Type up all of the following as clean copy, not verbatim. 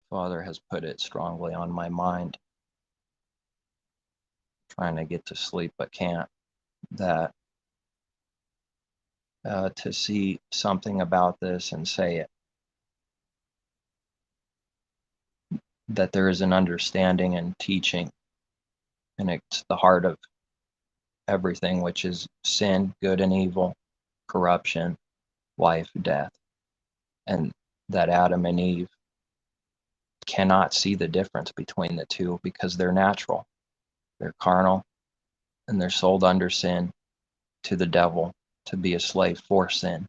Father has put it strongly on my mind, trying to get to sleep but can't, that to see something about this and say it, that there is an understanding and teaching, and it's the heart of everything, which is sin, good and evil, corruption, life, death, and that Adam and Eve cannot see the difference between the two because they're natural, they're carnal, and they're sold under sin to the devil to be a slave for sin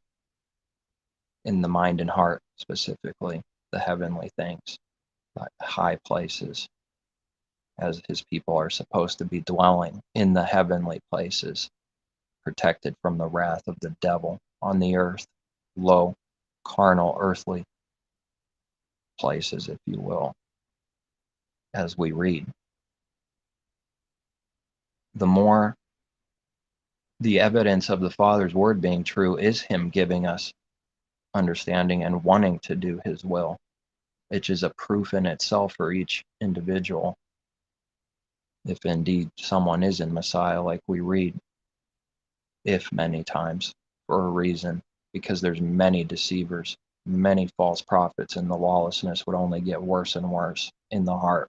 in the mind and heart, specifically the heavenly things, high places, as his people are supposed to be dwelling in the heavenly places, protected from the wrath of the devil on the earth, low, carnal, earthly places, if you will, as we read. The more the evidence of the Father's word being true is him giving us understanding and wanting to do his will, which is a proof in itself for each individual, if indeed someone is in Messiah, like we read, if many times, for a reason, because there's many deceivers, many false prophets, and the lawlessness would only get worse and worse in the heart,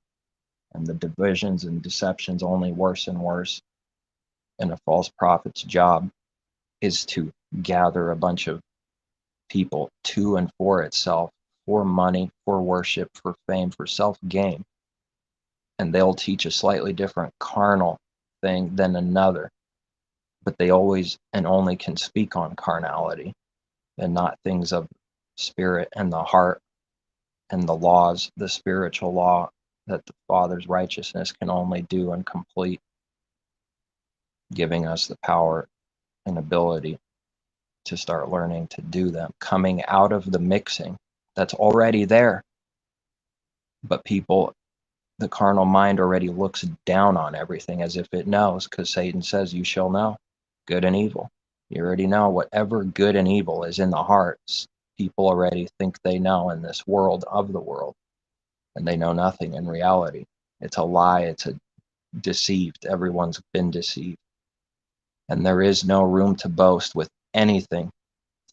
and the divisions and deceptions only worse and worse. And a false prophet's job is to gather a bunch of people to and for itself, for money, for worship, for fame, for self-gain. And they'll teach a slightly different carnal thing than another, but they always and only can speak on carnality and not things of spirit and the heart and the laws, the spiritual law that the Father's righteousness can only do and complete, giving us the power and ability to start learning to do them, coming out of the mixing that's already there. But people, the carnal mind already looks down on everything as if it knows, because Satan says, you shall know good and evil. You already know whatever good and evil is in the hearts. People already think they know in this world of the world, and they know nothing in reality. It's a lie. It's a deceived. Everyone's been deceived. And there is no room to boast with anything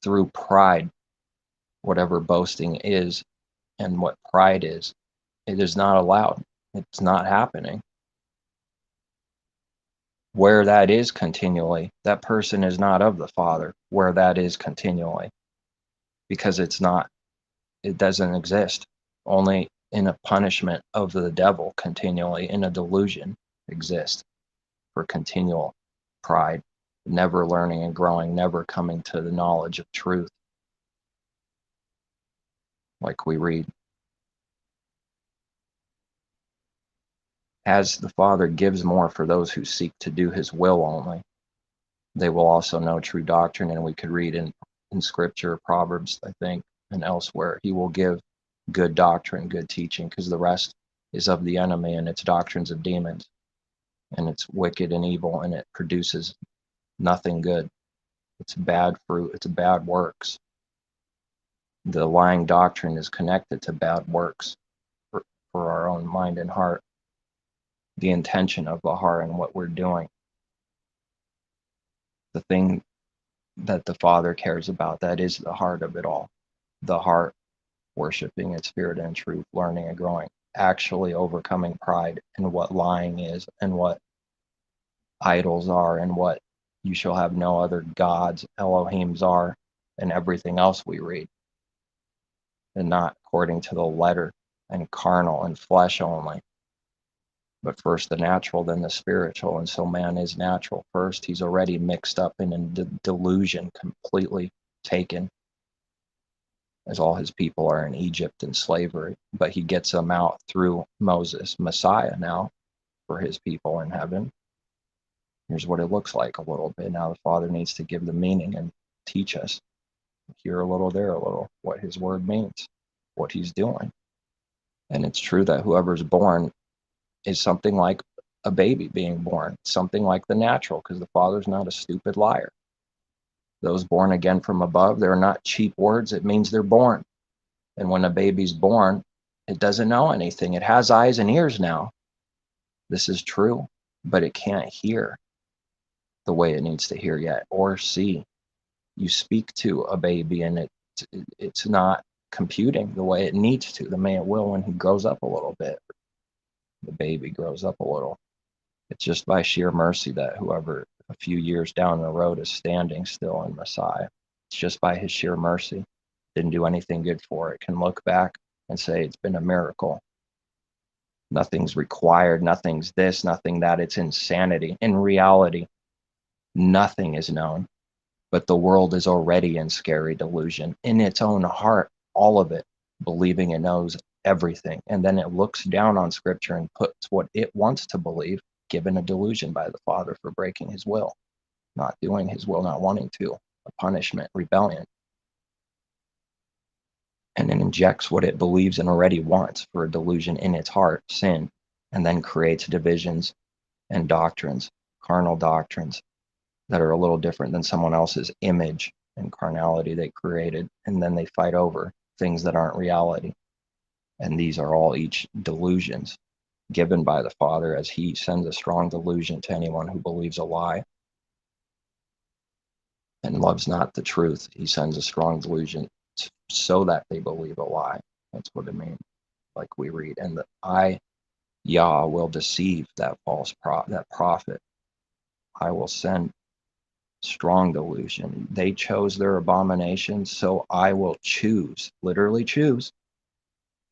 through pride, whatever boasting is and what pride is. It is not allowed. It's not happening. Where that is continually, that person is not of the Father, where that is continually, because it's not, it doesn't exist. Only in a punishment of the devil continually, in a delusion, exist for continual pride, never learning and growing, never coming to the knowledge of truth, like we read. As the Father gives more for those who seek to do his will only, they will also know true doctrine. And we could read in Scripture, Proverbs, I think, and elsewhere, he will give good doctrine, good teaching, because the rest is of the enemy, and it's doctrines of demons, and it's wicked and evil, and it produces nothing good. It's bad fruit, it's bad works. The lying doctrine is connected to bad works for our own mind and heart, the intention of the heart and what we're doing. The thing that the Father cares about, that is the heart of it all. The heart worshiping its spirit and truth, learning and growing, actually overcoming pride and what lying is and what idols are and what you shall have no other gods, Elohims are, and everything else we read. And not according to the letter and carnal and flesh only, but first the natural, then the spiritual. And so man is natural first. He's already mixed up in a delusion, completely taken, as all his people are in Egypt in slavery. But he gets them out through Moses, Messiah now, for his people in heaven. Here's what it looks like a little bit. Now the Father needs to give the meaning and teach us here a little, there a little, what his word means, what he's doing. And it's true that whoever's born is something like a baby being born, something like the natural, because the Father's not a stupid liar. Those born again from above, they're not cheap words. It means they're born. And when a baby's born, It doesn't know anything. It has eyes and ears now. This is true, but it can't hear the way it needs to hear yet, or see. You speak to a baby and it's not computing the way it needs to. The way it will when he grows up a little bit. The baby grows up a little. It's just by sheer mercy that whoever a few years down the road is standing still in Messiah. It's just by his sheer mercy. Didn't do anything good for it. Can look back and say it's been a miracle. Nothing's required, nothing's this, nothing that. It's insanity. In reality, nothing is known, but the world is already in scary delusion. In its own heart, all of it, believing it knows everything. And then it looks down on Scripture and puts what it wants to believe, given a delusion by the Father for breaking his will, not doing his will, not wanting to, a punishment, rebellion. And it injects what it believes and already wants for a delusion in its heart, sin, and then creates divisions and doctrines, carnal doctrines that are a little different than someone else's image and carnality they created. And then they fight over things that aren't reality. And these are all each delusions given by the Father as he sends a strong delusion to anyone who believes a lie and loves not the truth. He sends a strong delusion so that they believe a lie. That's what it means, like we read. And I, Yah, will deceive that that prophet. I will send strong delusion. They chose their abominations, so I will choose, literally choose.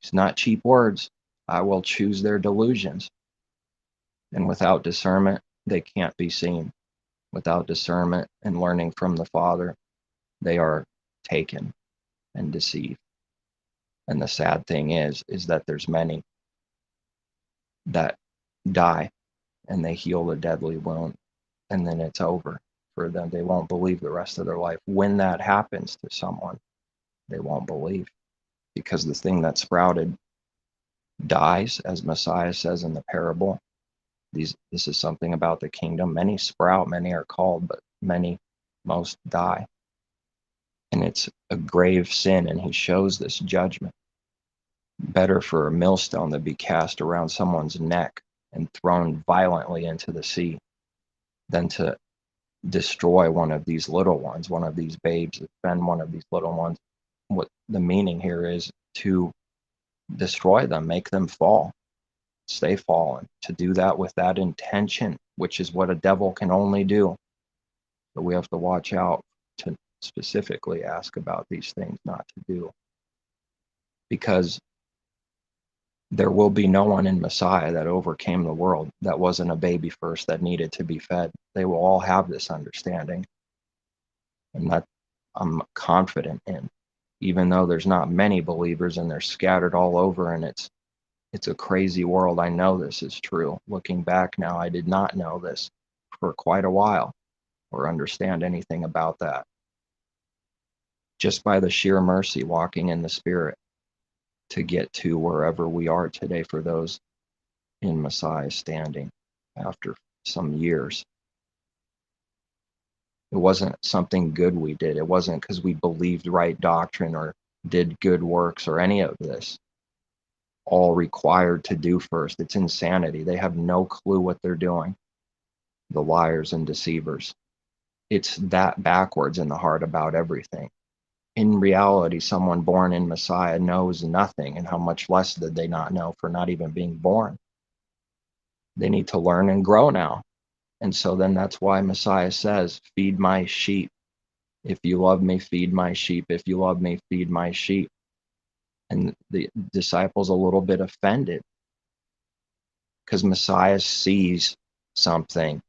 It's not cheap words. I will choose their delusions. And without discernment, they can't be seen. Without discernment and learning from the Father, they are taken and deceived. And the sad thing is that there's many that die and they heal the deadly wound, and then it's over for them. They won't believe the rest of their life. When that happens to someone, they won't believe, because the thing that sprouted dies, as Messiah says in the parable. This is something about the kingdom. Many sprout, many are called, but most die. And it's a grave sin, and he shows this judgment. Better for a millstone to be cast around someone's neck and thrown violently into the sea than to destroy one of these little ones, one of these babes, offend one of these little ones. What the meaning here is to destroy them, make them fall, stay fallen, to do that with that intention, which is what a devil can only do. But we have to watch out to specifically ask about these things not to do, because there will be no one in Messiah that overcame the world that wasn't a baby first that needed to be fed. They will all have this understanding, and that I'm confident in, even though there's not many believers and they're scattered all over, and it's a crazy world. I know this is true. Looking back now, I did not know this for quite a while or understand anything about that. Just by the sheer mercy, walking in the Spirit, to get to wherever we are today for those in Messiah standing after some years. It wasn't something good we did. It wasn't because we believed right doctrine or did good works or any of this. All required to do first. It's insanity. They have no clue what they're doing. The liars and deceivers. It's that backwards in the heart about everything. In reality, someone born in Messiah knows nothing, and how much less did they not know for not even being born. They need to learn and grow now. And so then that's why Messiah says, feed my sheep. If you love me, feed my sheep. If you love me, feed my sheep. And the disciples a little bit offended because Messiah sees something,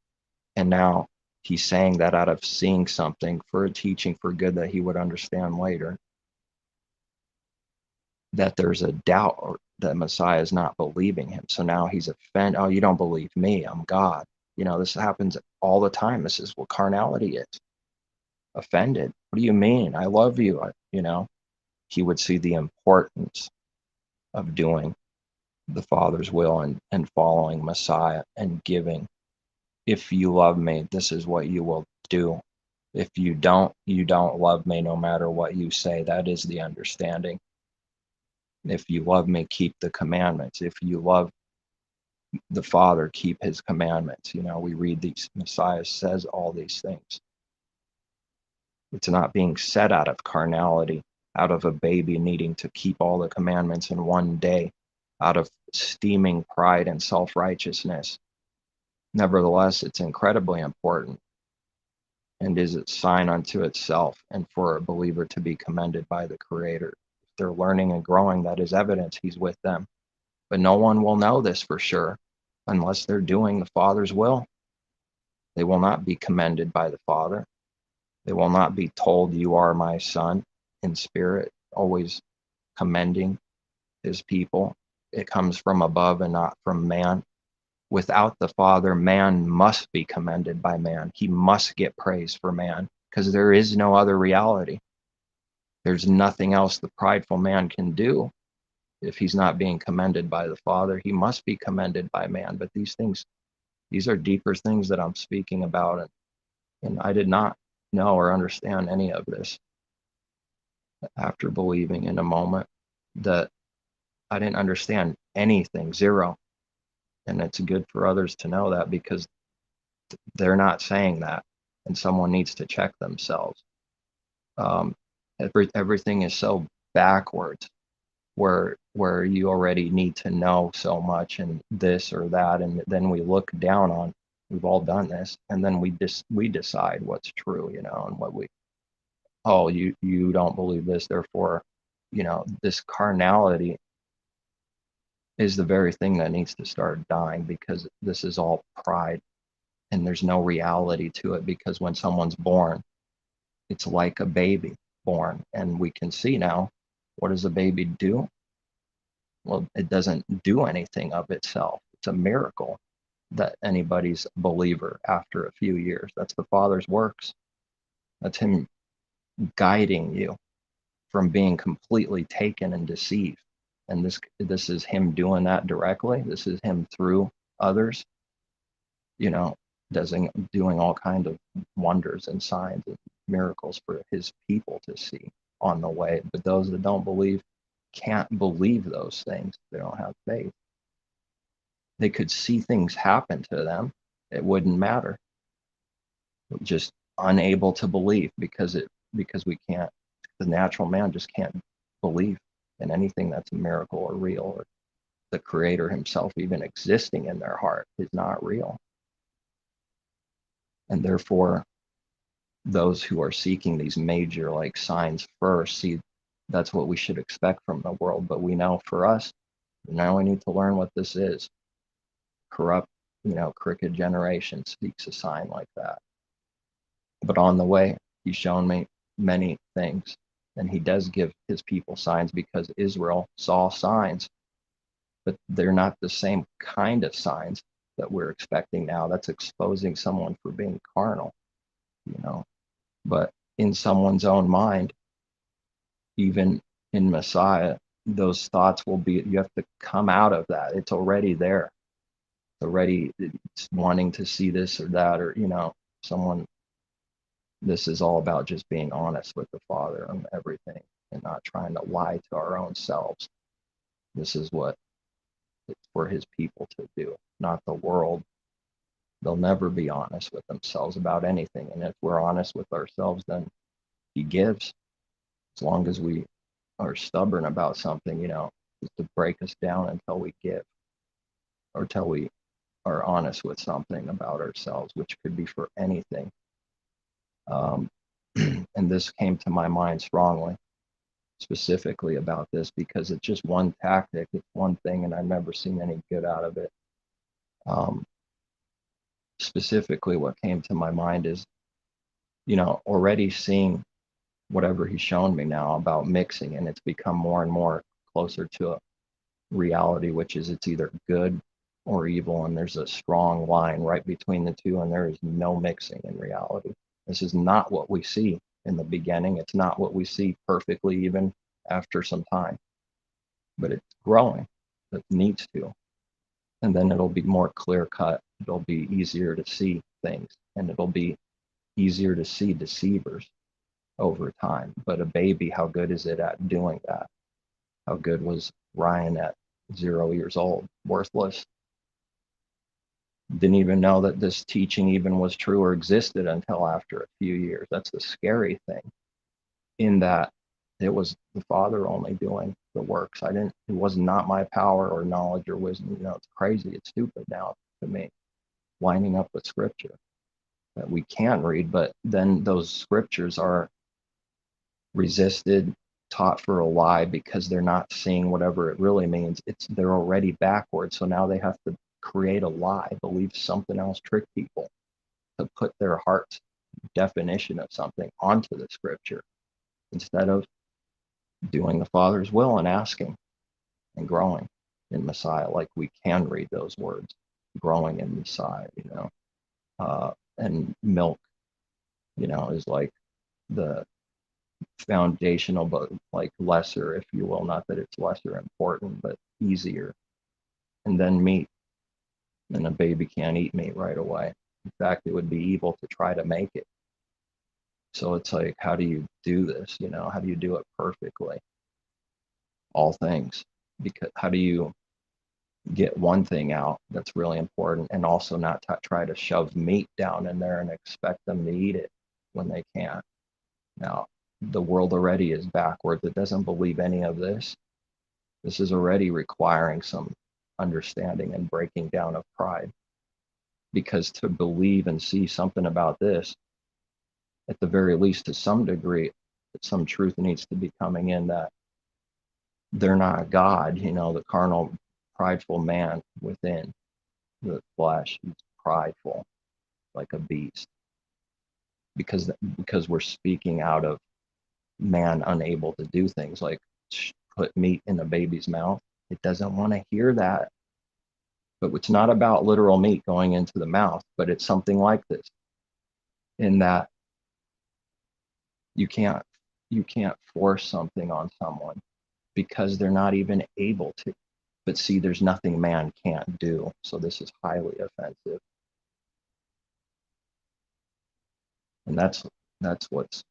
and now he's saying that out of seeing something for a teaching for good that he would understand later, that there's a doubt or that Messiah is not believing him. So now he's offended. Oh, you don't believe me. I'm God. This happens all the time. This is what carnality is. Offended. What do you mean? I love you. He would see the importance of doing the Father's will and following Messiah and giving. If you love me, this is what you will do. If you don't love me no matter what you say. That is the understanding. If you love me, keep the commandments. If you love the Father, keep his commandments. We read these, Messiah says all these things. It's not being said out of carnality, out of a baby needing to keep all the commandments in one day, out of steaming pride and self-righteousness. Nevertheless, it's incredibly important and is a sign unto itself, and for a believer to be commended by the Creator. If they're learning and growing, that is evidence he's with them. But no one will know this for sure unless they're doing the Father's will. They will not be commended by the Father. They will not be told, you are my son, in spirit, always commending his people. It comes from above and not from man. Without the Father, man must be commended by man. He must get praise for man, because there is no other reality. There's nothing else the prideful man can do. If he's not being commended by the Father, he must be commended by man. But these are deeper things that I'm speaking about, and I did not know or understand any of this after believing in a moment that I didn't understand anything, zero. And it's good for others to know that, because they're not saying that, and someone needs to check themselves. Everything is so backwards, where you already need to know so much and this or that, and then we look down on. We've all done this, and then we decide what's true, and what you don't believe this, therefore, this carnality is the very thing that needs to start dying, because this is all pride, and there's no reality to it. Because when someone's born, it's like a baby born, and we can see now, what does a baby do? Well, it doesn't do anything of itself. It's a miracle that anybody's a believer after a few years. That's the Father's works. That's him guiding you from being completely taken and deceived. And this is him doing that directly. This is him through others, doing all kinds of wonders and signs and miracles for his people to see on the way. But those that don't believe can't believe those things. They don't have faith. They could see things happen to them. It wouldn't matter. Just unable to believe, because we can't. The natural man just can't believe in anything that's a miracle or real, or the Creator himself even existing in their heart is not real. And therefore, those who are seeking these major signs first, see, that's what we should expect from the world. But we know for us, now we need to learn what this is. Corrupt, crooked generation seeks a sign like that. But on the way, he's shown me many things, and he does give his people signs, because Israel saw signs, but they're not the same kind of signs that we're expecting now. That's exposing someone for being carnal, But in someone's own mind, even in Messiah, those thoughts will be, you have to come out of that. It's already there. It's wanting to see this or that, or, someone. This is all about just being honest with the Father on everything, and not trying to lie to our own selves. This is what it's for his people to do, not the world. They'll never be honest with themselves about anything. And if we're honest with ourselves, then he gives. As long as we are stubborn about something, just to break us down until we give, or till we are honest with something about ourselves, which could be for anything. And this came to my mind strongly, specifically about this, because it's just one tactic, it's one thing, and I've never seen any good out of it. Specifically, what came to my mind is, already seeing whatever he's shown me now about mixing, and it's become more and more closer to a reality, which is it's either good or evil, and there's a strong line right between the two, and there is no mixing in reality. This is not what we see in the beginning. It's not what we see perfectly even after some time, but it's growing. It needs to. And then it'll be more clear cut. It'll be easier to see things, and it'll be easier to see deceivers over time. But a baby, how good is it at doing that? How good was Ryan at 0 years old? Worthless. Didn't even know that this teaching even was true or existed until after a few years. That's the scary thing, in that it was the Father only doing the works. It was not my power or knowledge or wisdom. It's crazy. It's stupid now to me, lining up with scripture that we can read, but then those scriptures are resisted, taught for a lie, because they're not seeing whatever it really means. They're already backwards, so now they have to create a lie, believe something else, trick people to put their heart's definition of something onto the scripture, instead of doing the Father's will and asking and growing in Messiah. Like, we can read those words, growing in Messiah, and milk, is like the foundational, but like lesser, if you will. Not that it's lesser important, but easier. And then meat, and a baby can't eat meat right away. In fact, it would be evil to try to make it. So it's like, how do you do this? How do you do it perfectly? All things. Because how do you get one thing out that's really important, and also not try to shove meat down in there and expect them to eat it when they can't? Now, the world already is backwards. It doesn't believe any of this. This is already requiring some understanding and breaking down of pride. Because to believe and see something about this, at the very least, to some degree, some truth needs to be coming in that they're not God. The carnal, prideful man within the flesh is prideful, like a beast. Because we're speaking out of man unable to do things like put meat in a baby's mouth. It doesn't want to hear that. But it's not about literal meat going into the mouth, but it's something like this, in that you can't force something on someone because they're not even able to. But see, there's nothing man can't do. So this is highly offensive. And that's what's,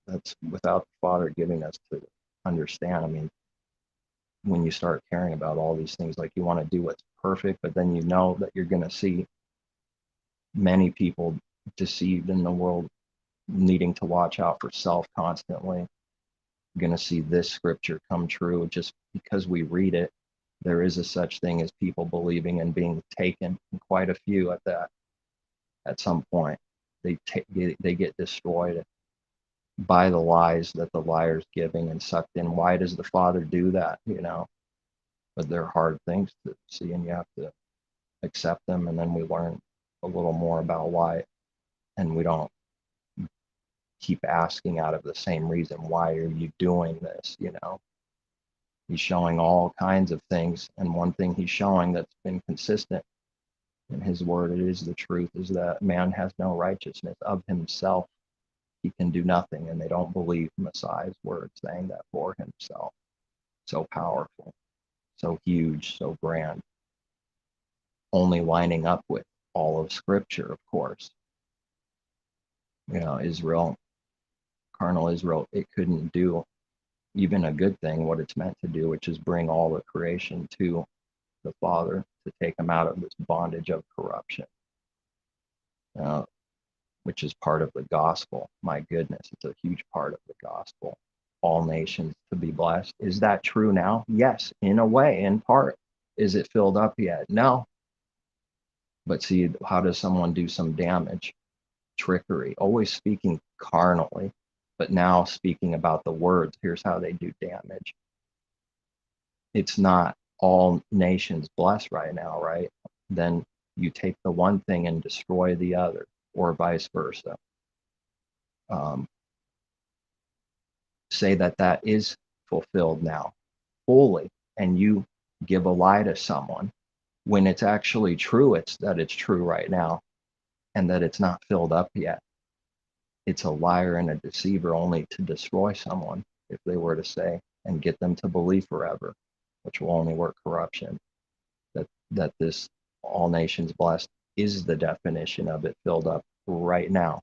that's without the Father giving us to understand. I mean, when you start caring about all these things, like, you want to do what's perfect, but then that you're going to see many people deceived in the world, needing to watch out for self constantly. You're going to see this scripture come true just because we read it. There is a such thing as people believing and being taken, and quite a few at that. At some point, they get destroyed by the lies that the liar's giving and sucked in. Why does the Father do that? But they're hard things to see, and you have to accept them. And then we learn a little more about why, and we don't keep asking out of the same reason. Why are you doing this? He's showing all kinds of things, and one thing he's showing that's been consistent in his word, it is the truth, is that man has no righteousness of himself. He can do nothing, and they don't believe Messiah's word saying that for himself. So powerful, so huge, so grand, only lining up with all of Scripture, of course. Israel, carnal Israel, it couldn't do even a good thing, what it's meant to do, which is bring all the creation to the Father, to take them out of this bondage of corruption, which is part of the gospel. My goodness, it's a huge part of the gospel. All nations to be blessed. Is that true now? Yes, in a way, in part. Is it filled up yet? No. But see, how does someone do some damage? Trickery, always speaking carnally, but now speaking about the words. Here's how they do damage. It's not all nations blessed right now, right? Then you take the one thing and destroy the other, or vice versa. Say that is fulfilled now fully, and you give a lie to someone when it's actually true. It's true right now, and that it's not filled up yet. It's a liar and a deceiver only to destroy someone, if they were to say, and get them to believe forever, which will only work corruption. That this all nations blessed is the definition of it filled up right now.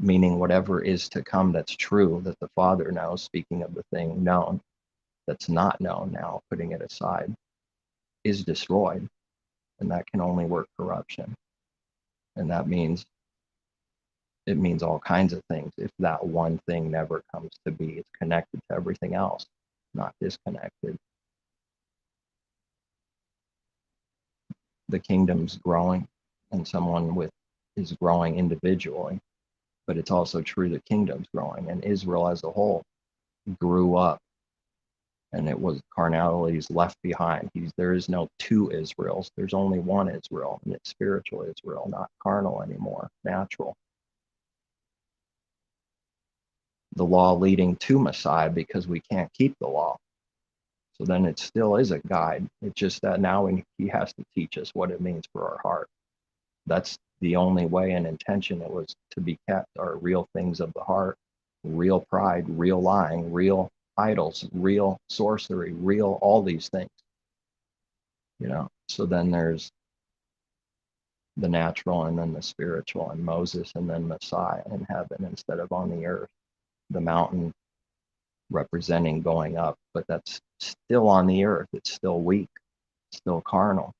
meaning whatever is to come that's true, that the Father knows, speaking of the thing known, that's not known now, putting it aside, is destroyed. And that can only work corruption. And that means, it means all kinds of things. If that one thing never comes to be, it's connected to everything else, not disconnected. The kingdom's growing, and someone with is growing individually, but it's also true the kingdom's growing, and Israel as a whole grew up, and it was carnality's left behind. There is no two Israels. There's only one Israel, and it's spiritual Israel, not carnal anymore, natural. The law leading to Messiah, because we can't keep the law. So then it still is a guide. It's just that now he has to teach us what it means for our heart. That's the only way and intention it was to be kept, are real things of the heart, real pride, real lying, real idols, real sorcery, real all these things. So then there's the natural and then the spiritual, and Moses and then Messiah in heaven instead of on the earth. The mountain representing going up, but that's still on the earth. It's still weak, still carnal.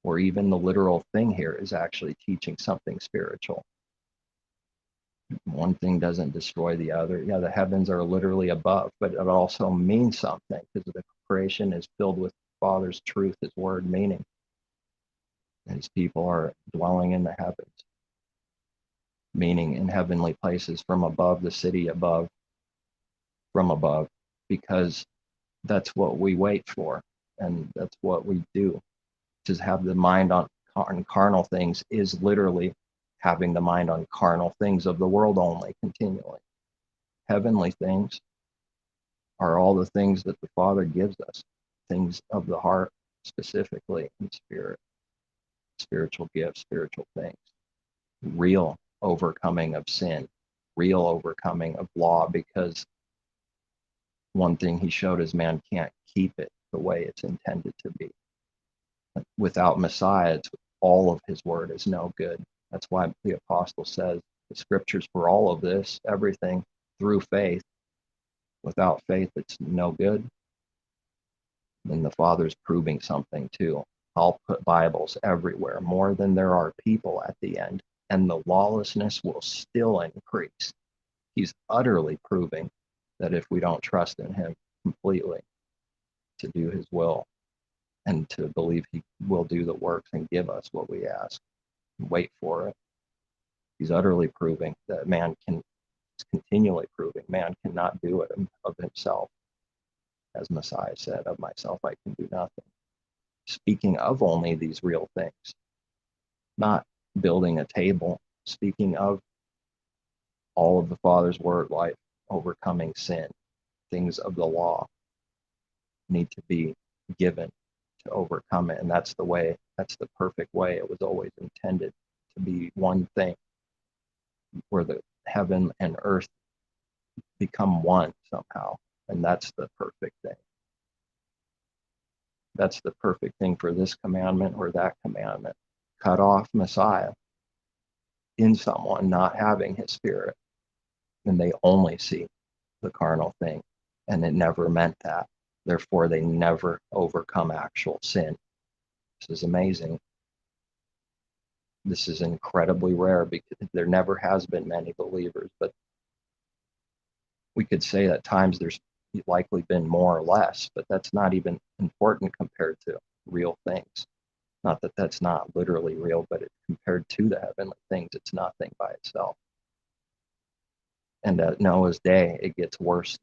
Or even the literal thing here is actually teaching something spiritual. One thing doesn't destroy the other. Yeah, the heavens are literally above, but it also means something, because the creation is filled with Father's truth, his word, meaning. His people are dwelling in the heavens, meaning in heavenly places from above, the city above, from above, because that's what we wait for, and that's what we do. To have the mind on carnal things is literally having the mind on carnal things of the world only, continually. Heavenly things are all the things that the Father gives us, things of the heart specifically, in spirit, spiritual gifts, spiritual things, real overcoming of sin, real overcoming of law, because one thing he showed is man can't keep it the way it's intended to be. Without Messiah, all of his word is no good. That's why the apostle says the scriptures for all of this, everything through faith. Without faith, it's no good. Then the Father's proving something too. I'll put Bibles everywhere, more than there are people at the end, and the lawlessness will still increase. He's utterly proving that if we don't trust in him completely to do his will, and to believe he will do the works and give us what we ask, wait for it. He's utterly proving that continually proving man cannot do it of himself. As Messiah said, of myself I can do nothing. Speaking of only these real things, not building a table, speaking of all of the Father's word, life, overcoming sin, things of the law need to be given to overcome it. And that's the way, that's the perfect way. It was always intended to be one thing, where the heaven and earth become one somehow. And that's the perfect thing. That's the perfect thing for this commandment or that commandment. Cut off Messiah in someone not having his spirit, and they only see the carnal thing, and it never meant that. Therefore, they never overcome actual sin. This is amazing. This is incredibly rare, because there never has been many believers, but we could say at times there's likely been more or less, but that's not even important compared to real things. Not that that's not literally real, but compared to the heavenly things, it's nothing by itself. And at Noah's day, it gets worse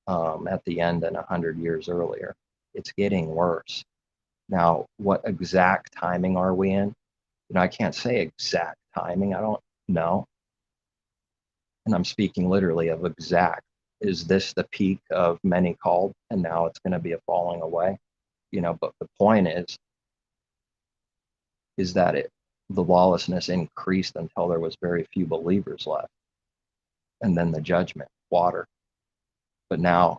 at the end than 100 years earlier. It's getting worse. Now, what exact timing are we in? I can't say exact timing. I don't know. And I'm speaking literally of exact. Is this the peak of many called, and now it's going to be a falling away? But the point is that the lawlessness increased until there was very few believers left. And then the judgment, water. But now,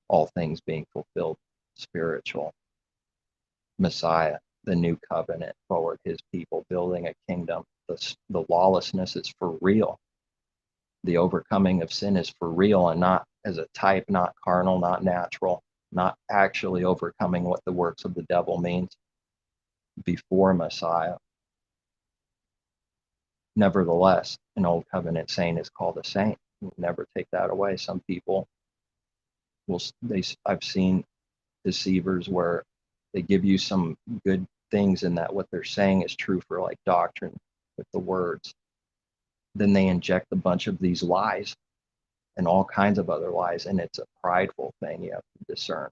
all things being fulfilled, spiritual, Messiah, the new covenant forward, his people building a kingdom. The lawlessness is for real. The overcoming of sin is for real and not as a type, not carnal, not natural, not actually overcoming what the works of the devil means before Messiah. Nevertheless, an old covenant saint is called a saint. We'll never take that away. Some people I've seen deceivers where they give you some good things and that what they're saying is true for like doctrine with the words. Then they inject a bunch of these lies and all kinds of other lies, and it's a prideful thing you have to discern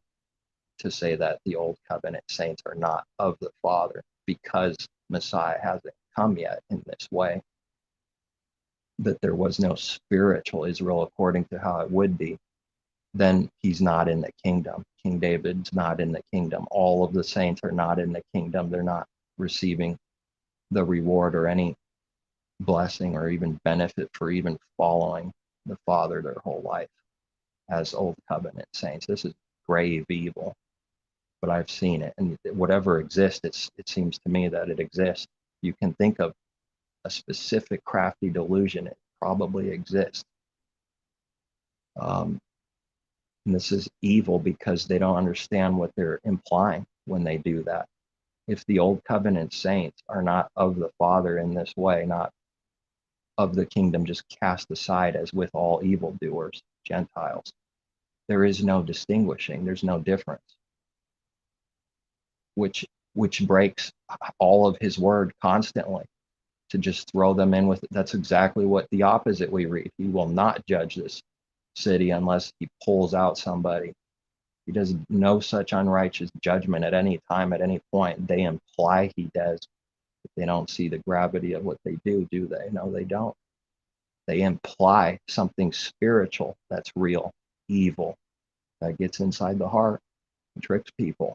to say that the old covenant saints are not of the Father because Messiah hasn't come yet in this way, that there was no spiritual Israel according to how it would be. Then he's not in the kingdom. King David's not in the kingdom. All of the saints are not in the kingdom. They're not receiving the reward or any blessing or even benefit for even following the Father their whole life as old covenant saints. This is grave evil, but I've seen it. And whatever exists, it seems to me that it exists. You can think of a specific crafty delusion. It probably exists. And this is evil because they don't understand what they're implying when they do that. If the old covenant saints are not of the Father in this way, not of the kingdom, just cast aside as with all evildoers, Gentiles, there is no distinguishing, there's no difference, which breaks all of his word constantly. To just throw them in with it, that's exactly what the opposite we read. He will not judge this city unless he pulls out somebody. He does no such unrighteous judgment at any time, at any point. They imply he does, but they don't see the gravity of what they do they? No, they don't. They imply something spiritual that's real, evil, that gets inside the heart and tricks people.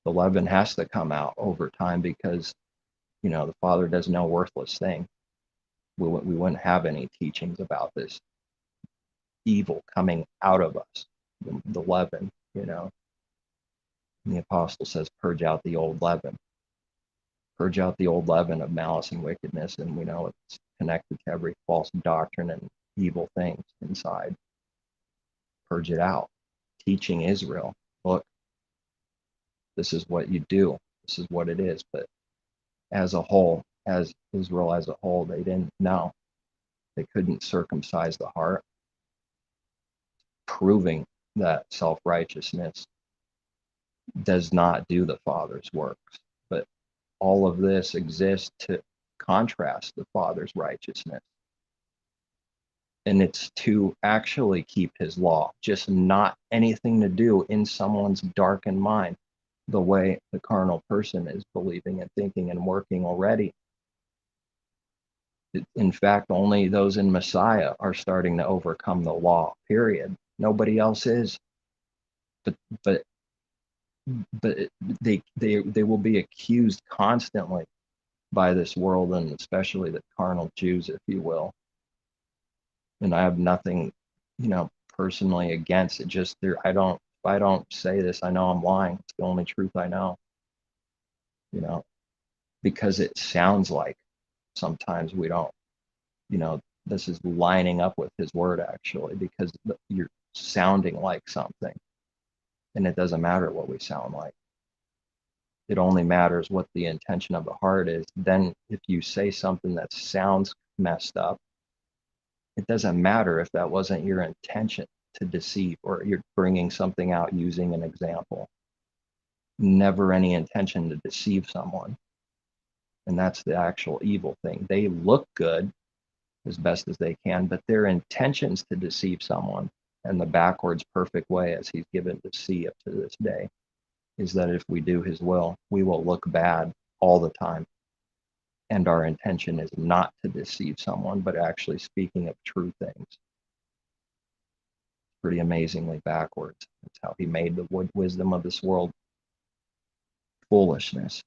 The leaven has to come out over time because, the Father does no worthless thing. We wouldn't have any teachings about this evil coming out of us, the leaven, And the apostle says, purge out the old leaven. Purge out the old leaven of malice and wickedness, and we know it's connected to every false doctrine and evil things inside. Purge it out. Teaching Israel, look, this is what you do. This is what it is. But as a whole, as Israel as a whole, they didn't know. They couldn't circumcise the heart, proving that self-righteousness does not do the Father's works. But all of this exists to contrast the Father's righteousness. And it's to actually keep his law, just not anything to do in someone's darkened mind, the way the carnal person is believing and thinking and working already. In fact, only those in Messiah are starting to overcome the law, period. Nobody else is. But they will be accused constantly by this world, and especially the carnal Jews, if you will. And I have nothing, personally against it. Just if I don't say this, I know I'm lying. It's the only truth I know. Because it sounds like sometimes we don't, this is lining up with his word actually, because you're sounding like something. And it doesn't matter what we sound like. It only matters what the intention of the heart is. Then if you say something that sounds messed up, it doesn't matter if that wasn't your intention to deceive, or you're bringing something out using an example. Never any intention to deceive someone. And that's the actual evil thing. They look good as best as they can, but their intentions to deceive someone, and the backwards perfect way, as he's given to see up to this day, is that if we do his will, we will look bad all the time. And our intention is not to deceive someone, but actually speaking of true things. Pretty amazingly backwards. That's how he made the wisdom of this world foolishness.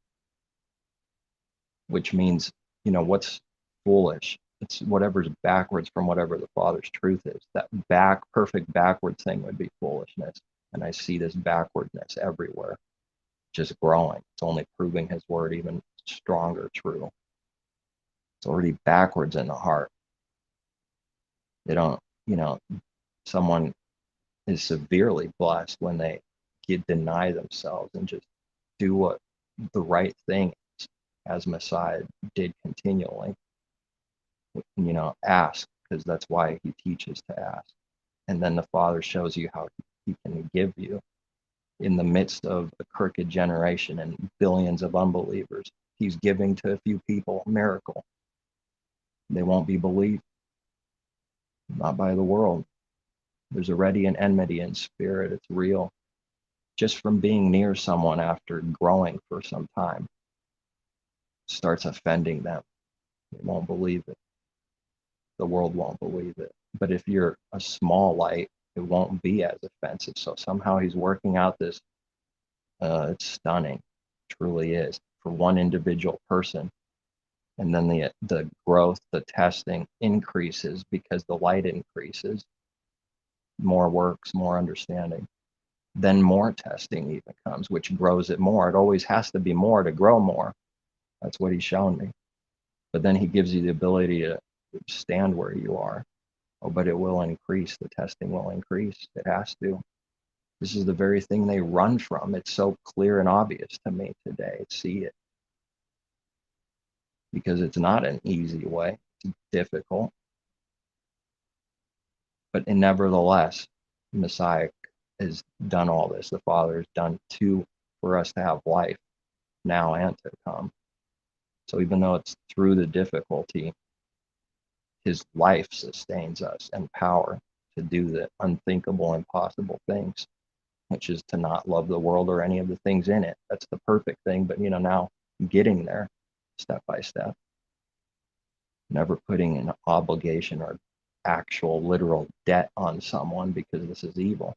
Which means, what's foolish? It's whatever's backwards from whatever the Father's truth is. That perfect backwards thing would be foolishness. And I see this backwardness everywhere, just growing. It's only proving his word even stronger true. It's already backwards in the heart. They don't, someone is severely blessed when they deny themselves and just do what the right thing is, as Messiah did continually. Ask, because that's why he teaches to ask. And then the Father shows you how he can give you in the midst of a crooked generation and billions of unbelievers. He's giving to a few people a miracle. They won't be believed, not by the world. There's already an enmity in spirit. It's real. Just from being near someone after growing for some time starts offending them. They won't believe it. The world won't believe it. But if you're a small light, it won't be as offensive. So somehow he's working out this. It's stunning. It truly is, for one individual person. And then the growth, the testing increases because the light increases. More works, more understanding. Then more testing even comes, which grows it more. It always has to be more to grow more. That's what he's shown me. But then he gives you the ability to stand where you are. Oh, but it will increase. The testing will increase. It has to. This is the very thing they run from. It's so clear and obvious to me today. See it. Because it's not an easy way. It's difficult. But nevertheless, Messiah has done all this. The Father has done for us to have life now and to come. So even though it's through the difficulty, his life sustains us and power to do the unthinkable, impossible things, which is to not love the world or any of the things in it. That's the perfect thing. But, now getting there step by step, never putting an obligation or actual literal debt on someone because this is evil.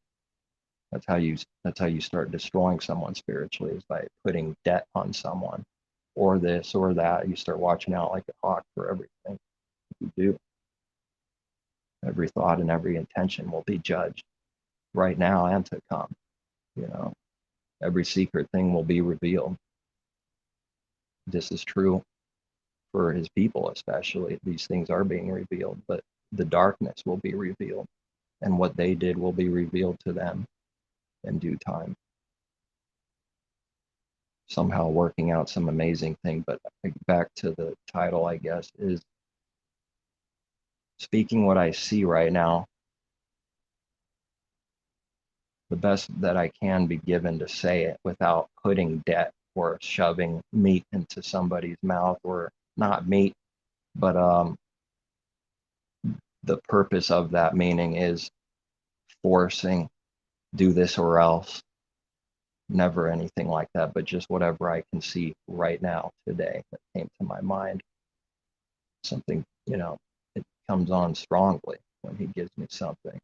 That's how you start destroying someone spiritually, is by putting debt on someone, or this or that. You start watching out like a hawk for everything you do. Every thought and every intention will be judged right now and to come. Every secret thing will be revealed. This is true for his people, especially. These things are being revealed, but the darkness will be revealed, and what they did will be revealed to them in due time. Somehow working out some amazing thing. But back to the title, I guess, is speaking what I see right now, the best that I can be given to say it without putting debt or shoving meat into somebody's mouth, or not meat, but the purpose of that meaning is forcing, do this or else. Never anything like that, but just whatever I can see right now, today, that came to my mind. Something, it comes on strongly when he gives me something,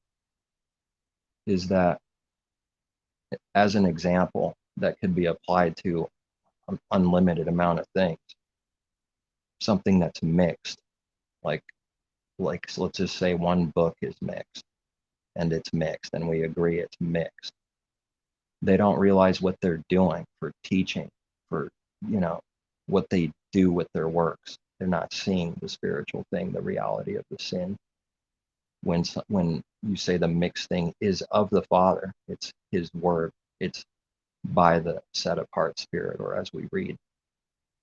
is that, as an example that could be applied to an unlimited amount of things, something that's mixed, like so let's just say one book is mixed, and it's mixed, and we agree it's mixed. They don't realize what they're doing for teaching, for what they do with their works. They're not seeing the spiritual thing, the reality of the sin. When you say the mixed thing is of the Father, it's his word, it's by the set apart Spirit, or as we read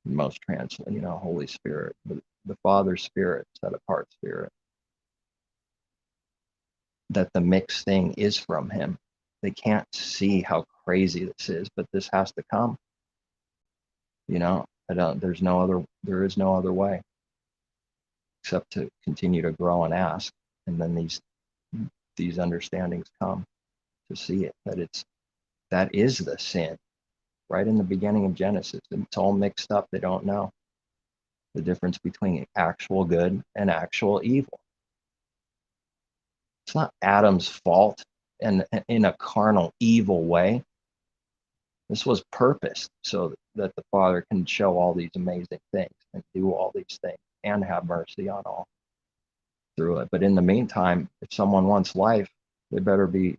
most translate, Holy Spirit, the Father's Spirit, set apart Spirit, that the mixed thing is from him. They can't see how crazy this is, but this has to come. There is no other way except to continue to grow and ask, and then these understandings come to see it, that is the sin. Right in the beginning of Genesis, it's all mixed up. They don't know the difference between actual good and actual evil. It's not Adam's fault and in a carnal, evil way. This was purposed so that the Father can show all these amazing things and do all these things and have mercy on all through it. But in the meantime, if someone wants life, we better be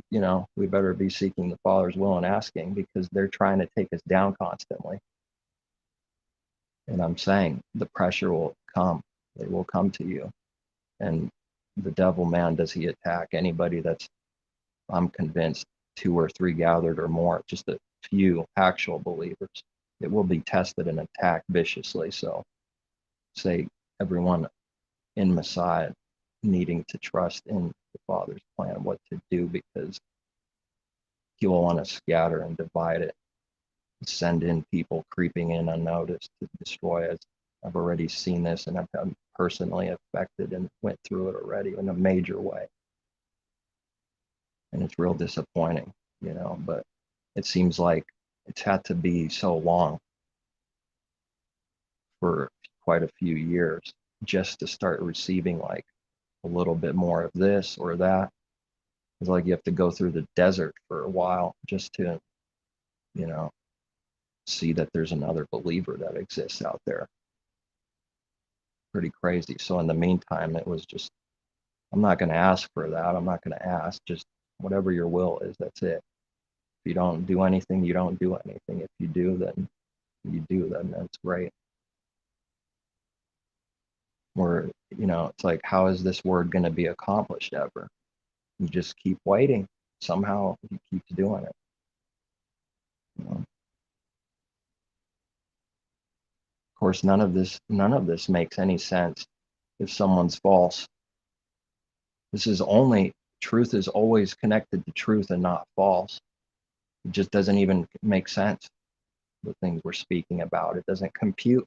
seeking the Father's will and asking, because they're trying to take us down constantly. And I'm saying the pressure will come. They will come to you. And the devil, man, does he attack anybody that's, I'm convinced, 2 or 3 gathered or more, just a few actual believers. It will be tested and attacked viciously. So say everyone in Messiah needing to trust in the Father's plan, what to do, because he will want to scatter and divide it, send in people creeping in unnoticed to destroy us. I've already seen this, and I've been personally affected and went through it already in a major way. And it's real disappointing, but it seems like it's had to be so long, for quite a few years, just to start receiving like a little bit more of this or that. It's like you have to go through the desert for a while just to, you know, see that there's another believer that exists out there. Pretty crazy. So in the meantime, it was just, I'm not going to ask for that. I'm not going to ask. Just whatever your will is, that's it. If you don't do anything, you don't do anything. If you do, then you do, then that's great. Or, it's like, how is this word going to be accomplished ever? You just keep waiting. Somehow he keeps doing it. Of course, none of this makes any sense if someone's false. Truth is always connected to truth and not false. It just doesn't even make sense. The things we're speaking about, it doesn't compute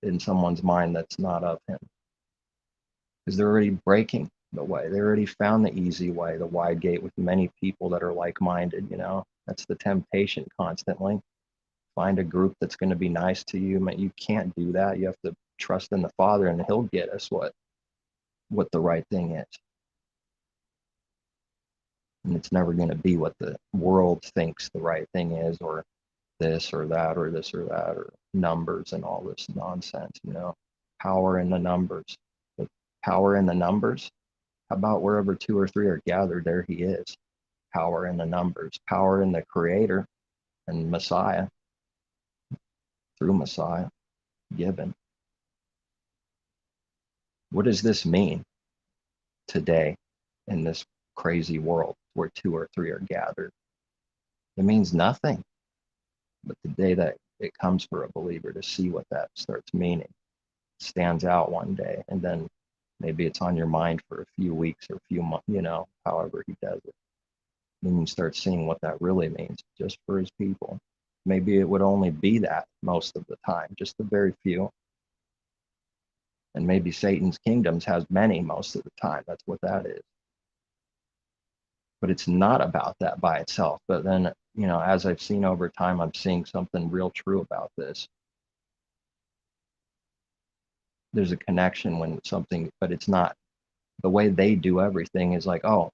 in someone's mind that's not of him. Because they're already breaking the way. They already found the easy way, the wide gate with many people that are like-minded, That's the temptation constantly. Find a group that's going to be nice to you. Man, you can't do that. You have to trust in the Father, and he'll get us what the right thing is. And it's never going to be what the world thinks the right thing is, or this or that, or this or that, or numbers and all this nonsense, Power in the numbers. But power in the numbers? How about wherever 2 or 3 are gathered, there he is. Power in the numbers. Power in the Creator and Messiah, through Messiah, given. What does this mean today in this crazy world where 2 or 3 are gathered? It means nothing. But the day that it comes for a believer to see what that starts meaning, stands out one day, and then maybe it's on your mind for a few weeks or a few months, however he does it. Then you start seeing what that really means just for his people. Maybe it would only be that most of the time, just a very few. And maybe Satan's kingdoms has many most of the time. That's what that is. But it's not about that by itself. But then, as I've seen over time, I'm seeing something real true about this. There's a connection when something, but it's not. The way they do everything is like, oh,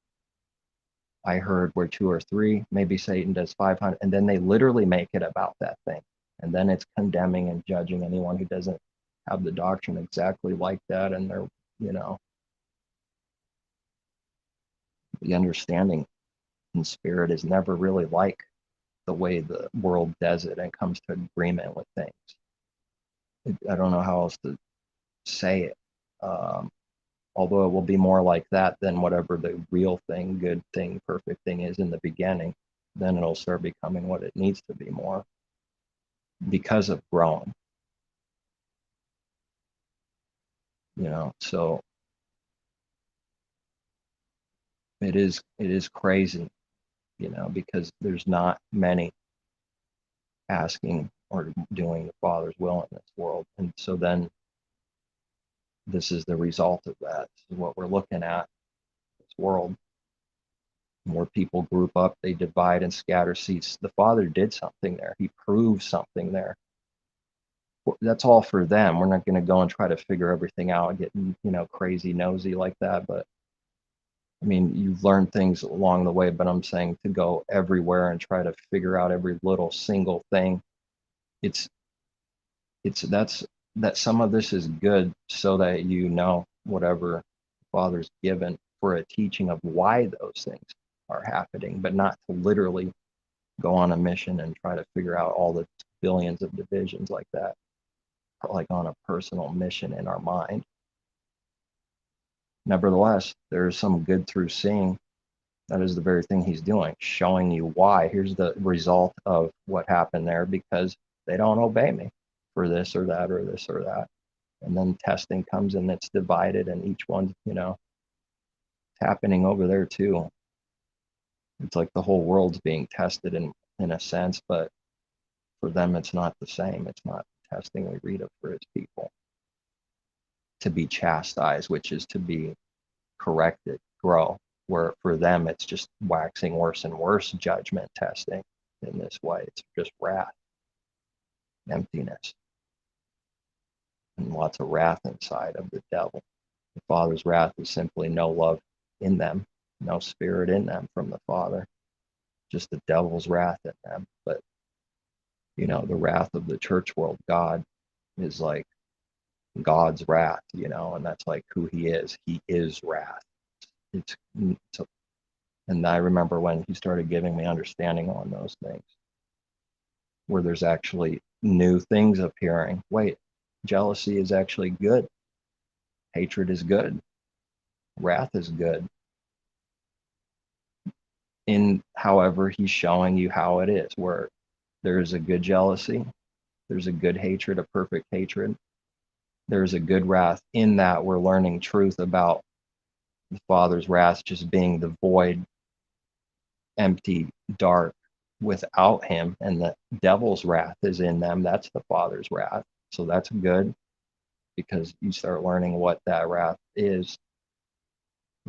I heard where 2 or 3, maybe Satan does 500, and then they literally make it about that thing. And then it's condemning and judging anyone who doesn't have the doctrine exactly like that. And they're, the understanding in spirit is never really like the way the world does it and comes to agreement with things. I don't know how else to say it. Although it will be more like that than whatever the real thing, good thing, perfect thing is in the beginning, then it'll start becoming what it needs to be more because of growing. So it is crazy, because there's not many asking or doing the Father's will in this world. And so then this is the result of that. This is what we're looking at, this world. More people group up, they divide and scatter seeds. The Father did something there. He proved something there. That's all for them. We're not going to go and try to figure everything out and get, crazy nosy like that. But I mean, you've learned things along the way, but I'm saying to go everywhere and try to figure out every little single thing. That some of this is good so that whatever the Father's given for a teaching of why those things are happening, but not to literally go on a mission and try to figure out all the billions of divisions like that, like on a personal mission in our mind. Nevertheless, there is some good through seeing. That is the very thing he's doing, showing you why. Here's the result of what happened there, because they don't obey me for this or that or this or that. And then testing comes and it's divided, and each one's, it's happening over there too. It's like the whole world's being tested in a sense, but for them it's not the same. It's not testing we read of for his people. To be chastised, which is to be corrected, grow. Where for them it's just waxing worse and worse, judgment, testing in this way. It's just wrath, emptiness, and lots of wrath inside of the devil. The Father's wrath is simply no love in them, no spirit in them from the Father, just the devil's wrath in them. But the wrath of the church world, God is like God's wrath, and that's like who he is. He is wrath. And I remember when he started giving me understanding on those things, where there's actually new things appearing. Wait, jealousy is actually good. Hatred is good. Wrath is good. However, he's showing you how it is, where there is a good jealousy, there's a good hatred, a perfect hatred. There's a good wrath. In that, we're learning truth about the Father's wrath just being the void, empty, dark, without him, and the devil's wrath is in them. That's the Father's wrath. So that's good, because you start learning what that wrath is.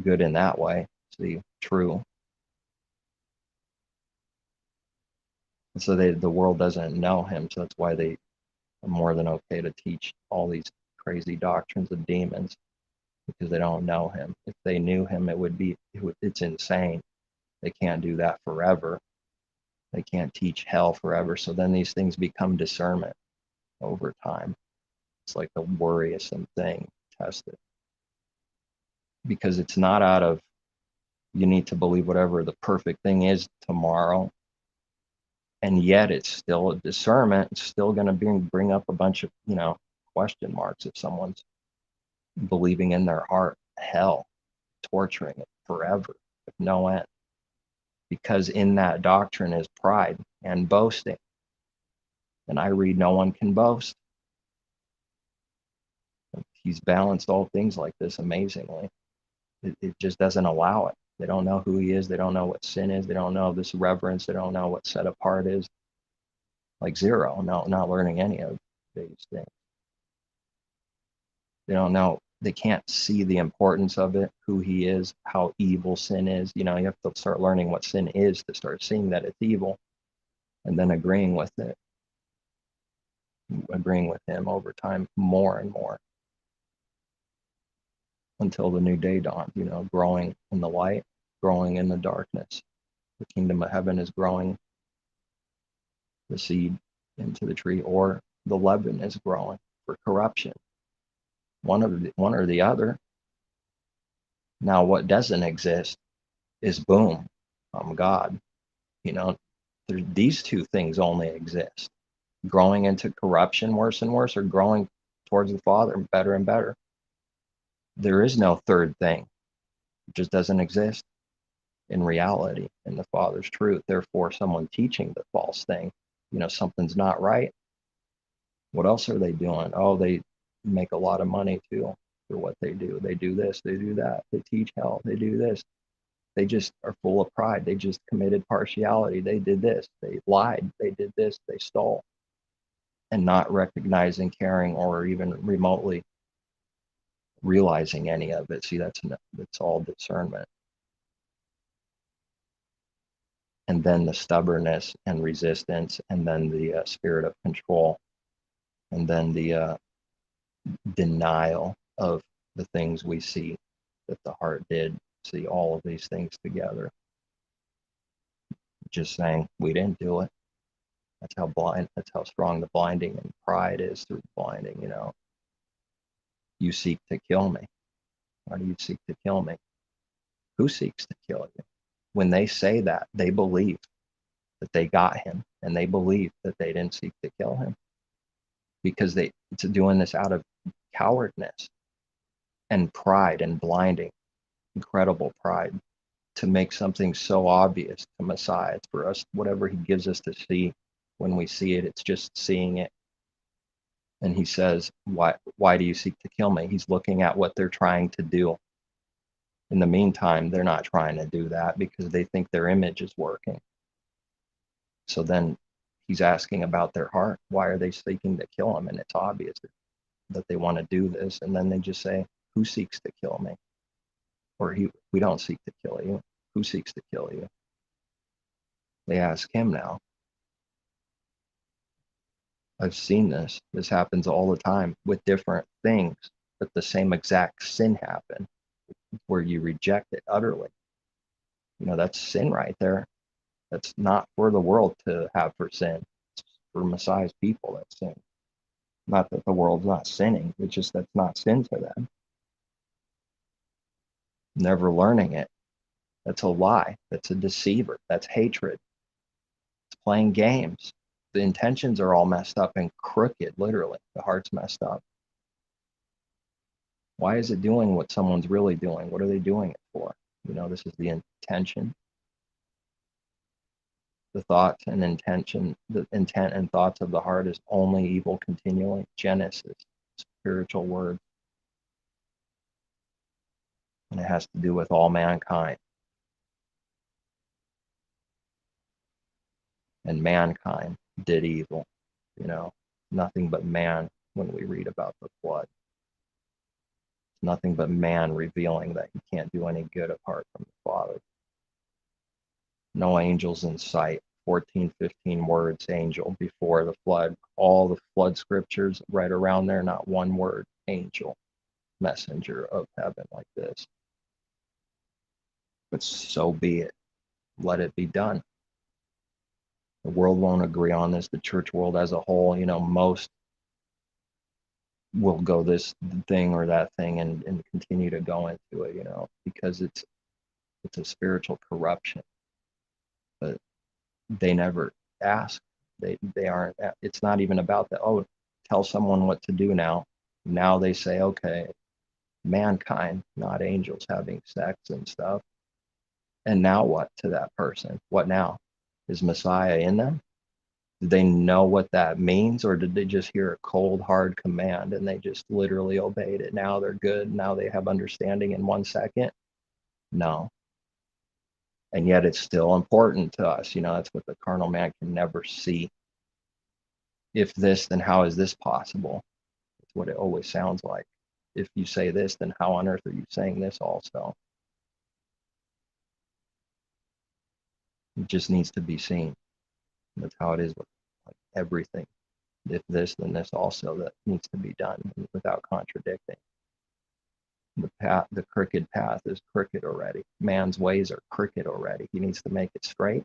Good in that way. See, true. And so the world doesn't know him, so that's why they are more than okay to teach all these crazy doctrines of demons, because they don't know him. If they knew him, it's insane. They can't do that forever. They can't teach hell forever. So then these things become discernment over time. It's like the worrisome thing, tested. Because it's not out of, you need to believe whatever the perfect thing is tomorrow. And yet it's still a discernment. It's still going to bring up a bunch of, question marks if someone's believing in their heart hell, torturing it forever with no end. Because in that doctrine is pride and boasting. And I read, no one can boast. He's balanced all things like this amazingly. It just doesn't allow it. They don't know who he is. They don't know what sin is. They don't know this reverence. They don't know what set apart is. Like zero. No, not learning any of these things. They don't know. They can't see the importance of it, who he is, how evil sin is. You have to start learning what sin is to start seeing that it's evil, and then agreeing with it, agreeing with him over time more and more until the new day dawns, growing in the light, growing in the darkness. The kingdom of heaven is growing, the seed into the tree, or the leaven is growing for corruption. One or the other. Now, what doesn't exist is boom, I'm God. These two things only exist. Growing into corruption worse and worse, or growing towards the Father better and better. There is no third thing. It just doesn't exist in reality, in the Father's truth. Therefore, someone teaching the false thing, something's not right. What else are they doing? Oh, they make a lot of money too for what they do. They do this, they do that. They teach hell, they do this. They just are full of pride. They just committed partiality. They did this. They lied. They did this. They stole. And not recognizing, caring, or even remotely realizing any of it. See, that's all discernment. And then the stubbornness and resistance, and then the spirit of control, and then the denial of the things we see that the heart did. See all of these things together. Just saying, we didn't do it. That's how strong the blinding and pride is through blinding, You seek to kill me. Why do you seek to kill me? Who seeks to kill you? When they say that, they believe that they got him, and they believe that they didn't seek to kill him, because it's doing this out of cowardness and pride and blinding, incredible pride to make something so obvious to Messiah. It's for us, whatever he gives us to see, when we see it, it's just seeing it. And he says, why do you seek to kill me? He's looking at what they're trying to do. In the meantime, they're not trying to do that because they think their image is working. So then he's asking about their heart. Why are they seeking to kill him? And it's obvious that they want to do this. And then they just say, who seeks to kill me? Or we don't seek to kill you. Who seeks to kill you? They ask him now. I've seen this. This happens all the time with different things, but the same exact sin happen where you reject it utterly. That's sin right there. That's not for the world to have for sin. It's for Messiah's people that sin. Not that the world's not sinning. It's just that's not sin to them. Never learning it. That's a lie. That's a deceiver. That's hatred. It's playing games. The intentions are all messed up and crooked, literally. The heart's messed up. Why is it doing what someone's really doing? What are they doing it for? This is the intention. The thoughts and intention, the intent and thoughts of the heart is only evil continually. Genesis, spiritual word. And it has to do with all mankind. And mankind did evil. Nothing but man when we read about the flood. Nothing but man revealing that he can't do any good apart from the Father. No angels in sight. 14, 15 words angel before the flood. All the flood scriptures right around there, not one word angel, messenger of heaven like this. But so be it. Let it be done. The world won't agree on this. The church world as a whole, most will go this thing or that thing and continue to go into it, because it's a spiritual corruption. But they never ask. They aren't. It's not even about that. Oh, tell someone what to do now. Now they say, okay, mankind, not angels, having sex and stuff. And now what to that person? What now? Is Messiah in them? Did they know what that means, or did they just hear a cold, hard command and they just literally obeyed it? Now they're good. Now they have understanding in 1 second. No. And yet it's still important to us. That's what the carnal man can never see. If this, then how is this possible? It's what it always sounds like. If you say this, then how on earth are you saying this also? It just needs to be seen. That's how it is with everything. If this, then this also, that needs to be done without contradicting. The crooked path is crooked already. Man's ways are crooked already. He needs to make it straight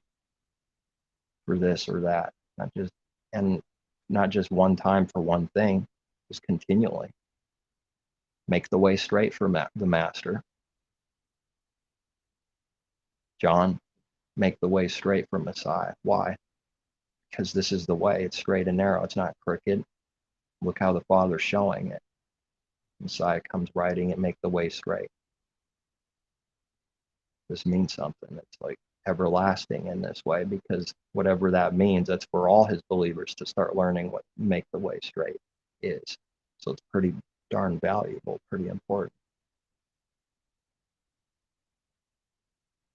for this or that, not just one time for one thing, just continually. Make the way straight for the master. John, make the way straight for Messiah. Why? Because this is the way. It's straight and narrow. It's not crooked. Look how the Father's showing it. Messiah comes riding it, make the way straight. This means something. It's like everlasting in this way, because whatever that means, that's for all his believers to start learning what make the way straight is. So it's pretty darn valuable, pretty important.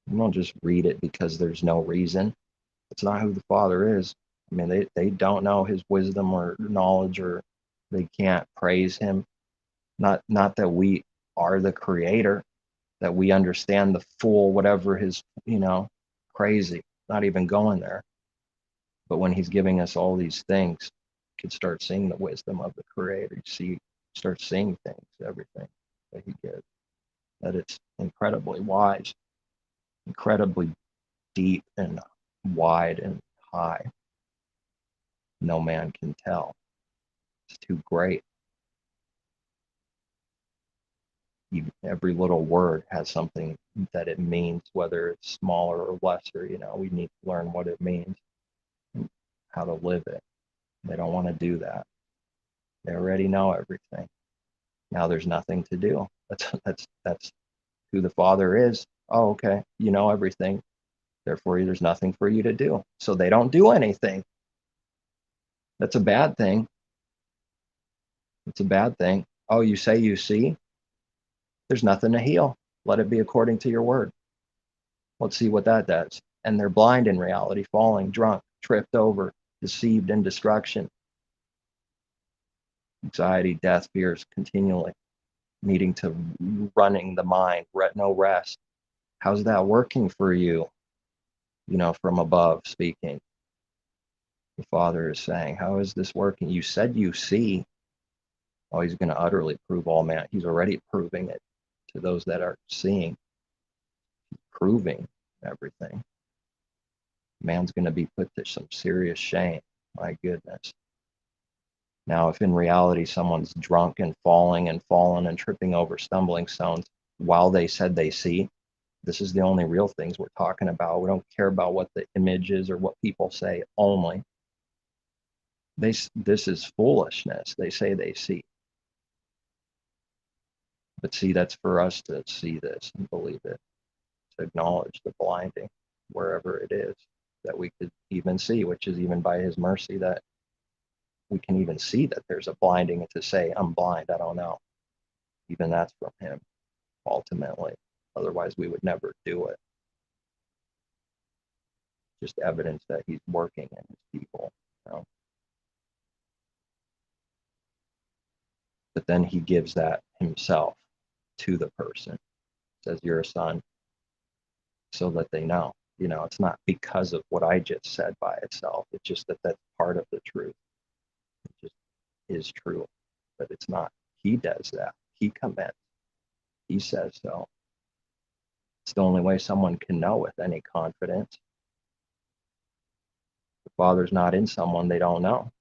You don't just read it because there's no reason. It's not who the Father is. I mean, they don't know his wisdom or knowledge, or they can't praise him. Not that we are the creator, that we understand the full whatever his, crazy, not even going there. But when he's giving us all these things, you can start seeing the wisdom of the creator. Start seeing things, everything that he gives, that it's incredibly wise, incredibly deep and wide and high. No man can tell. It's too great. Every little word has something that it means, whether it's smaller or lesser. We need to learn what it means and how to live it. They don't want to do that. They already know everything. Now there's nothing to do. That's who the Father is. Oh, okay. You know everything. Therefore, there's nothing for you to do. So they don't do anything. That's a bad thing. It's a bad thing. Oh, you say you see? There's nothing to heal. Let it be according to your word. Let's see what that does. And they're blind in reality, falling, drunk, tripped over, deceived in destruction, anxiety, death, fears, continually needing to running the mind, no rest. How's that working for you? You know, from above speaking. The Father is saying, how is this working? You said you see. Oh, he's going to utterly prove all man. He's already proving it to those that are seeing, proving everything. Man's going to be put to some serious shame. My goodness. Now, if in reality someone's drunk and falling and fallen and tripping over stumbling stones while they said they see, this is the only real things we're talking about. We don't care about what the image is or what people say only. This is foolishness. They say they see. But see, that's for us to see this and believe it, to acknowledge the blinding wherever it is that we could even see, which is even by his mercy that we can even see that there's a blinding, and to say, I'm blind, I don't know. Even that's from him, ultimately. Otherwise, we would never do it. Just evidence that he's working in his people. You know? But then he gives that himself to the person. Says, you're a son, so that they know. You know, it's not because of what I just said by itself. It's just that that's part of the truth. It just is true, but it's not. He does that. He commends. He says so. It's the only way someone can know with any confidence. The Father's not in someone they don't know.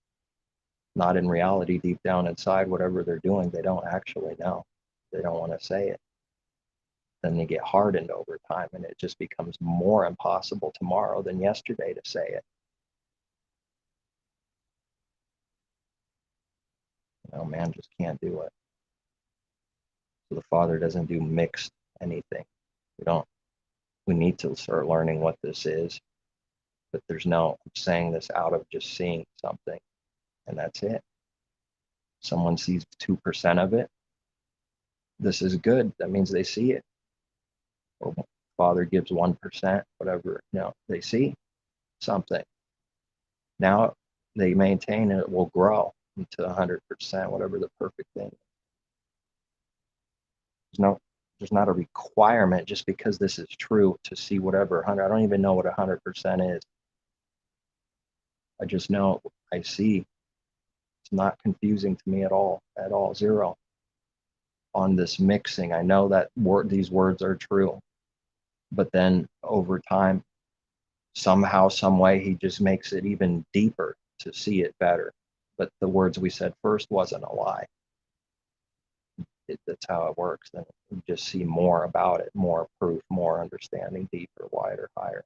Not in reality, deep down inside, whatever they're doing, they don't actually know. They don't want to say it. Then they get hardened over time, and it just becomes more impossible tomorrow than yesterday to say it. You know, man just can't do it. So the Father doesn't do mixed anything. We need to start learning what this is, but there's no saying this out of just seeing something, and that's it. Someone sees 2% of it. This is good. That means they see it. Or Father gives 1%, whatever, they see something. Now they maintain it will grow into 100%, whatever the perfect thing is. There's not a requirement just because this is true to see whatever 100. I don't even know what 100% is. I just know I see. It's not confusing to me at all, zero. On this mixing, I know that these words are true, but then over time, somehow, some way, he just makes it even deeper to see it better. But the words we said first wasn't a lie. That's how it works. Then you just see more about it, more proof, more understanding, deeper, wider, higher.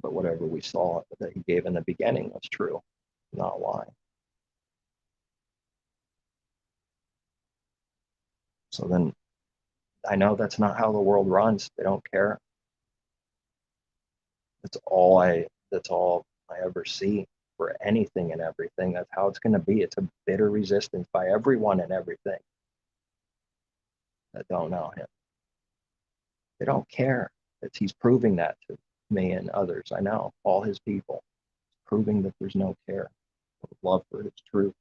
But whatever we saw that he gave in the beginning was true, not lying. So then I know that's not how the world runs. They don't care. That's all I ever see for anything and everything. That's how it's going to be. It's a bitter resistance by everyone and everything that don't know him. They don't care. He's proving that to me and others. I know, all his people. He's proving that there's no care, love for his truth.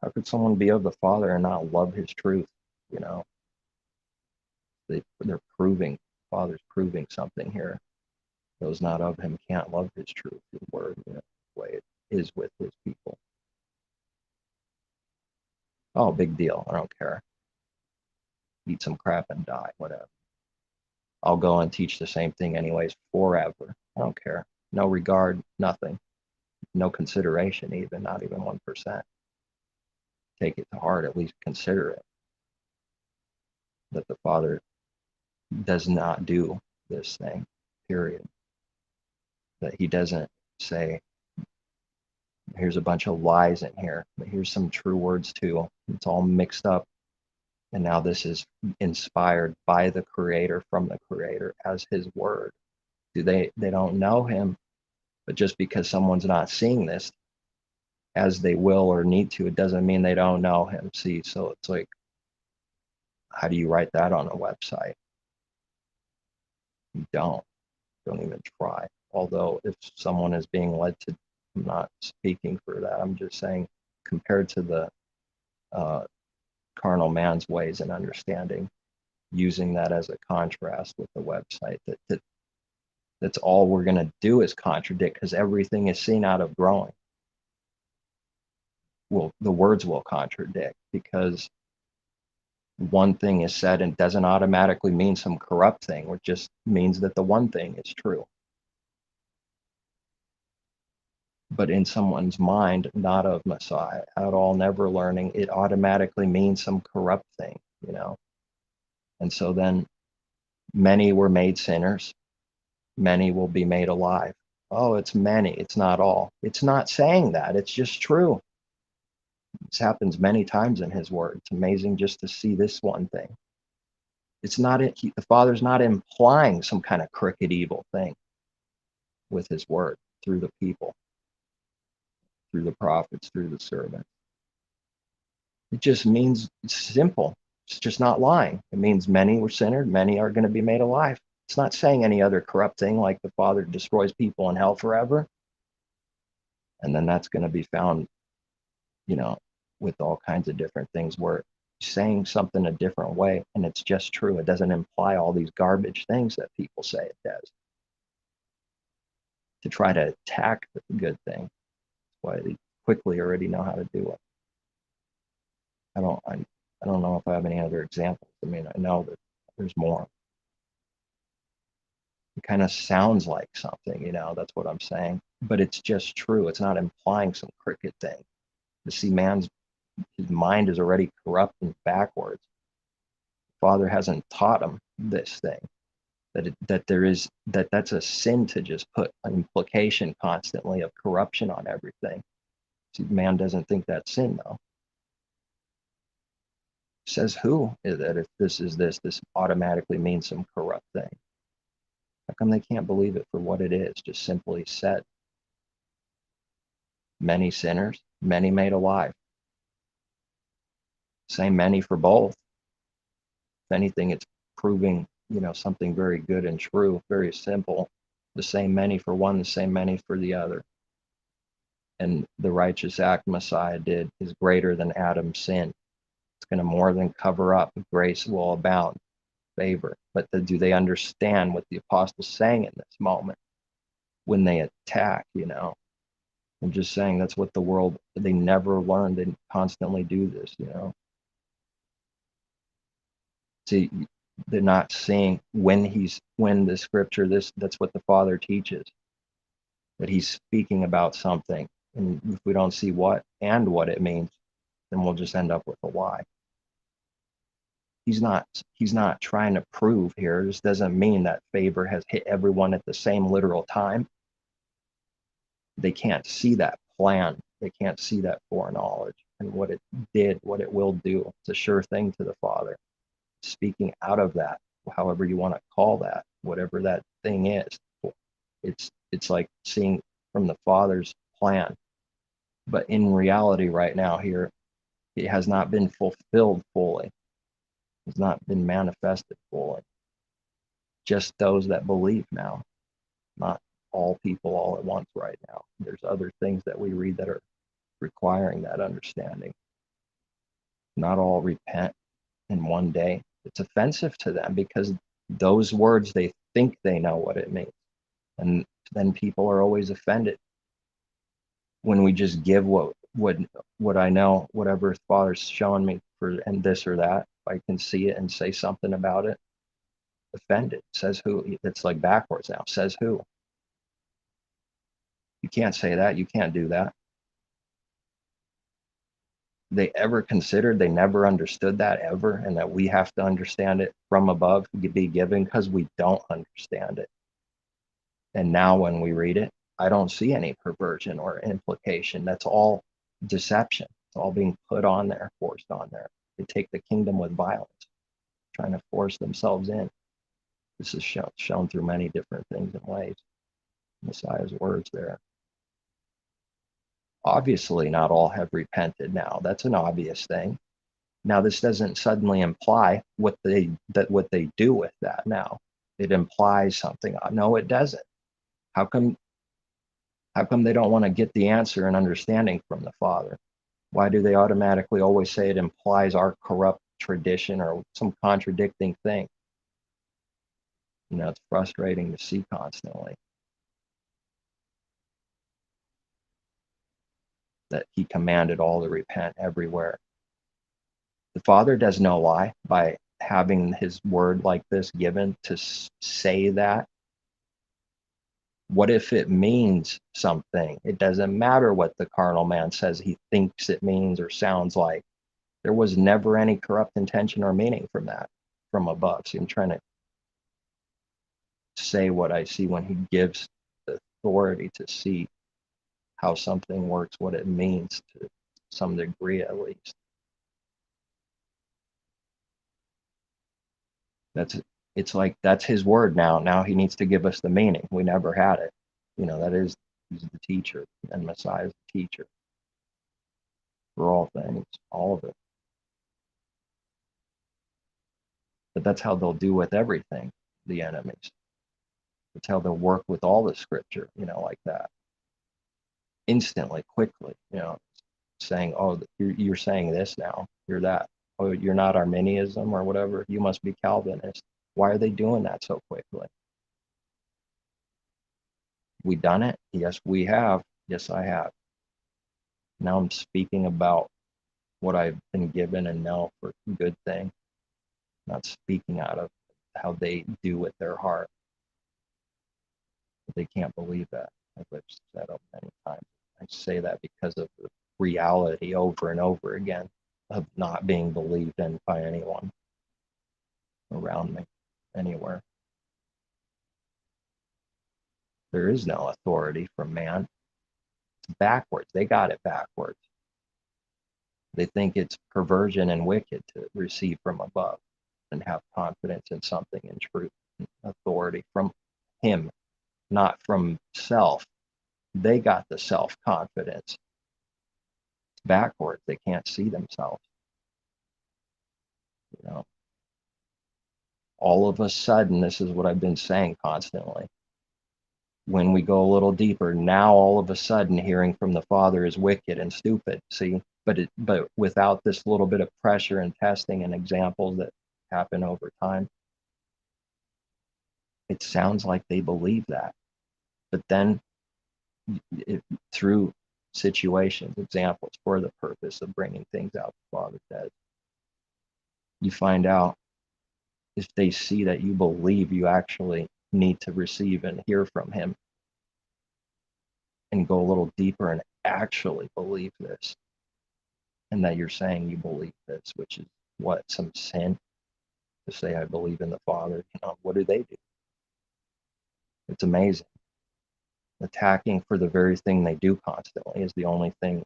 How could someone be of the Father and not love his truth? You know, they're proving, Father's proving something here. Those not of him can't love his truth, his word, the way it is with his people. Oh, big deal. I don't care. Eat some crap and die, whatever. I'll go and teach the same thing anyways forever. I don't care. No regard, nothing. No consideration even, not even 1%. Take it to heart, at least consider it. That the Father does not do this thing, period. That he doesn't say, Here's a bunch of lies in here, but here's some true words too. It's all mixed up. And now this is inspired by the Creator, from the Creator, as His word. They don't know Him, but just because someone's not seeing this as they will or need to, it doesn't mean they don't know Him. See, so it's like, how do you write that on a website? You don't even try. Although if someone is being led to, I'm not speaking for that, I'm just saying, compared to the carnal man's ways and understanding, using that as a contrast with the website, that's all we're going to do is contradict, because everything is seen out of growing. Well, the words will contradict, because one thing is said and doesn't automatically mean some corrupt thing, it just means that the one thing is true. But in someone's mind, not of Messiah at all, never learning, it automatically means some corrupt thing, you know. And so then many were made sinners, many will be made alive. Oh, it's many, it's not all. It's not saying that, it's just true. This happens many times in His word. It's amazing just to see this one thing. It's not, the Father's not implying some kind of crooked evil thing with His word through the people, through the prophets, through the servants. It just means, it's simple. It's just not lying. It means many were sinners, many are going to be made alive. It's not saying any other corrupt thing like the Father destroys people in hell forever. And then that's going to be found, you know, with all kinds of different things where saying something a different way and it's just true. It doesn't imply all these garbage things that people say it does. To try to attack the good thing. That's why they quickly already know how to do it. I don't know if I have any other examples. I mean, I know that there's more. It kind of sounds like something, you know, that's what I'm saying. But it's just true. It's not implying some crooked thing. You see, his mind is already corrupt and backwards. Father hasn't taught him this thing, that's a sin to just put an implication constantly of corruption on everything. See, man doesn't think that's sin though. Says who that if this automatically means some corrupt thing? How come they can't believe it for what it is? Just simply said. Many sinners, many made alive. Same many for both. If anything, it's proving, you know, something very good and true, very simple. The same many for one, the same many for the other. And the righteous act Messiah did is greater than Adam's sin. It's going to more than cover up. Grace will abound, favor. But do they understand what the apostle's saying in this moment when they attack, you know? I'm just saying that's what the world, they never learned. They constantly do this, you know? See, they're not seeing when the scripture, that's what the Father teaches, that He's speaking about something. And if we don't see what it means, then we'll just end up with a lie. He's not trying to prove here. This doesn't mean that favor has hit everyone at the same literal time. They can't see that plan. They can't see that foreknowledge and what it did, what it will do. It's a sure thing to the Father. Speaking out of that, however you want to call that, whatever that thing is, it's like seeing from the Father's plan. But in reality right now here, it has not been fulfilled fully. It's not been manifested fully. Just those that believe now, not all people all at once right now. There's other things that we read that are requiring that understanding. Not all repent in one day. It's offensive to them because those words, they think they know what it means. And then people are always offended when we just give what I know, whatever Father's showing me for and this or that. If I can see it and say something about it, offended. Says who? It's like backwards now. Says who? You can't say that. You can't do that. They ever considered, they never understood that ever, and that we have to understand it from above, be given, because we don't understand it. And now when we read it, I don't see any perversion or implication. That's all deception. It's all being put on there, forced on there. They take the kingdom with violence, trying to force themselves in. This is shown through many different things and ways. Messiah's words there. Obviously, not all have repented now. That's an obvious thing. Now, this doesn't suddenly imply what they do with that now. It implies something. No, it doesn't. How come they don't want to get the answer and understanding from the Father? Why do they automatically always say it implies our corrupt tradition or some contradicting thing? It's frustrating to see constantly that he commanded all to repent everywhere. The Father does no lie by having his word like this given to say that. What if it means something? It doesn't matter what the carnal man says he thinks it means or sounds like. There was never any corrupt intention or meaning from that, from above. See, I'm trying to say what I see when he gives the authority to see how something works, what it means to some degree at least. It's like that's his word now. Now he needs to give us the meaning. We never had it. That is, he's the teacher, and Messiah is the teacher for all things, all of it. But that's how they'll do with everything, the enemies. That's how they'll work with all the scripture, like that. Instantly, quickly, saying, oh, you're saying this now, you're that. Oh, you're not Arminianism or whatever, you must be Calvinist. Why are they doing that so quickly? We done it? Yes, we have. Yes, I have. Now I'm speaking about what I've been given and know for good thing, not speaking out of how they do with their heart. But they can't believe that, as I've said many times. I say that because of the reality over and over again of not being believed in by anyone around me, anywhere. There is no authority from man. It's backwards. They got it backwards. They think it's perversion and wicked to receive from above and have confidence in something in truth and authority from him, not from self. They got the self-confidence. It's backwards. They can't see themselves. All of a sudden, this is what I've been saying constantly. When we go a little deeper, now all of a sudden hearing from the Father is wicked and stupid. See, but without this little bit of pressure and testing and examples that happen over time, it sounds like they believe that. But then through situations, examples for the purpose of bringing things out the Father says, you find out if they see that you believe you actually need to receive and hear from him and go a little deeper and actually believe this, and that you're saying you believe this, which is what, some sin to say I believe in the Father. What do they do? It's amazing. Attacking for the very thing they do constantly is the only thing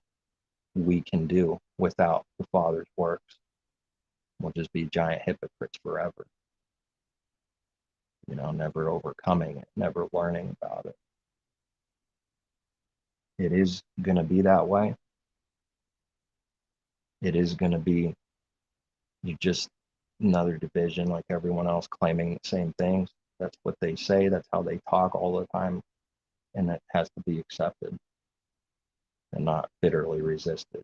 we can do without the Father's works. We'll just be giant hypocrites forever. Never overcoming it, never learning about it. It is going to be that way. It is going to be just another division like everyone else claiming the same things. That's what they say. That's how they talk all the time. And that has to be accepted and not bitterly resisted.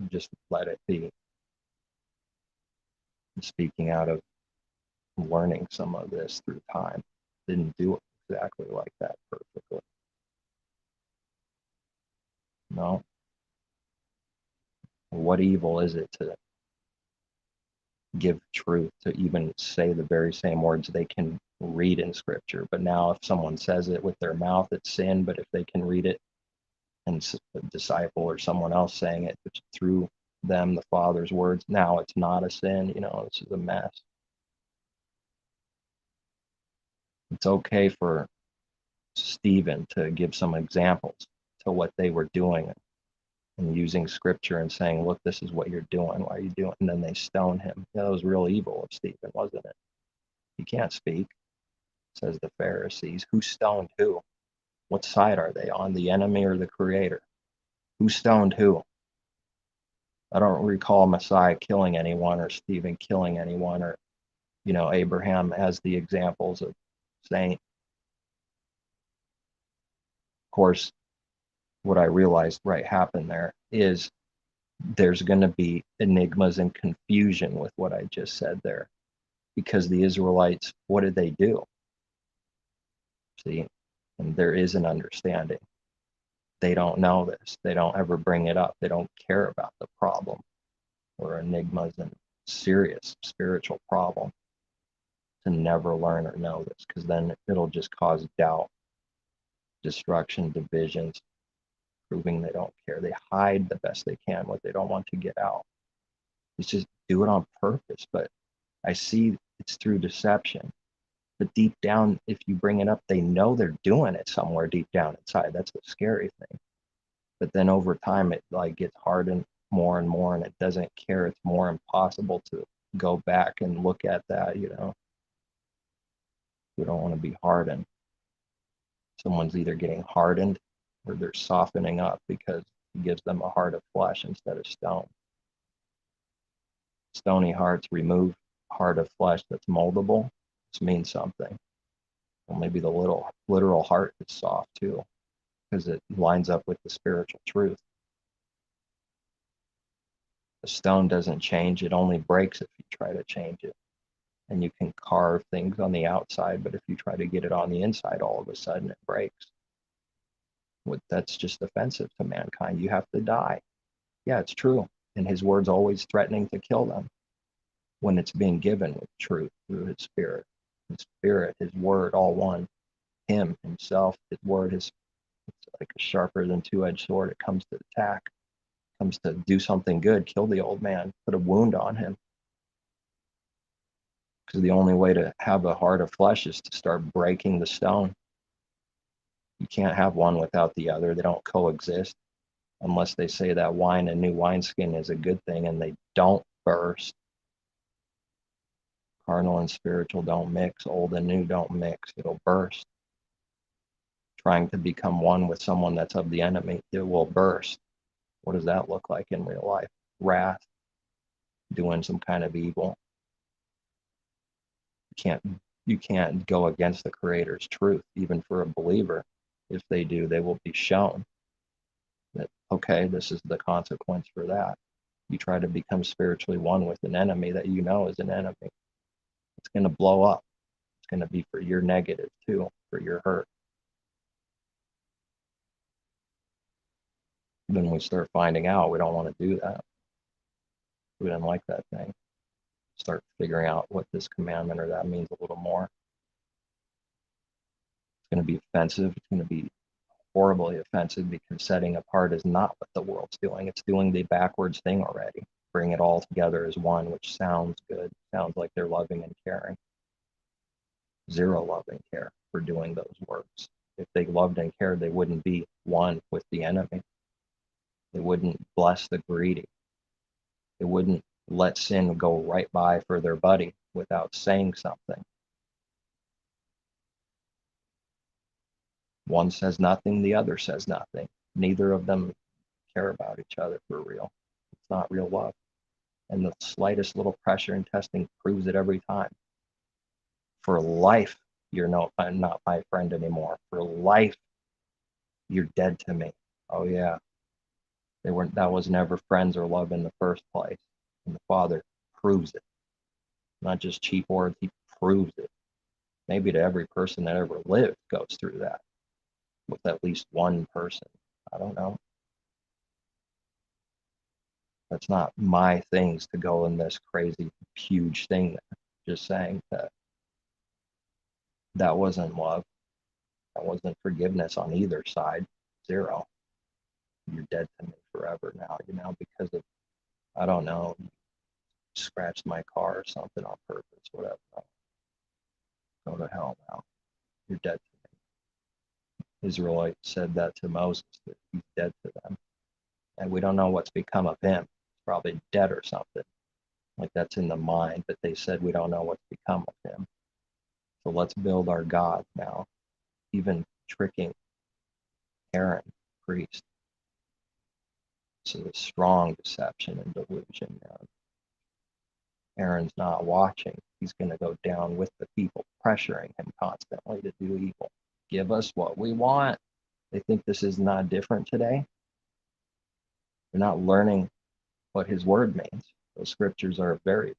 Just let it be. Speaking out of learning some of this through time, didn't do it exactly like that perfectly. No. What evil is it to give truth, to even say the very same words they can read in scripture? But now if someone says it with their mouth, it's sin. But if they can read it and a disciple or someone else saying it through them, the Father's words, now it's not a sin. This is a mess. It's okay for Stephen to give some examples to what they were doing, and using scripture and saying, look, this is what you're doing. Why are you doing? And then they stone him. Yeah, that was real evil of Stephen, wasn't it? He can't speak, says the Pharisees. Who stoned who? What side are they on, the enemy or the creator? Who stoned who? I don't recall Messiah killing anyone or Stephen killing anyone, or, Abraham as the examples of saint. Of course, what I realized happened there is there's going to be enigmas and confusion with what I just said there, because the Israelites, what did they do? See, and there is an understanding. They don't know this. They don't ever bring it up. They don't care about the problem or enigmas and serious spiritual problem, to never learn or know this, because then it'll just cause doubt, destruction, divisions, proving they don't care. They hide the best they can what they don't want to get out. It's just do it on purpose, but I see it's through deception. But deep down, if you bring it up, they know they're doing it somewhere deep down inside. That's the scary thing. But then over time, it gets hardened more and more, and it doesn't care. It's more impossible to go back and look at that. We don't want to be hardened. Someone's either getting hardened or they're softening up, because he gives them a heart of flesh instead of stone. Stony hearts remove heart of flesh that's moldable. This means something. Well, maybe the literal heart is soft too, because it lines up with the spiritual truth. The stone doesn't change, it only breaks if you try to change it. And you can carve things on the outside, but if you try to get it on the inside, all of a sudden it breaks. That's just offensive to mankind. You have to die. Yeah, it's true. And his word's always threatening to kill them when it's being given with truth through his spirit. His spirit, his word, all one. Him, himself, his word is like a sharper than two-edged sword. It comes to attack, comes to do something good, kill the old man, put a wound on him. Because the only way to have a heart of flesh is to start breaking the stone. You can't have one without the other. They don't coexist unless they say that wine and new wineskin is a good thing, and they don't burst. Carnal and spiritual don't mix. Old and new don't mix. It'll burst. Trying to become one with someone that's of the enemy, it will burst. What does that look like in real life? Wrath, doing some kind of evil. You can't go against the Creator's truth, even for a believer. If they do, they will be shown that, okay, this is the consequence for that. You try to become spiritually one with an enemy that you know is an enemy. It's going to blow up. It's going to be for your negative too, for your hurt. Then we start finding out we don't want to do that. We didn't like that thing. Start figuring out what this commandment or that means a little more. It's going to be offensive. It's going to be horribly offensive, because setting apart is not what the world's doing. It's doing the backwards thing already. Bring it all together as one, which sounds good. Sounds like they're loving and caring. Zero love and care for doing those works. If they loved and cared, they wouldn't be one with the enemy. They wouldn't bless the greedy. They wouldn't let sin go right by for their buddy without saying something. One says nothing, the other says nothing. Neither of them care about each other for real. It's not real love. And the slightest little pressure and testing proves it every time. For life, you're not my friend anymore. For life, you're dead to me. Oh yeah. That was never friends or love in the first place. And the Father proves it. Not just cheap words, he proves it. Maybe to every person that ever lived goes through that with at least one person. I don't know. That's not my things to go in this crazy, huge thing. Just saying that wasn't love. That wasn't forgiveness on either side. Zero. You're dead to me forever now, because of, I don't know, scratched my car or something on purpose, whatever. Go to hell now. You're dead to me. Israelites said that to Moses, that he's dead to them. And we don't know what's become of him. He's probably dead or something. Like that's in the mind, but they said we don't know what's become of him. So let's build our God now, even tricking Aaron, priest. So it's strong deception and delusion. Aaron's not watching. He's going to go down with the people, pressuring him constantly to do evil. Give us what we want. They think this is not different today. They're not learning what his word means. Those scriptures are very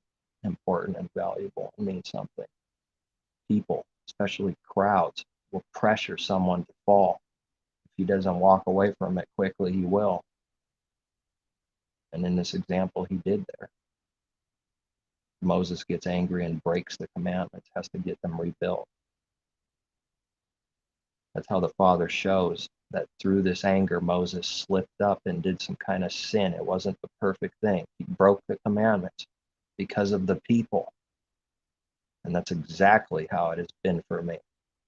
important and valuable and mean something. People, especially crowds, will pressure someone to fall. If he doesn't walk away from it quickly, he will. And in this example, he did there. Moses gets angry and breaks the commandments, has to get them rebuilt. That's how the Father shows that through this anger, Moses slipped up and did some kind of sin. It wasn't the perfect thing. He broke the commandments because of the people. And that's exactly how it has been for me,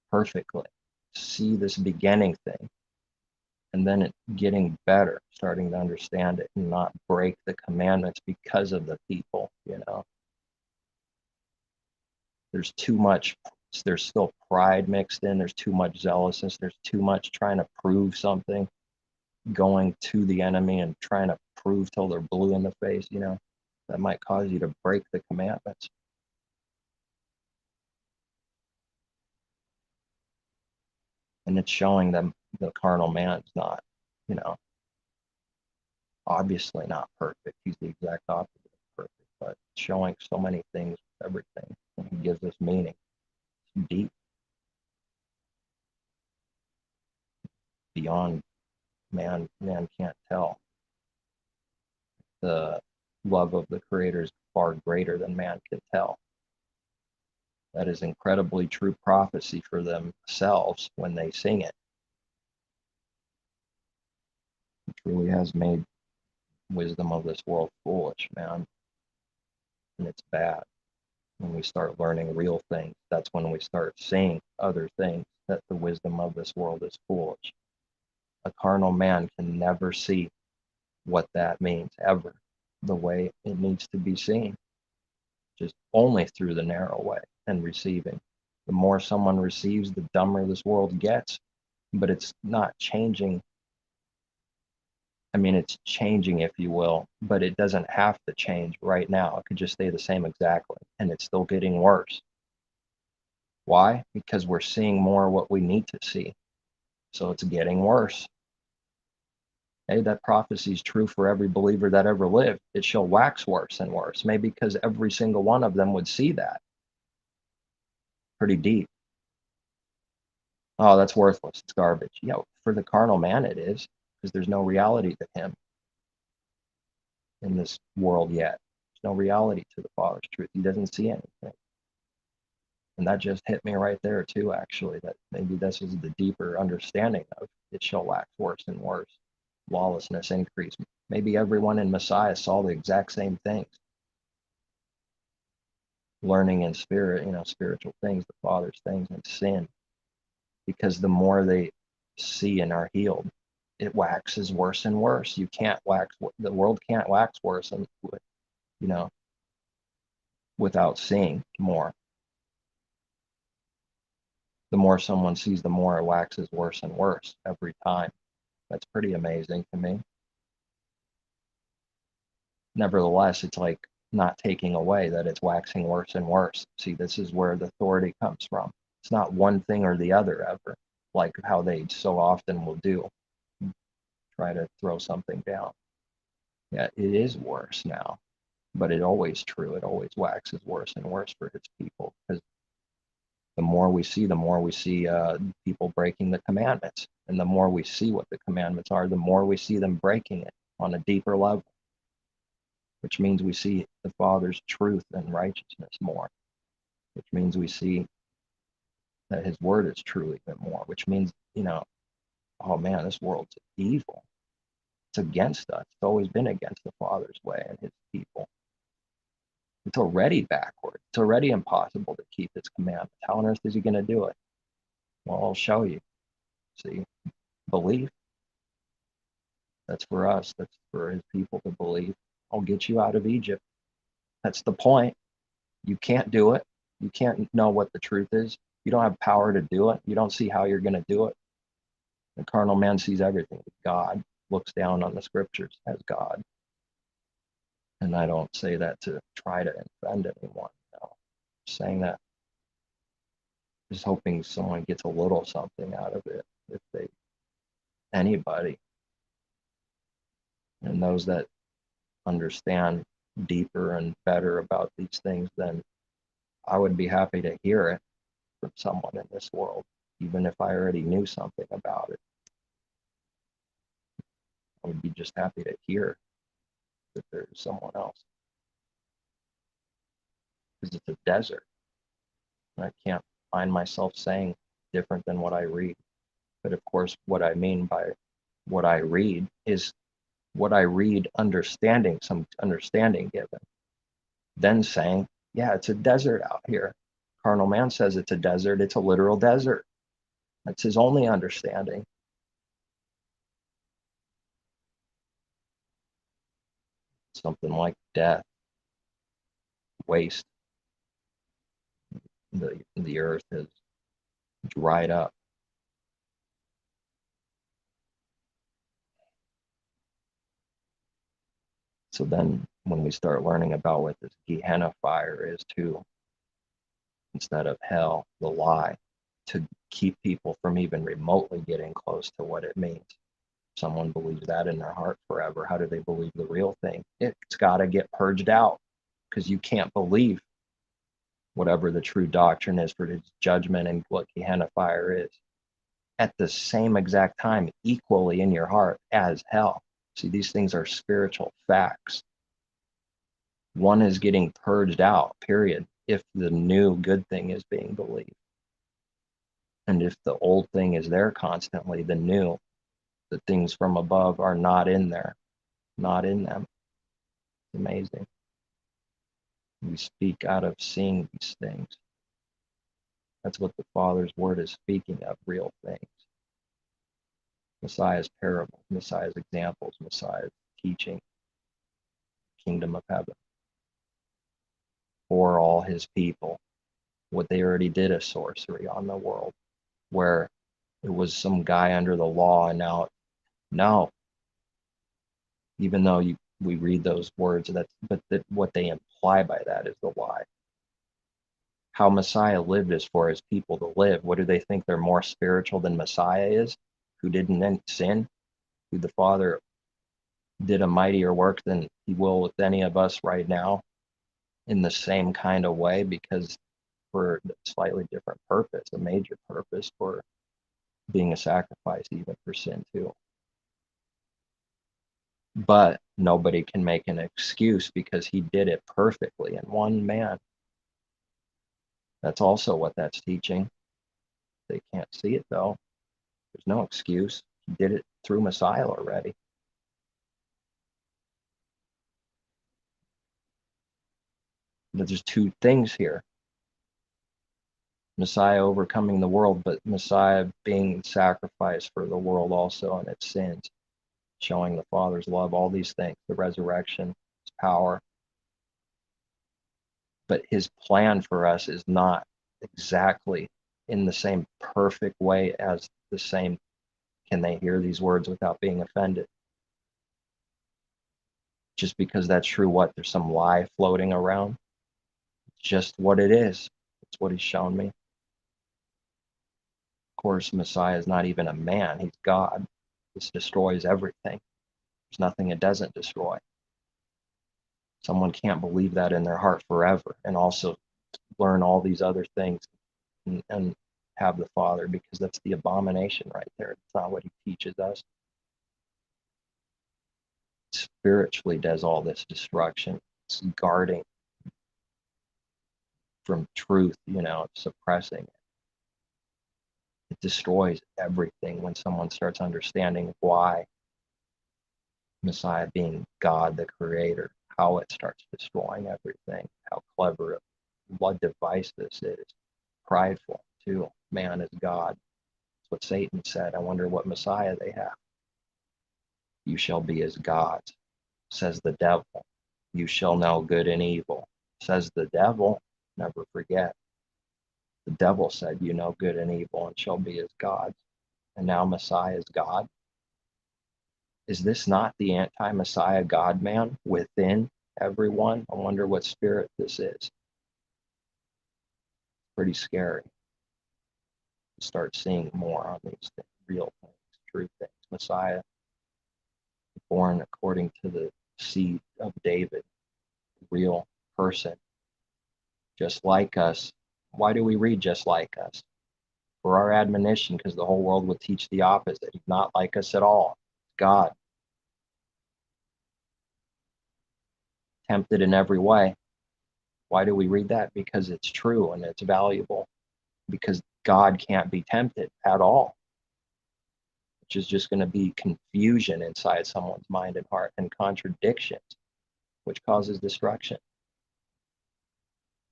perfectly. See this beginning thing, and then it getting better, starting to understand it and not break the commandments because of the people, There's too much, there's still pride mixed in, there's too much zealousness, there's too much trying to prove something, going to the enemy and trying to prove till they're blue in the face, that might cause you to break the commandments. And it's showing them the carnal man's not, obviously not perfect. He's the exact opposite of perfect, but showing so many things with everything. And he gives us meaning. It's deep, beyond man can't tell. The love of the Creator is far greater than man can tell. That is incredibly true prophecy for themselves when they sing it. It truly has made wisdom of this world foolish, man. And it's bad. When we start learning real things, that's when we start seeing other things, that the wisdom of this world is foolish. A carnal man can never see what that means, ever, the way it needs to be seen, just only through the narrow way and receiving. The more someone receives, the dumber this world gets, but it's not changing. I mean, it's changing, if you will, but it doesn't have to change right now. It could just stay the same exactly, and it's still getting worse. Why? Because we're seeing more what we need to see. So it's getting worse. Hey, that prophecy is true for every believer that ever lived. It shall wax worse and worse. Maybe because every single one of them would see that. Pretty deep. Oh, that's worthless. It's garbage. For the carnal man it is, because there's no reality to him in this world yet. There's no reality to the Father's truth. He doesn't see anything. And that just hit me right there too, actually, that maybe this is the deeper understanding of it shall wax worse and worse. Lawlessness increase. Maybe everyone in Messiah saw the exact same things. Learning in spirit, spiritual things, the Father's things, and sin. Because the more they see and are healed, it waxes worse and worse. The world can't wax worse and without seeing more. The more someone sees, the more it waxes worse and worse every time. That's pretty amazing to me. Nevertheless, it's like not taking away that it's waxing worse and worse. See, this is where the authority comes from. It's not one thing or the other ever, like how they so often will do. Try to throw something down. Yeah, it is worse now, but it's always true. It always waxes worse and worse for his people, because the more we see people breaking the commandments. And the more we see what the commandments are, the more we see them breaking it on a deeper level, which means we see the Father's truth and righteousness more, which means we see that his word is true even more, which means, oh man, this world's evil. It's against us. It's always been against the Father's way and his people. It's already backward. It's already impossible to keep his commandments. How on earth is he going to do it? Well, I'll show you. See, belief, that's for us. That's for his people to believe. I'll get you out of Egypt. That's the point. You can't do it. You can't know what the truth is. You don't have power to do it. You don't see how you're going to do it. The carnal man sees everything. God looks down on the scriptures as God. And I don't say that to try to offend anyone. No. I'm saying that just hoping someone gets a little something out of it. If they, anybody, and those that understand deeper and better about these things, then I would be happy to hear it from someone in this world, even if I already knew something about it. I would be just happy to hear that there's someone else. Because it's a desert. And I can't find myself saying different than what I read. But of course, what I mean by what I read is what I read, understanding, some understanding given. Then saying, yeah, it's a desert out here. Carnal man says it's a desert. It's a literal desert. That's his only understanding. Something like death, waste. The earth has dried up. So then when we start learning about what this Gehenna fire is too, instead of hell, the lie, to keep people from even remotely getting close to what it means. Someone believes that in their heart forever. How do they believe the real thing? It's got to get purged out, because you can't believe whatever the true doctrine is for his judgment and what Gehenna fire is at the same exact time, equally in your heart as hell. See, these things are spiritual facts. One is getting purged out, period, if the new good thing is being believed. And if the old thing is there constantly, the new, the things from above are not in there, not in them. It's amazing. We speak out of seeing these things. That's what the Father's word is speaking of, real things. Messiah's parables, Messiah's examples, Messiah's teaching, kingdom of heaven. For all his people, what they already did as sorcery on the world, where it was some guy under the law, and now, no, even though we read those words, what they imply by that is the lie. How Messiah lived is for his people to live. What do they think they're more spiritual than Messiah is, who didn't sin, who the Father did a mightier work than he will with any of us right now, in the same kind of way, because for a slightly different purpose, a major purpose, for being a sacrifice even for sin too. But nobody can make an excuse because he did it perfectly in one man. That's also what that's teaching. They can't see it though. There's no excuse. He did it through Messiah already. But there's two things here. Messiah overcoming the world, but Messiah being sacrificed for the world also and its sins, showing the Father's love, all these things, the resurrection, his power. But his plan for us is not exactly in the same perfect way as the same. Can they hear these words without being offended? Just because that's true, what? There's some lie floating around? It's just what it is. It's what he's shown me. Of course, Messiah is not even a man. He's God. This destroys everything. There's nothing it doesn't destroy. Someone can't believe that in their heart forever and also learn all these other things and have the Father, because that's the abomination right there. It's not what he teaches us. Spiritually does all this destruction. It's guarding from truth, suppressing it. It destroys everything when someone starts understanding why Messiah being God, the creator, how it starts destroying everything, how clever, what device this is. Prideful too. Man is God. That's what Satan said. I wonder what Messiah they have. You shall be as gods, says the devil. You shall know good and evil, says the devil. Never forget. The devil said, you know good and evil and shall be as gods. And now Messiah is God. Is this not the anti-Messiah God-man within everyone? I wonder what spirit this is. Pretty scary. Start seeing more on these things, real things, true things. Messiah, born according to the seed of David, real person, just like us. Why do we read just like us? For our admonition, because the whole world would teach the opposite. He's not like us at all. God, tempted in every way. Why do we read that? Because it's true and it's valuable. Because God can't be tempted at all, which is just going to be confusion inside someone's mind and heart, and contradictions, which causes destruction,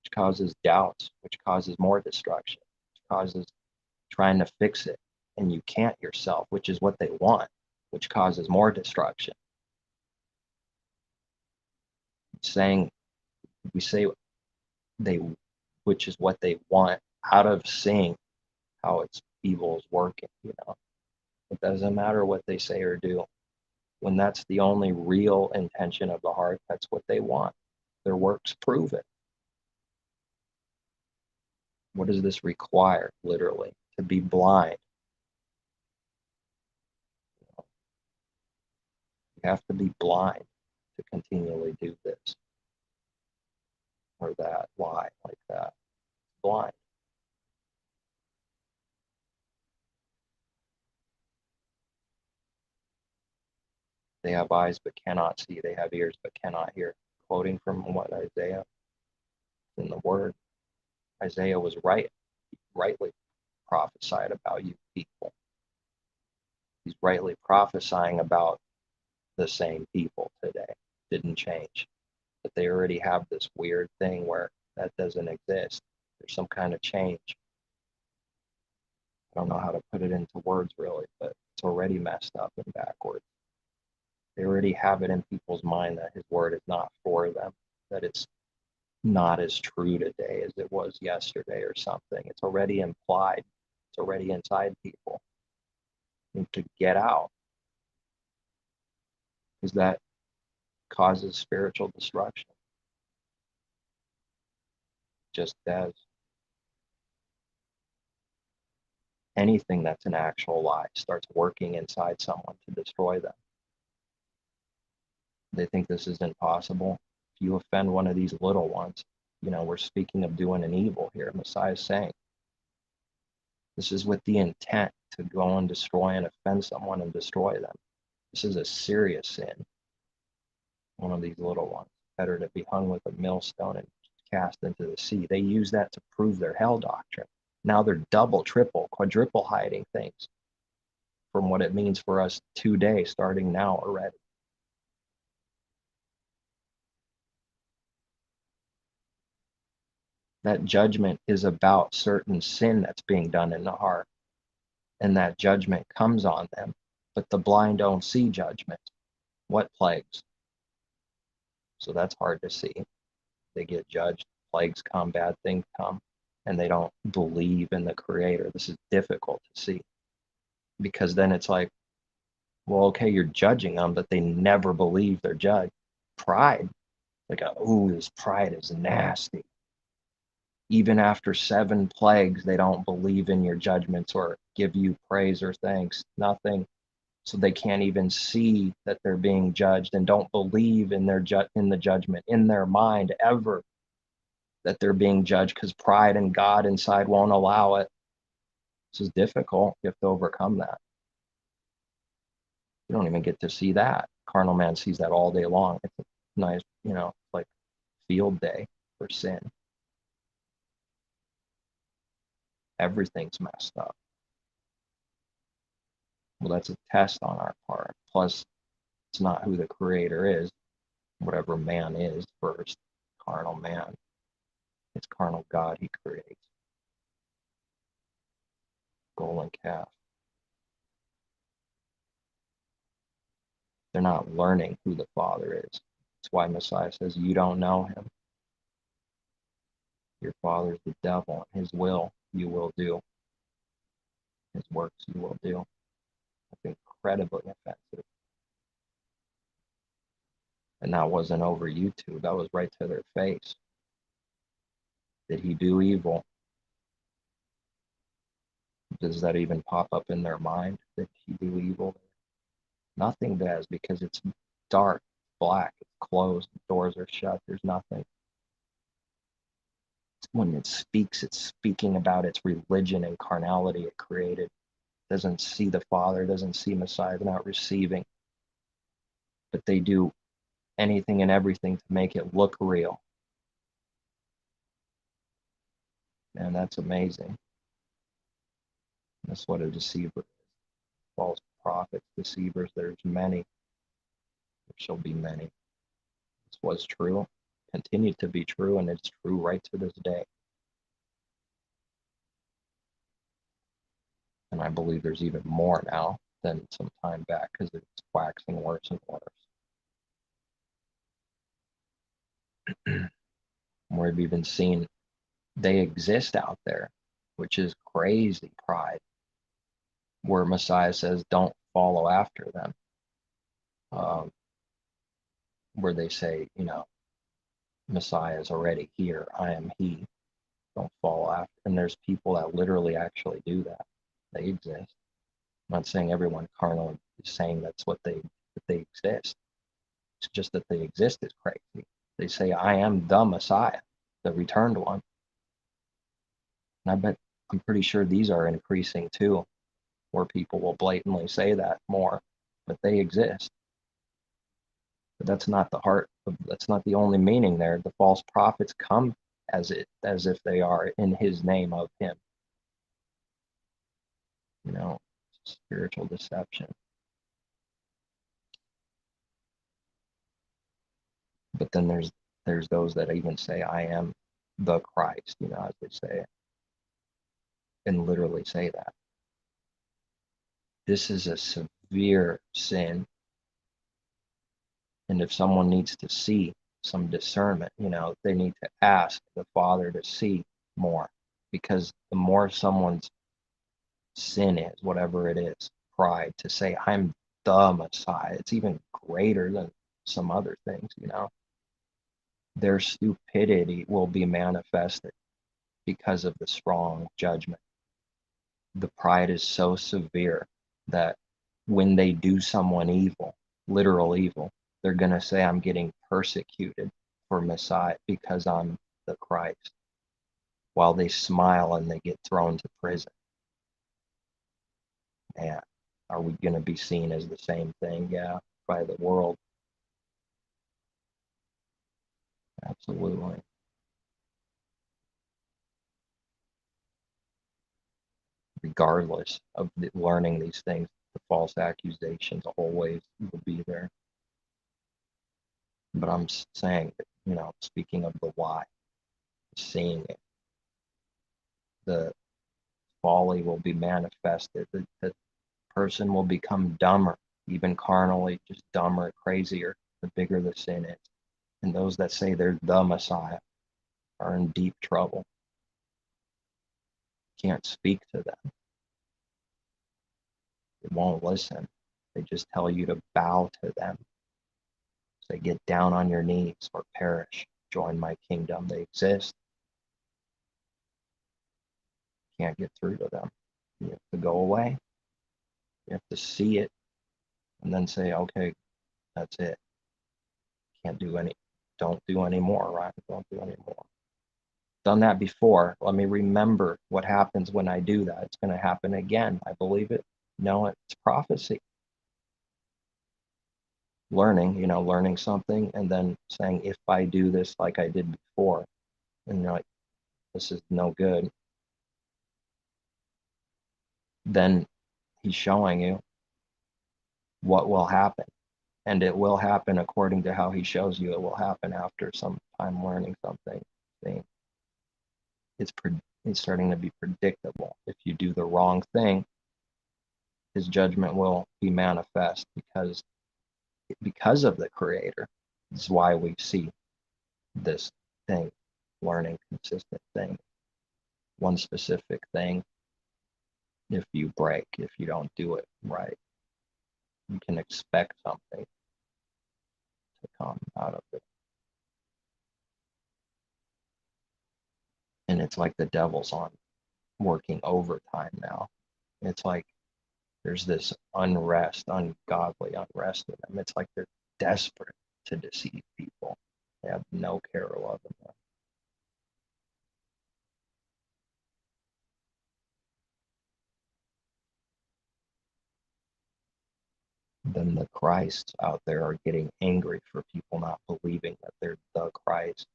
which causes doubts, which causes more destruction, which causes trying to fix it, and you can't yourself, which is what they want, which causes more destruction. Saying, we say they, which is what they want, out of seeing how it's evil is working, It doesn't matter what they say or do. When that's the only real intention of the heart, that's what they want. Their works prove it. What does this require, literally? To be blind. You have to be blind to continually do this or that. Why? Like that. Blind. They have eyes but cannot see. They have ears but cannot hear. Quoting from what Isaiah in the Word. Isaiah was rightly prophesied about you people. He's rightly prophesying about the same people today. Didn't change. But they already have this weird thing where that doesn't exist. There's some kind of change. I don't know how to put it into words really, but it's already messed up and backwards. They already have it in people's mind that his word is not for them, that it's not as true today as it was yesterday or something. It's already implied. It's already inside people. Need to get out, because that causes spiritual destruction. Just as anything that's an actual lie starts working inside someone to destroy them. They think this is impossible. If you offend one of these little ones, we're speaking of doing an evil here. Messiah is saying this is with the intent to go and destroy and offend someone and destroy them. This is a serious sin. One of these little ones, better to be hung with a millstone and cast into the sea. They use that to prove their hell doctrine. Now they're double, triple, quadruple hiding things from what it means for us today, starting now already. That judgment is about certain sin that's being done in the heart, and that judgment comes on them. But the blind don't see judgment. What plagues? So that's hard to see. They get judged, plagues come, bad things come, and they don't believe in the Creator. This is difficult to see, because then it's like, well, okay, you're judging them, but they never believe they're judged. Pride, like, this pride is nasty. Even after 7 plagues, they don't believe in your judgments or give you praise or thanks, nothing. So they can't even see that they're being judged and don't believe in in the judgment in their mind ever, that they're being judged, because pride and God inside won't allow it. This is difficult. You have to overcome that. You don't even get to see that. Carnal man sees that all day long. It's a nice, like field day for sin. Everything's messed up. Well, that's a test on our part. Plus, it's not who the Creator is, whatever man is first, carnal man. It's carnal God he creates. Golden calf. They're not learning who the Father is. That's why Messiah says, you don't know him. Your father's the devil, and his will you will do. His works you will do. That's incredibly offensive. And that wasn't over YouTube. That was right to their face. Did he do evil? Does that even pop up in their mind? Did he do evil? Nothing does, because it's dark, black, it's closed, the doors are shut, there's nothing. When it speaks, it's speaking about its religion and carnality it created. It doesn't see the Father, doesn't see Messiah, they're not receiving. But they do anything and everything to make it look real. And that's amazing. That's what a deceiver is. False prophets, deceivers, there's many. There shall be many. This was true, continued to be true, and it's true right to this day. And I believe there's even more now than some time back, because it's waxing worse and worse. We've even seen they exist out there, which is crazy pride, where Messiah says, don't follow after them. Where they say, Messiah is already here, I am he, don't follow after. And there's people that literally actually do that. They exist. I'm not saying everyone carnal is saying that they exist. It's just that they exist is crazy. They say, I am the Messiah, the returned one. And I'm pretty sure these are increasing too, where people will blatantly say that more, but they exist. But that's not the heart of, that's not the only meaning there. The false prophets come as if they are in his name of him. Spiritual deception. But then there's those that even say, I am the Christ, as they say it, and literally say that. This is a severe sin. And if someone needs to see some discernment, they need to ask the Father to see more, because the more someone's sin is, whatever it is, pride, to say, I'm the Messiah, it's even greater than some other things, their stupidity will be manifested because of the strong judgment. The pride is so severe that when they do someone evil, literal evil, they're going to say, I'm getting persecuted for Messiah because I'm the Christ, while they smile and they get thrown to prison. And are we going to be seen as the same thing? Yeah, by the world. Absolutely. Regardless of learning these things, the false accusations always will be there. But I'm saying that, speaking of the why, seeing it, the folly will be manifested. The person will become dumber, even carnally, just dumber, crazier, the bigger the sin is. And those that say they're the Messiah are in deep trouble. Can't speak to them. They won't listen. They just tell you to bow to them. Say, get down on your knees or perish. Join my kingdom. They exist. Can't get through to them. You have to go away. You have to see it and then say, okay, that's it. Don't do any more, right? Don't do any more. Done that before. Let me remember what happens when I do that. It's going to happen again. I believe it. No, it's prophecy. Learning something and then saying, if I do this like I did before, and you're like, this is no good, then he's showing you what will happen. And it will happen according to how he shows you it will happen after some time learning something. It's starting to be predictable. If you do the wrong thing, his judgment will be manifest, because because of the Creator. This is why we see this thing, learning consistent thing, one specific thing. If you break, if you don't do it right, you can expect something to come out of it. And it's like the devil's on working overtime now. It's like there's this unrest, ungodly unrest in them. It's like they're desperate to deceive people. They have no care or love in them. Then the Christs out there are getting angry for people not believing that they're the Christ,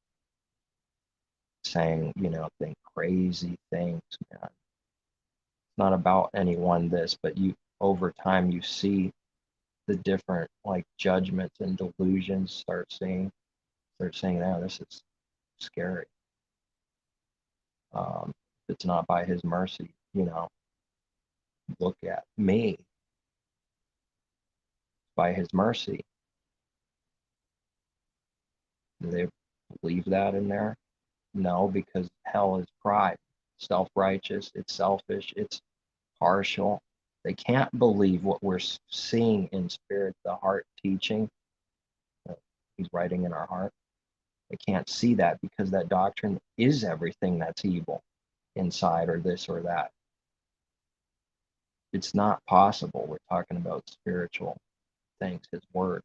saying, think crazy things, man. It's not about anyone this, but you over time you see the different like judgments and delusions start saying, "No, this is scary." If it's not by His mercy, look at me. By His mercy, do they believe that in there? No, because hell is pride, self-righteous, it's selfish, it's partial. They can't believe what we're seeing in spirit, the heart teaching that He's writing in our heart. They can't see that because that doctrine is everything that's evil inside, or this or that. It's not possible. We're talking about spiritual things, His word.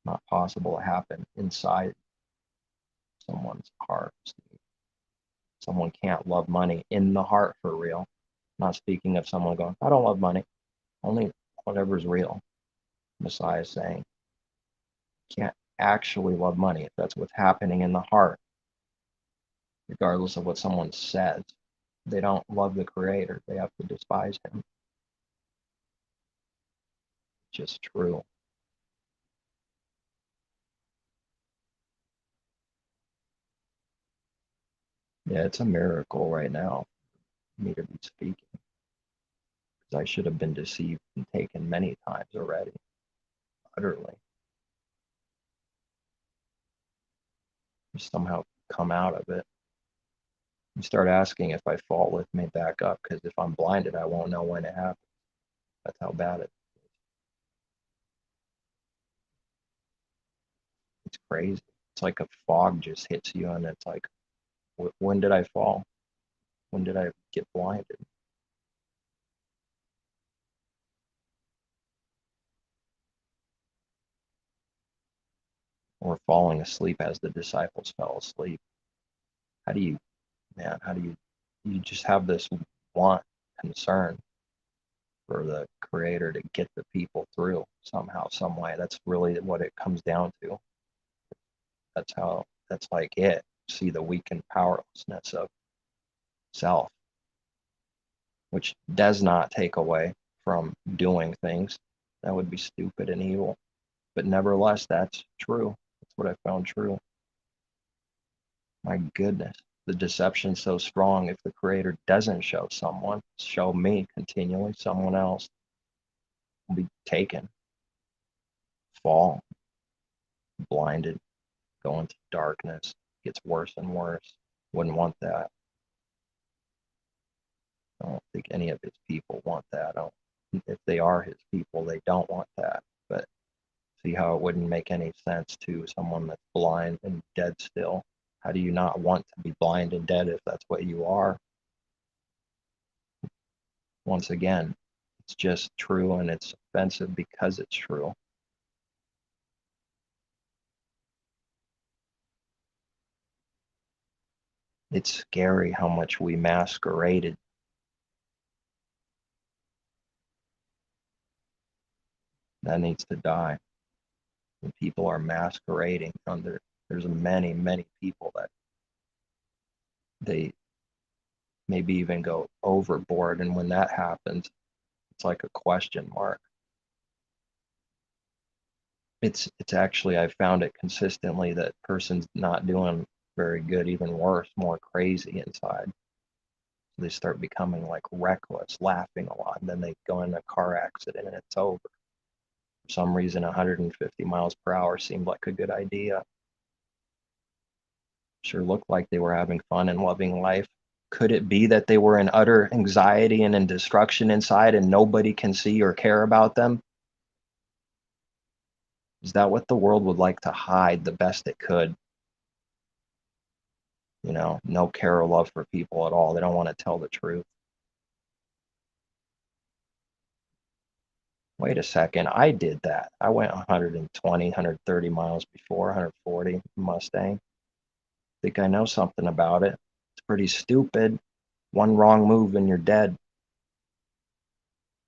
Not possible to happen inside someone's heart. Someone can't love money in the heart for real. I'm not speaking of someone going, I don't love money. Only whatever's real. Messiah is saying, can't actually love money if that's what's happening in the heart, regardless of what someone says. They don't love the Creator. They have to despise Him. It's just true. Yeah, it's a miracle right now for me to be speaking, because I should have been deceived and taken many times already, utterly. Just somehow come out of it. You start asking if I fall, lift me back up, because if I'm blinded, I won't know when it happens. That's how bad it's crazy. It's like a fog just hits you, and it's like, when did I fall? When did I get blinded? Or falling asleep as the disciples fell asleep. How do you, man, you just have this want, concern for the Creator to get the people through somehow, some way. That's really what it comes down to. That's like it. See the weakened powerlessness of self, which does not take away from doing things. That would be stupid and evil. But nevertheless, that's true. That's what I found true. My goodness, the deception's so strong. If the Creator doesn't show me continually, someone else will be taken, fall, blinded, go into darkness, gets worse and worse. Wouldn't want that. I don't think any of His people want that. If they are His people, they don't want that. But see how it wouldn't make any sense to someone that's blind and dead still. How do you not want to be blind and dead if that's what you are? Once again, it's just true, and it's offensive because it's true. It's scary how much we masqueraded. That needs to die. When people are masquerading under, there's many, many people that they maybe even go overboard, and when that happens, it's like a question mark. It's actually, I found it consistently that person's not doing very good, even worse, more crazy inside. They start becoming like reckless, laughing a lot, and then they go in a car accident and it's over. For some reason, 150 miles per hour seemed like a good idea. Sure looked like they were having fun and loving life. Could it be that they were in utter anxiety and in destruction inside and nobody can see or care about them? Is that what the world would like to hide the best it could? You know, no care or love for people at all. They don't want to tell the truth. Wait a second, I did that. I went 120, 130 miles before, 140 Mustang. Think I know something about it. It's pretty stupid. One wrong move and you're dead.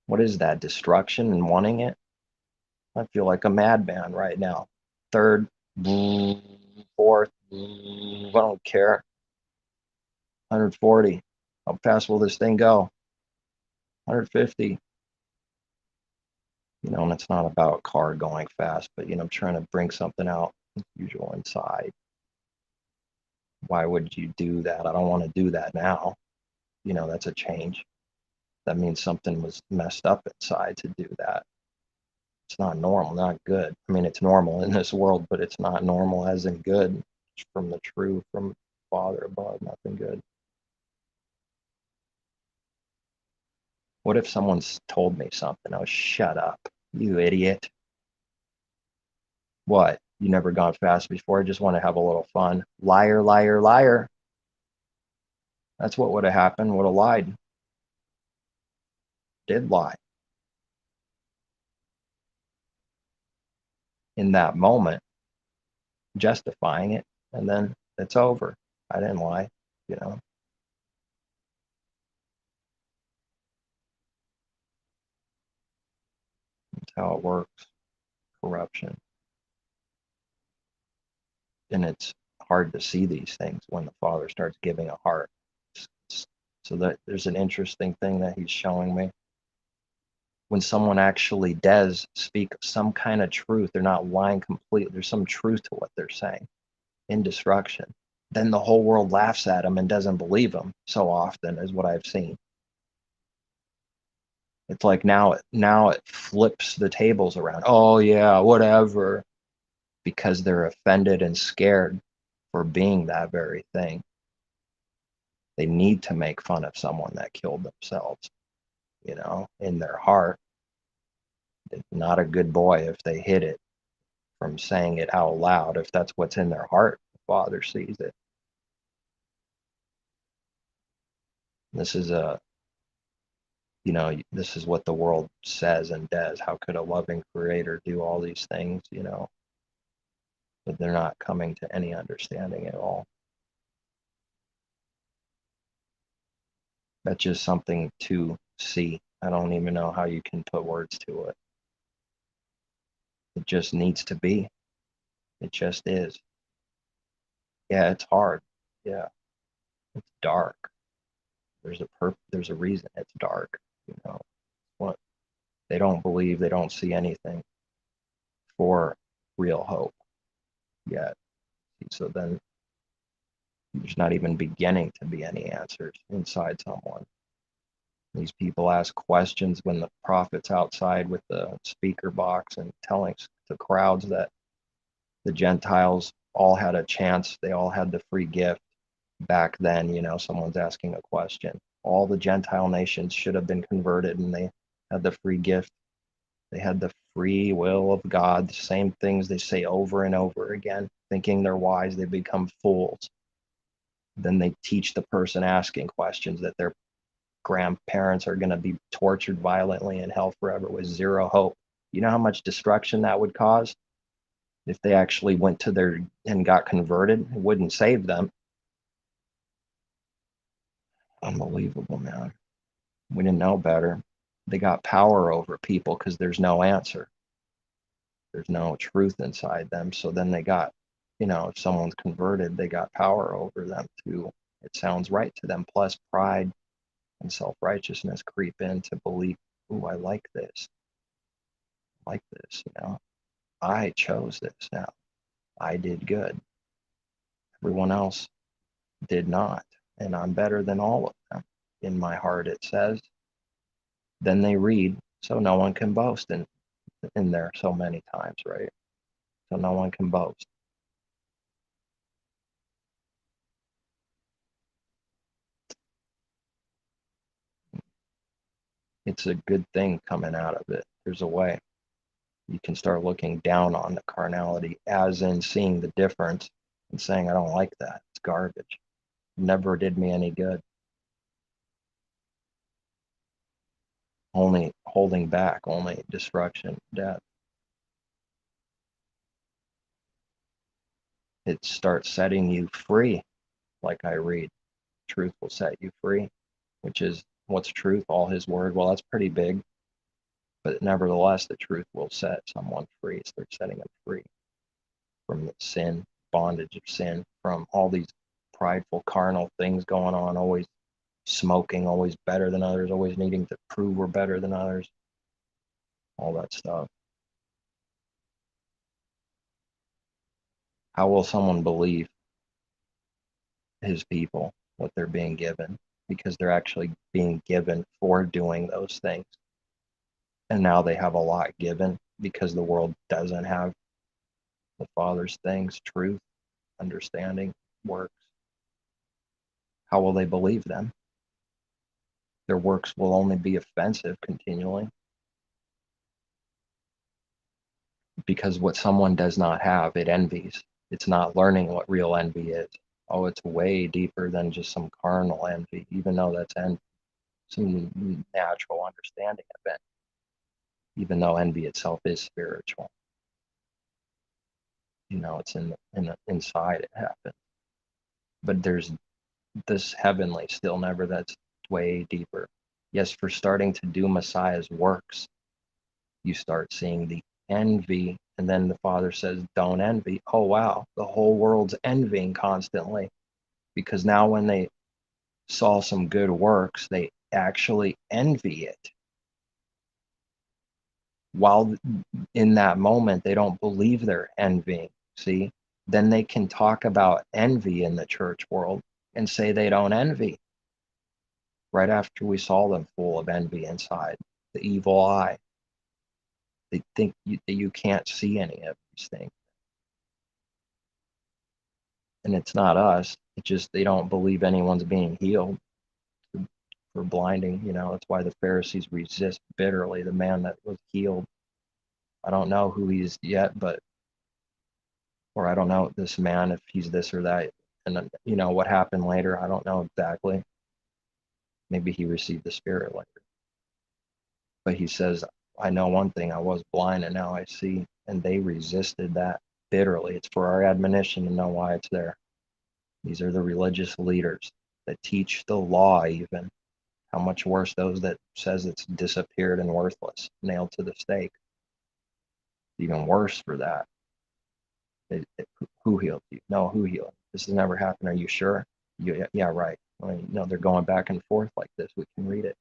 What is that, destruction and wanting it? I feel like a madman right now. Third, fourth, I don't care. 140. How fast will this thing go? 150. You know, and it's not about a car going fast, but, you know, I'm trying to bring something out as usual inside. Why would you do that? I don't want to do that now. You know, that's a change. That means something was messed up inside to do that. It's not normal, not good. I mean, it's normal in this world, but it's not normal as in good. It's from the true, from Father above, nothing good. What if someone's told me something? Oh, shut up, you idiot. What? You never gone fast before? Just want to have a little fun. Liar, liar, liar. That's what would have happened. Would have lied. Did lie. In that moment, justifying it, and then it's over. I didn't lie, you know. That's how it works. Corruption. And it's hard to see these things when the Father starts giving a heart. So that there's an interesting thing that he's showing me. When someone actually does speak some kind of truth, they're not lying completely. There's some truth to what they're saying in destruction. Then the whole world laughs at them and doesn't believe them so often, is what I've seen. It's like now it flips the tables around. Oh yeah, whatever, because they're offended and scared for being that very thing. They need to make fun of someone that killed themselves, you know, in their heart. It's not a good boy if they hid it from saying it out loud. If that's what's in their heart, the Father sees it. This is this is what the world says and does. How could a loving creator do all these things, you know? But they're not coming to any understanding at all. That's just something to see. I don't even know how you can put words to it. It just needs to be. It just is. Yeah, it's hard. Yeah, it's dark. There's a reason it's dark, you know. What they don't believe, they don't see anything for real hope yet. So then there's not even beginning to be any answers inside someone. These people ask questions when the prophet's outside with the speaker box and telling the crowds that the Gentiles all had a chance. They all had the free gift back then. You know, someone's asking a question. All the Gentile nations should have been converted and they had the free gift. They had the free will of God, the same things they say over and over again, thinking they're wise, they become fools. Then they teach the person asking questions that their grandparents are going to be tortured violently in hell forever with zero hope. You know how much destruction that would cause? If they actually went to their and got converted, it wouldn't save them. Unbelievable, man. We didn't know better. They got power over people because there's no answer. There's no truth inside them. So then they got, you know, if someone's converted, they got power over them too. It sounds right to them. Plus pride and self-righteousness creep in to believe, ooh, I like this. I like this, you know. I chose this now. I did good. Everyone else did not. And I'm better than all of them. In my heart, it says. Then they read, so no one can boast. And in there so many times, right? So no one can boast. It's a good thing coming out of it. There's a way. You can start looking down on the carnality, as in seeing the difference and saying, I don't like that. It's garbage. It never did me any good. Only holding back, only destruction, death. It starts setting you free, like I read. Truth will set you free, which is what's truth? All his word. Well, that's pretty big, but nevertheless, the truth will set someone free. Start setting them free from the sin, bondage of sin, from all these prideful, carnal things going on, always smoking, always better than others, always needing to prove we're better than others, all that stuff. How will someone believe his people what they're being given? Because they're actually being given for doing those things. And now they have a lot given because the world doesn't have the Father's things, truth, understanding, works. How will they believe them? Their works will only be offensive continually, because what someone does not have, it envies. It's not learning what real envy is. Oh, it's way deeper than just some carnal envy, even though that's some natural understanding of it, even though envy itself is spiritual. It's inside it happens. But there's this heavenly still never that's way deeper. Yes, for starting to do Messiah's works, you start seeing the envy, and then the Father says, don't envy. Oh, wow, the whole world's envying constantly, because now when they saw some good works, they actually envy it. While in that moment, they don't believe they're envying. See, then they can talk about envy in the church world and say they don't envy. Right after we saw them full of envy inside, the evil eye. They think that you can't see any of these things. And it's not us. It's just they don't believe anyone's being healed for blinding. That's why the Pharisees resist bitterly the man that was healed. I don't know who he is yet, or I don't know this man, if he's this or that. And what happened later, I don't know exactly. Maybe he received the Spirit later. But he says, I know one thing, I was blind and now I see. And they resisted that bitterly. It's for our admonition to know why it's there. These are the religious leaders that teach the law even. How much worse those that says it's disappeared and worthless, nailed to the stake. Even worse for that. Who healed you? No, who healed? This has never happened. Are you sure? Yeah, right. Well, they're going back and forth like this. We can read it.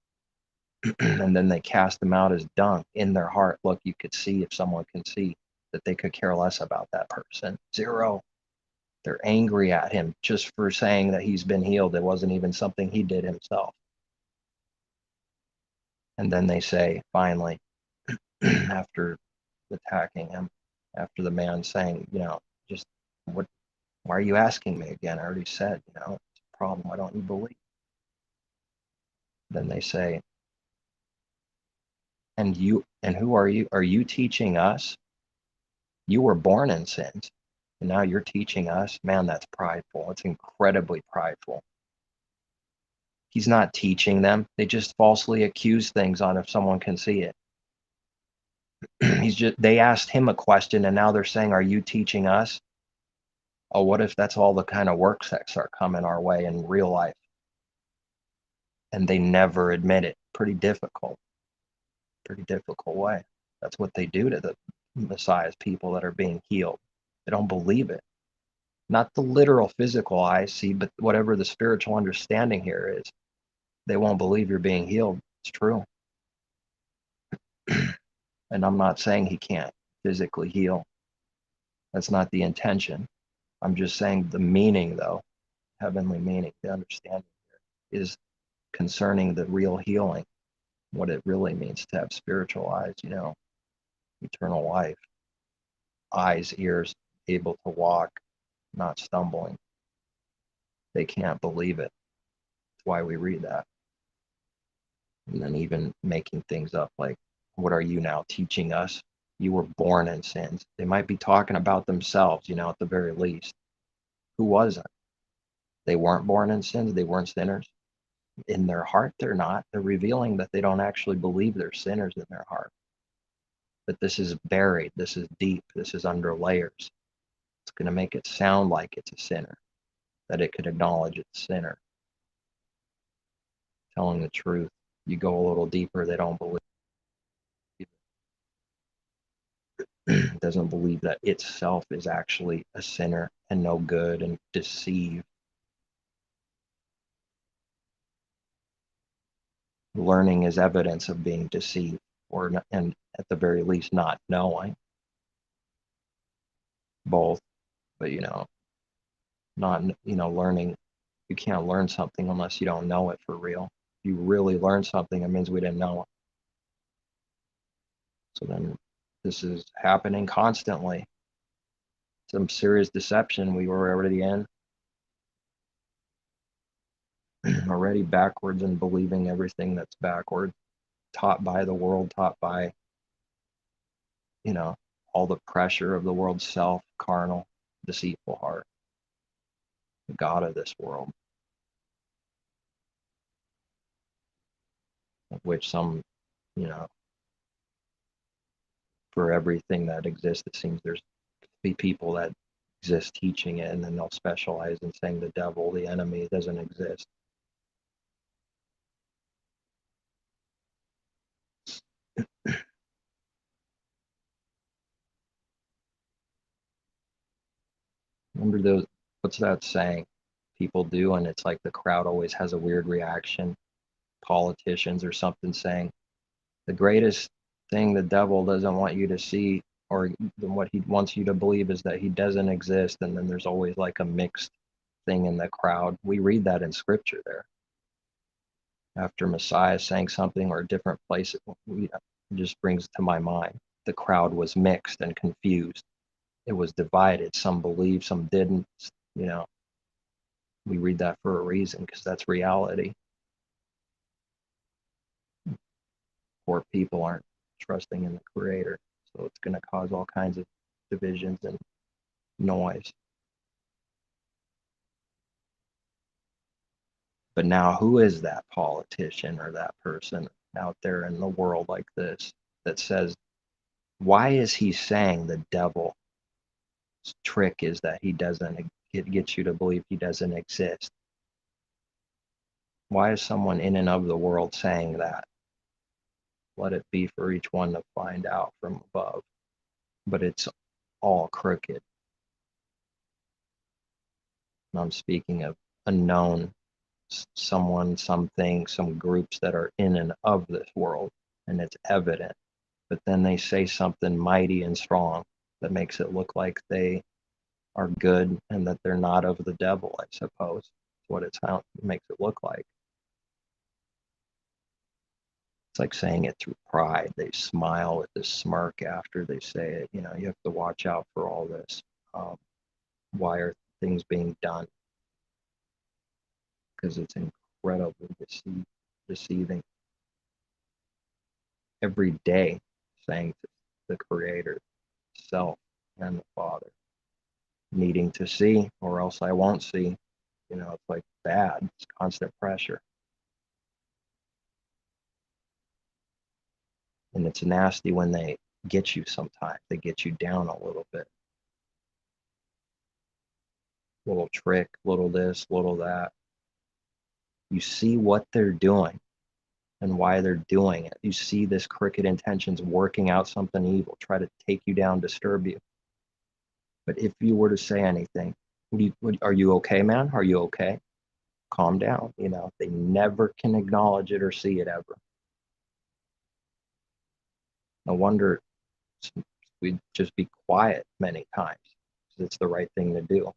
And then they cast them out as dung in their heart. Look, you could see, if someone can see, that they could care less about that person. Zero. They're angry at him just for saying that he's been healed. It wasn't even something he did himself. And then they say, finally, after attacking him, after the man saying, just what? Why are you asking me again? I already said, it's a problem. Why don't you believe? Then they say, and who are you? Are you teaching us? You were born in sins, and now you're teaching us? Man, that's prideful. It's incredibly prideful. He's not teaching them. They just falsely accuse things on if someone can see it. They asked him a question, and now they're saying, are you teaching us? Oh, what if that's all the kind of works that start coming our way in real life? And they never admit it. Pretty difficult way. That's what they do to the Messiah's people that are being healed. They don't believe it. Not the literal physical eyes see, but whatever the spiritual understanding here is. They won't believe you're being healed. It's true. And I'm not saying he can't physically heal. That's not the intention. I'm just saying the meaning, though, heavenly meaning, the understanding here is concerning the real healing, what it really means to have spiritual eyes, eternal life, eyes, ears, able to walk, not stumbling. They can't believe it. That's why we read that. And then even making things up like, what are you now teaching us? You were born in sins. They might be talking about themselves, at the very least. Who wasn't? They weren't born in sins. They weren't sinners. In their heart, they're not. They're revealing that they don't actually believe they're sinners in their heart. But this is buried. This is deep. This is under layers. It's going to make it sound like it's a sinner, that it could acknowledge it's a sinner. Telling the truth. You go a little deeper, they don't believe. Doesn't believe that itself is actually a sinner and no good and deceive. Learning is evidence of being deceived, and at the very least not knowing. Both, but not learning. You can't learn something unless you don't know it for real. If you really learn something, it means we didn't know it. So then this is happening constantly. Some serious deception we were already in. Already backwards and believing everything that's backward, taught by the world, taught by, all the pressure of the world's self, carnal, deceitful heart, the God of this world, of which some, for everything that exists, it seems there's be people that exist teaching it, and then they'll specialize in saying the devil, the enemy, doesn't exist. Remember those, what's that saying people do, and it's like the crowd always has a weird reaction, politicians or something saying, the greatest thing the devil doesn't want you to see, or what he wants you to believe, is that he doesn't exist, and then there's always like a mixed thing in the crowd. We read that in scripture there. After Messiah saying something, or a different place, it just brings to my mind, the crowd was mixed and confused. It was divided. Some believed, some didn't. We read that for a reason, because that's reality. Poor people aren't trusting in the Creator, so it's going to cause all kinds of divisions and noise. But now, who is that politician or that person out there in the world like this that says, why is he saying the devil's trick is that he doesn't, it gets you to believe he doesn't exist? Why is someone in and of the world saying that? Let it be for each one to find out from above. But it's all crooked. And I'm speaking of unknown, someone, something, some groups that are in and of this world, and it's evident. But then they say something mighty and strong that makes it look like they are good and that they're not of the devil, I suppose. That's what it makes it look like. It's like saying it through pride. They smile with this smirk after they say it. You have to watch out for all this. Why are things being done? Because it's incredibly deceiving. Every day saying to the Creator, self, and the Father, needing to see, or else I won't see. It's like bad. It's constant pressure. And it's nasty when they get you sometimes. They get you down a little bit. Little trick, little this, little that. You see what they're doing and why they're doing it. You see this crooked intentions working out something evil, try to take you down, disturb you. But if you were to say anything, are you okay, man? Are you okay? Calm down. They never can acknowledge it or see it ever. No wonder we'd just be quiet many times, because it's the right thing to do.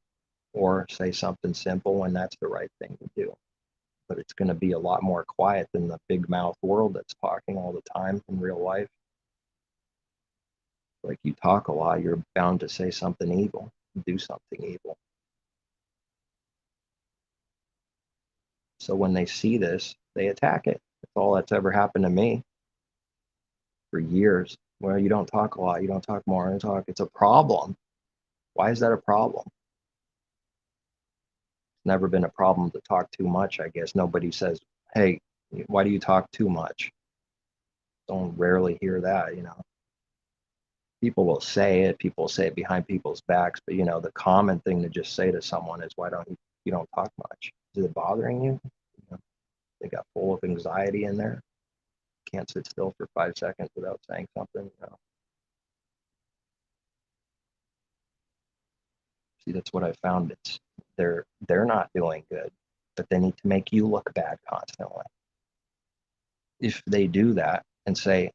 Or say something simple when that's the right thing to do. But it's going to be a lot more quiet than the big mouth world that's talking all the time in real life. Like, you talk a lot, you're bound to say something evil, do something evil. So when they see this, they attack it. That's all that's ever happened to me for years. Well, you don't talk a lot, you don't talk more, you talk. It's a problem. Why is that a problem? It's never been a problem to talk too much, I guess. Nobody says, hey, why do you talk too much? Don't rarely hear that, you know. People will say it, people say it behind people's backs, but you know, the common thing to just say to someone is, why don't you don't talk much? Is it bothering you? You know, they got full of anxiety in there. Can't sit still for 5 seconds without saying something, you know. See, that's what I found. It's they're not doing good, but they need to make you look bad constantly. If they do that and say,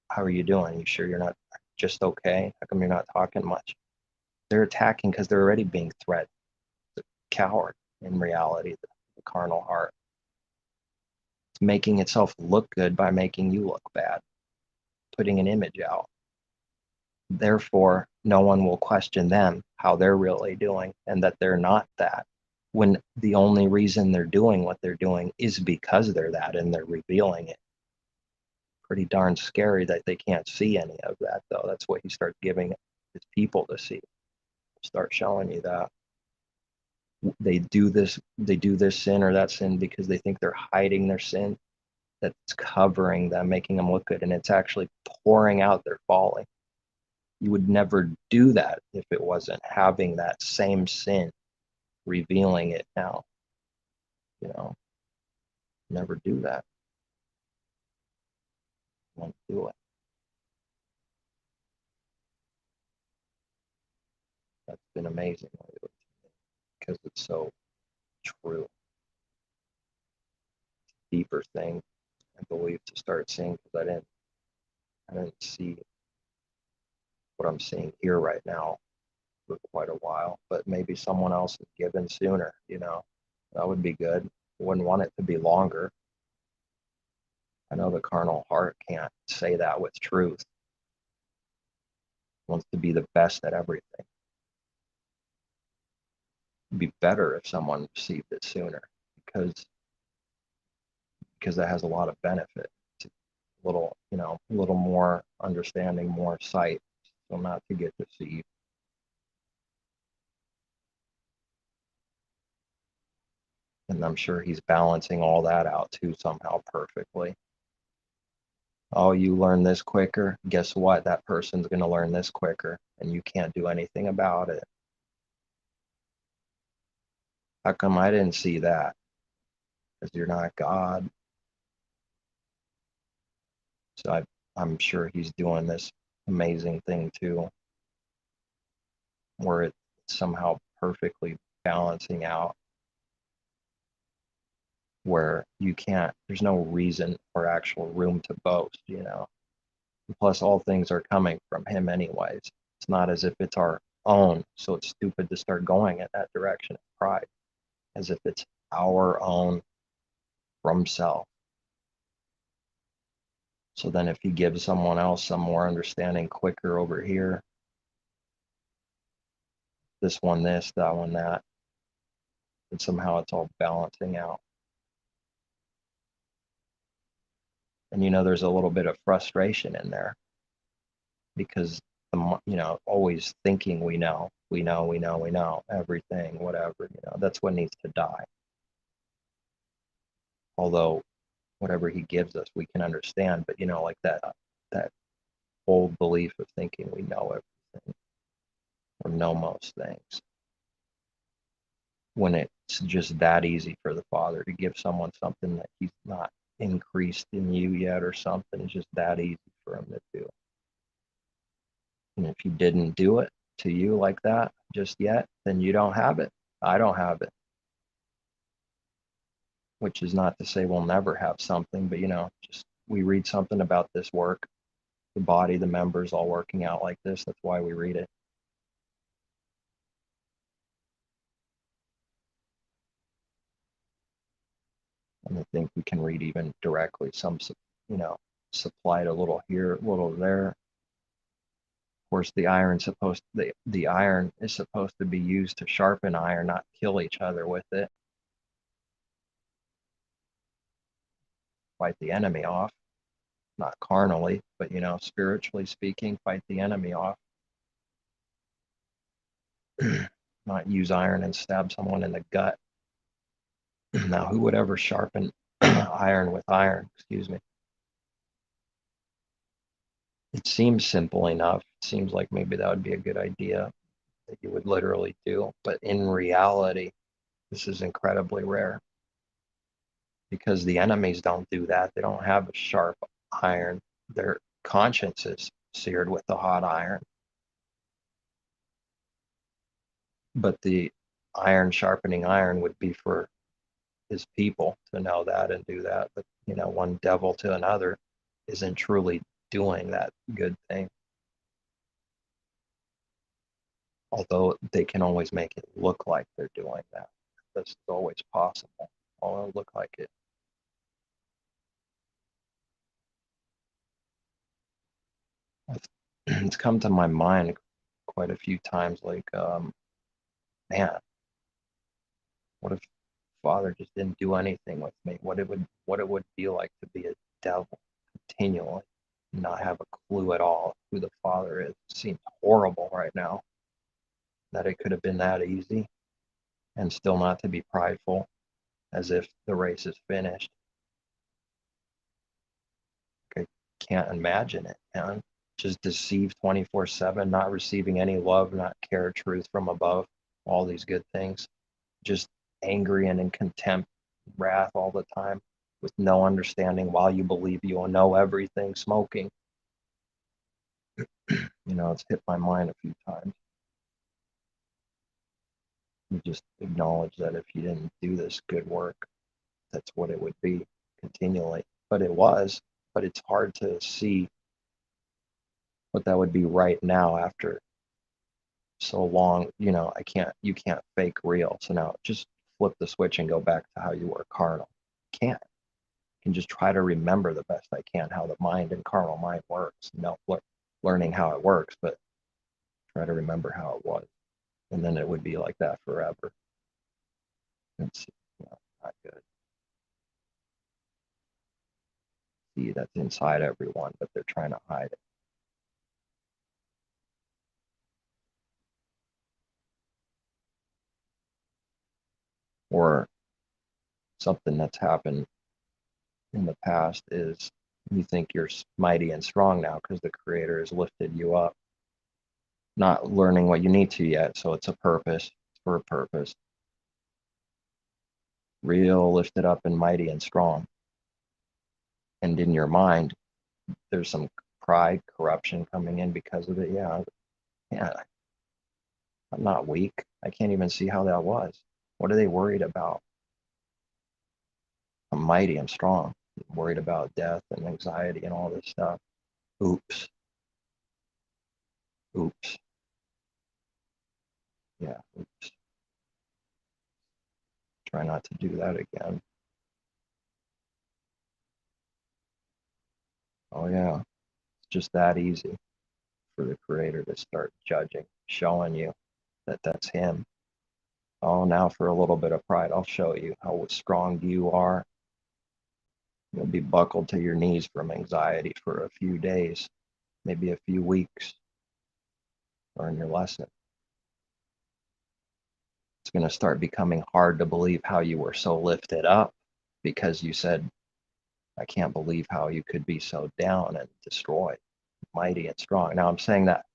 how are you doing? You sure you're not just okay? How come you're not talking much? They're attacking because they're already being threatened. The coward in reality, the carnal heart. It's making itself look good by making you look bad, putting an image out. Therefore, no one will question them how they're really doing and that they're not that, when the only reason they're doing what they're doing is because they're that and they're revealing it. Pretty darn scary that they can't see any of that, though. That's what he starts giving his people to see. Start showing you that they do this sin or that sin because they think they're hiding their sin, that's covering them, making them look good, and it's actually pouring out their folly. You would never do that if it wasn't having that same sin revealing it now. You know, never do that. Won't do it. That's been amazing because it's so true. Deeper thing, I believe, to start seeing, because I didn't see what I'm seeing here right now for quite a while. But maybe someone else is given sooner. You know, that would be good. Wouldn't want it to be longer. I know the carnal heart can't say that with truth. It wants to be the best at everything. It'd be better if someone received it sooner, because that has a lot of benefit. It's a little, you know, a little more understanding, more sight, so not to get deceived. And I'm sure he's balancing all that out too somehow perfectly. Oh, you learn this quicker. Guess what? That person's going to learn this quicker, and you can't do anything about it. How come I didn't see that? Because you're not God. So I'm sure he's doing this amazing thing too, where it's somehow perfectly balancing out, where you can't, there's no reason or actual room to boast, you know. Plus, all things are coming from him anyways. It's not as if it's our own, so it's stupid to start going in that direction of pride, as if it's our own from self. So then if he gives someone else some more understanding quicker over here, this one this, that one that, and somehow it's all balancing out. And you know, there's a little bit of frustration in there, because always thinking we know everything, whatever, that's what needs to die. Although whatever he gives us, we can understand, but like that old belief of thinking we know everything or know most things, when it's just that easy for the Father to give someone something that he's not increased in you yet or something. It's just that easy for him to do. And if he didn't do it to you like that just yet, then you don't have it. I don't have it. Which is not to say we'll never have something, but just we read something about this work, the body, the members all working out like this. That's why we read it. And I think we can read even directly some, supplied a little here, a little there. course, the iron is supposed to be used to sharpen iron, not kill each other with it. Fight the enemy off, not carnally, but spiritually speaking, fight the enemy off. Not use iron and stab someone in the gut. Now, who would ever sharpen iron with iron? Excuse me. It seems simple enough. It seems like maybe that would be a good idea that you would literally do. But in reality, this is incredibly rare because the enemies don't do that. They don't have a sharp iron. Their conscience is seared with the hot iron. But the iron sharpening iron would be for his people to know that and do that. But, one devil to another isn't truly doing that good thing. Although they can always make it look like they're doing that. This is always possible. It'll look like it. It's come to my mind quite a few times, like, man, what if Father just didn't do anything with me? What it would feel like to be a devil continually, not have a clue at all who the Father is. It seems horrible right now that it could have been that easy, and still not to be prideful, as if the race is finished. I can't imagine it, man. Just deceived 24/7, not receiving any love, not care, truth from above, all these good things. Just angry and in contempt, wrath all the time, with no understanding while you believe you will know everything, smoking. It's hit my mind a few times. You just acknowledge that if you didn't do this good work, that's what it would be continually. But it's hard to see what that would be right now after so long. You can't fake real. So now just flip the switch and go back to how you were carnal. Can't. I can just try to remember the best I can how the mind and carnal mind works. Learning how it works, but try to remember how it was. And then it would be like that forever. It's not good. See, that's inside everyone, but they're trying to hide it. Or something that's happened in the past is you think you're mighty and strong now because the Creator has lifted you up, not learning what you need to yet. So it's it's for a purpose. Real lifted up and mighty and strong. And in your mind, there's some pride, corruption coming in because of it. Yeah, I'm not weak. I can't even see how that was. What are they worried about? I'm mighty, I'm strong. I'm worried about death and anxiety and all this stuff. Oops. Yeah, oops. Try not to do that again. Oh yeah, it's just that easy for the Creator to start judging, showing you that that's Him. Oh, now for a little bit of pride, I'll show you how strong you are. You'll be buckled to your knees from anxiety for a few days, maybe a few weeks. Learn your lesson. It's going to start becoming hard to believe how you were so lifted up because you said, I can't believe how you could be so down and destroyed, mighty and strong. Now I'm saying that,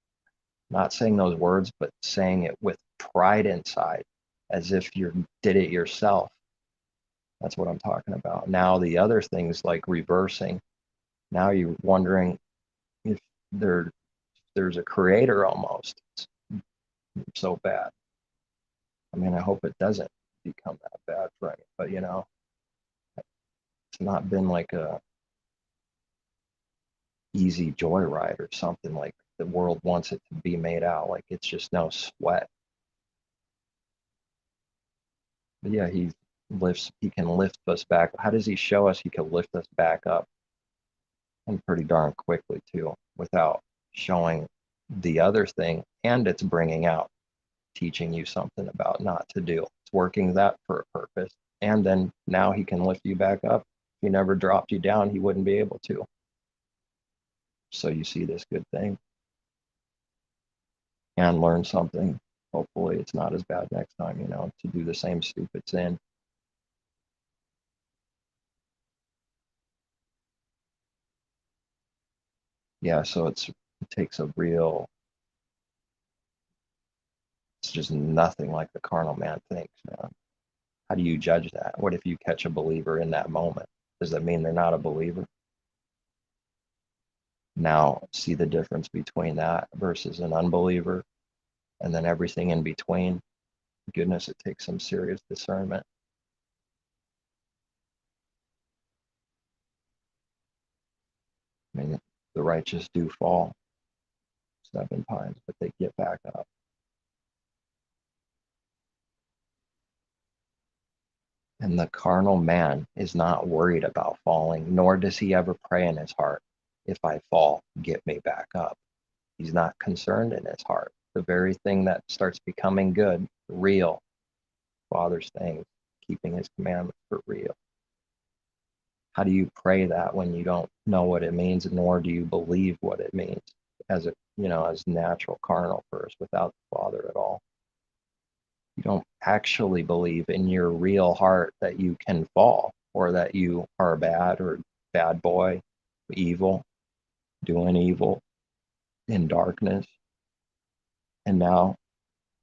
not saying those words, but saying it with pride inside, as if you did it yourself. That's what I'm talking about. Now the other things like reversing, now you're wondering if there's a creator almost. It's so bad. I mean, I hope it doesn't become that bad for me, but it's not been like a easy joyride or something like the world wants it to be made out. Like it's just no sweat. But yeah, he can lift us back. How does he show us he can lift us back up? And pretty darn quickly too, without showing the other thing, and it's bringing out, teaching you something about not to do. It's working that for a purpose. And then now he can lift you back up. If he never dropped you down, he wouldn't be able to. So you see this good thing and learn something. Hopefully it's not as bad next time, to do the same stupid sin. Yeah, so it takes a real, it's just nothing like the carnal man thinks, man. How do you judge that? What if you catch a believer in that moment? Does that mean they're not a believer? Now, see the difference between that versus an unbeliever and then everything in between. Goodness, it takes some serious discernment. I mean, the righteous do fall 7 times, but they get back up. And the carnal man is not worried about falling, nor does he ever pray in his heart, if I fall, get me back up. He's not concerned in his heart. The very thing that starts becoming good, real, Father's things, keeping his commandments for real. How do you pray that when you don't know what it means, nor do you believe what it means as as natural carnal first without the Father at all? You don't actually believe in your real heart that you can fall or that you are bad or bad boy, evil, doing evil in darkness. And now,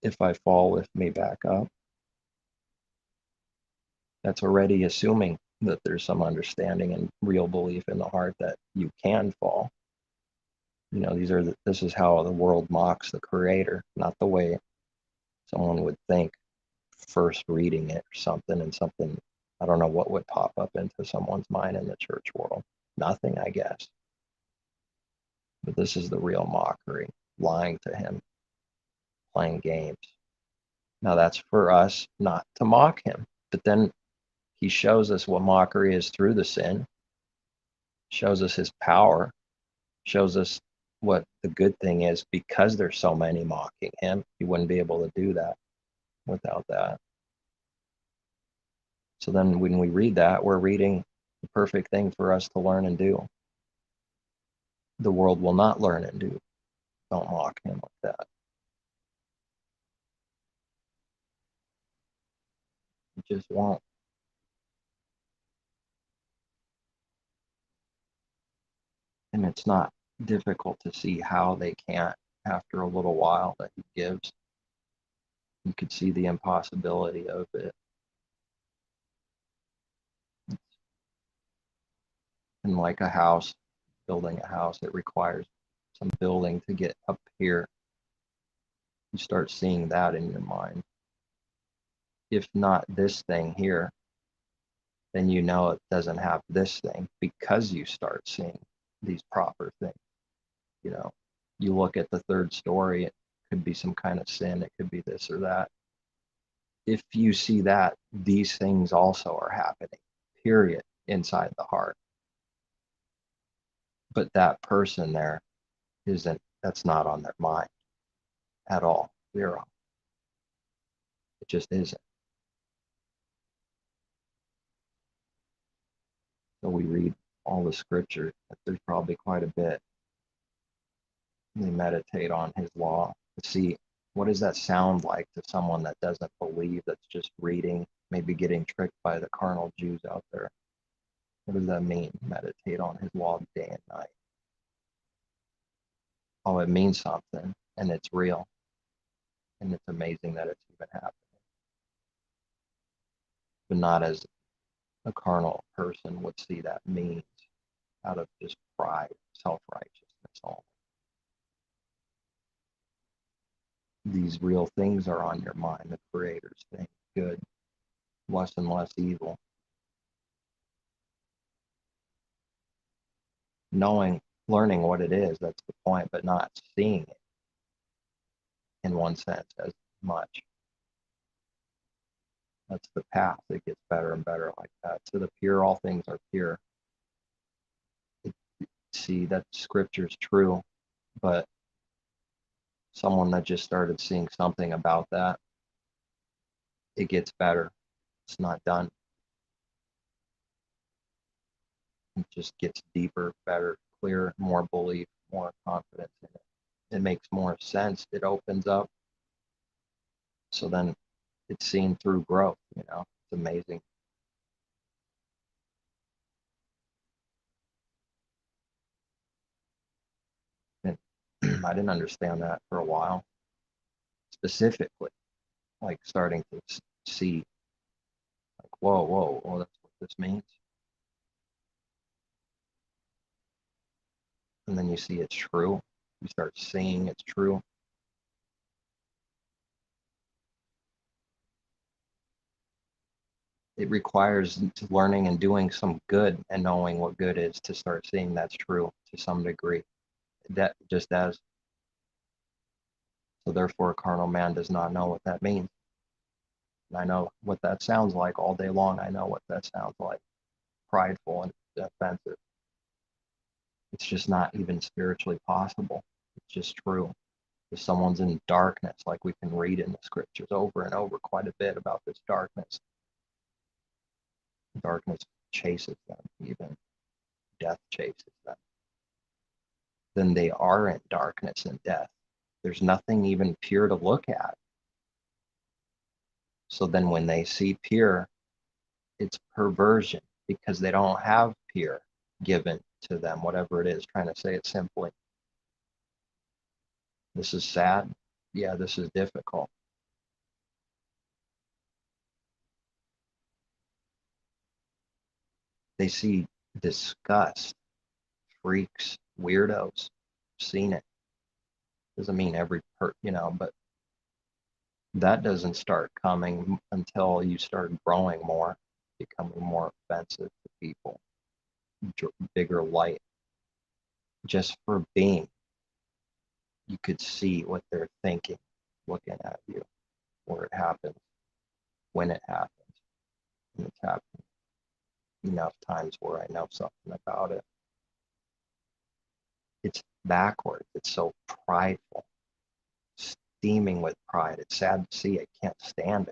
if I fall, lift me back up. That's already assuming that there's some understanding and real belief in the heart that you can fall. This is how the world mocks the Creator, not the way someone would think first reading it or something, and something, I don't know what would pop up into someone's mind in the church world. Nothing, I guess. But this is the real mockery, lying to him, playing games. Now that's for us not to mock him. But then he shows us what mockery is through the sin, shows us his power, shows us what the good thing is because there's so many mocking him. He wouldn't be able to do that without that. So then when we read that, we're reading the perfect thing for us to learn and do. The world will not learn and do. Don't mock him like that. It just won't. And it's not difficult to see how they can't after a little while that he gives. You could see the impossibility of it. And like a house, building a house, it requires some building to get up here. You start seeing that in your mind. If not this thing here, then you know it doesn't have this thing because you start seeing these proper things. You look at the third story, it could be some kind of sin, it could be this or that. If you see that, these things also are happening, period, inside the heart. But that person there that's not on their mind at all. Zero. It just isn't. So we read all the scripture. There's probably quite a bit. They meditate on his law to see what does that sound like to someone that doesn't believe, that's just reading, maybe getting tricked by the carnal Jews out there. What does that mean? Meditate on his law day and night. Oh, it means something, and it's real, and it's amazing that it's even happening. But not as a carnal person would see that means, out of just pride, self-righteousness only. These real things are on your mind, the Creator's thing, good, less and less evil. Learning what it is, that's the point, but not seeing it in one sense as much. That's the path. It gets better and better like that. To the pure, all things are pure. See, that scripture is true, but Someone that just started seeing something about that, it gets better. It's not done. It just gets deeper, better, clearer, more belief, more confidence in it. It makes more sense. It opens up. So then it's seen through growth, It's amazing. And I didn't understand that for a while, specifically, like starting to see, like, whoa, that's what this means. And then you see it's true. You start seeing it's true. It requires learning and doing some good and knowing what good is to start seeing that's true to some degree. That just as. So therefore, a carnal man does not know what that means. And I know what that sounds like all day long. I know what that sounds like. Prideful and offensive. It's just not even spiritually possible. It's just true. If someone's in darkness, like we can read in the scriptures over and over quite a bit about this darkness. Darkness chases them, even death chases them. Then they are in darkness and death. There's nothing even pure to look at. So then when they see pure, it's perversion because they don't have pure given to them, whatever it is, trying to say it simply. This is sad. Yeah, this is difficult. They see disgust, freaks, weirdos. Seen it. Doesn't mean every but that doesn't start coming until you start growing more, becoming more offensive to people, bigger light. Just for being, you could see what they're thinking, looking at you, where it happens, when it happens. And it's happened enough times where I know something about it. It's backwards. It's so prideful, steaming with pride. It's sad to see. I can't stand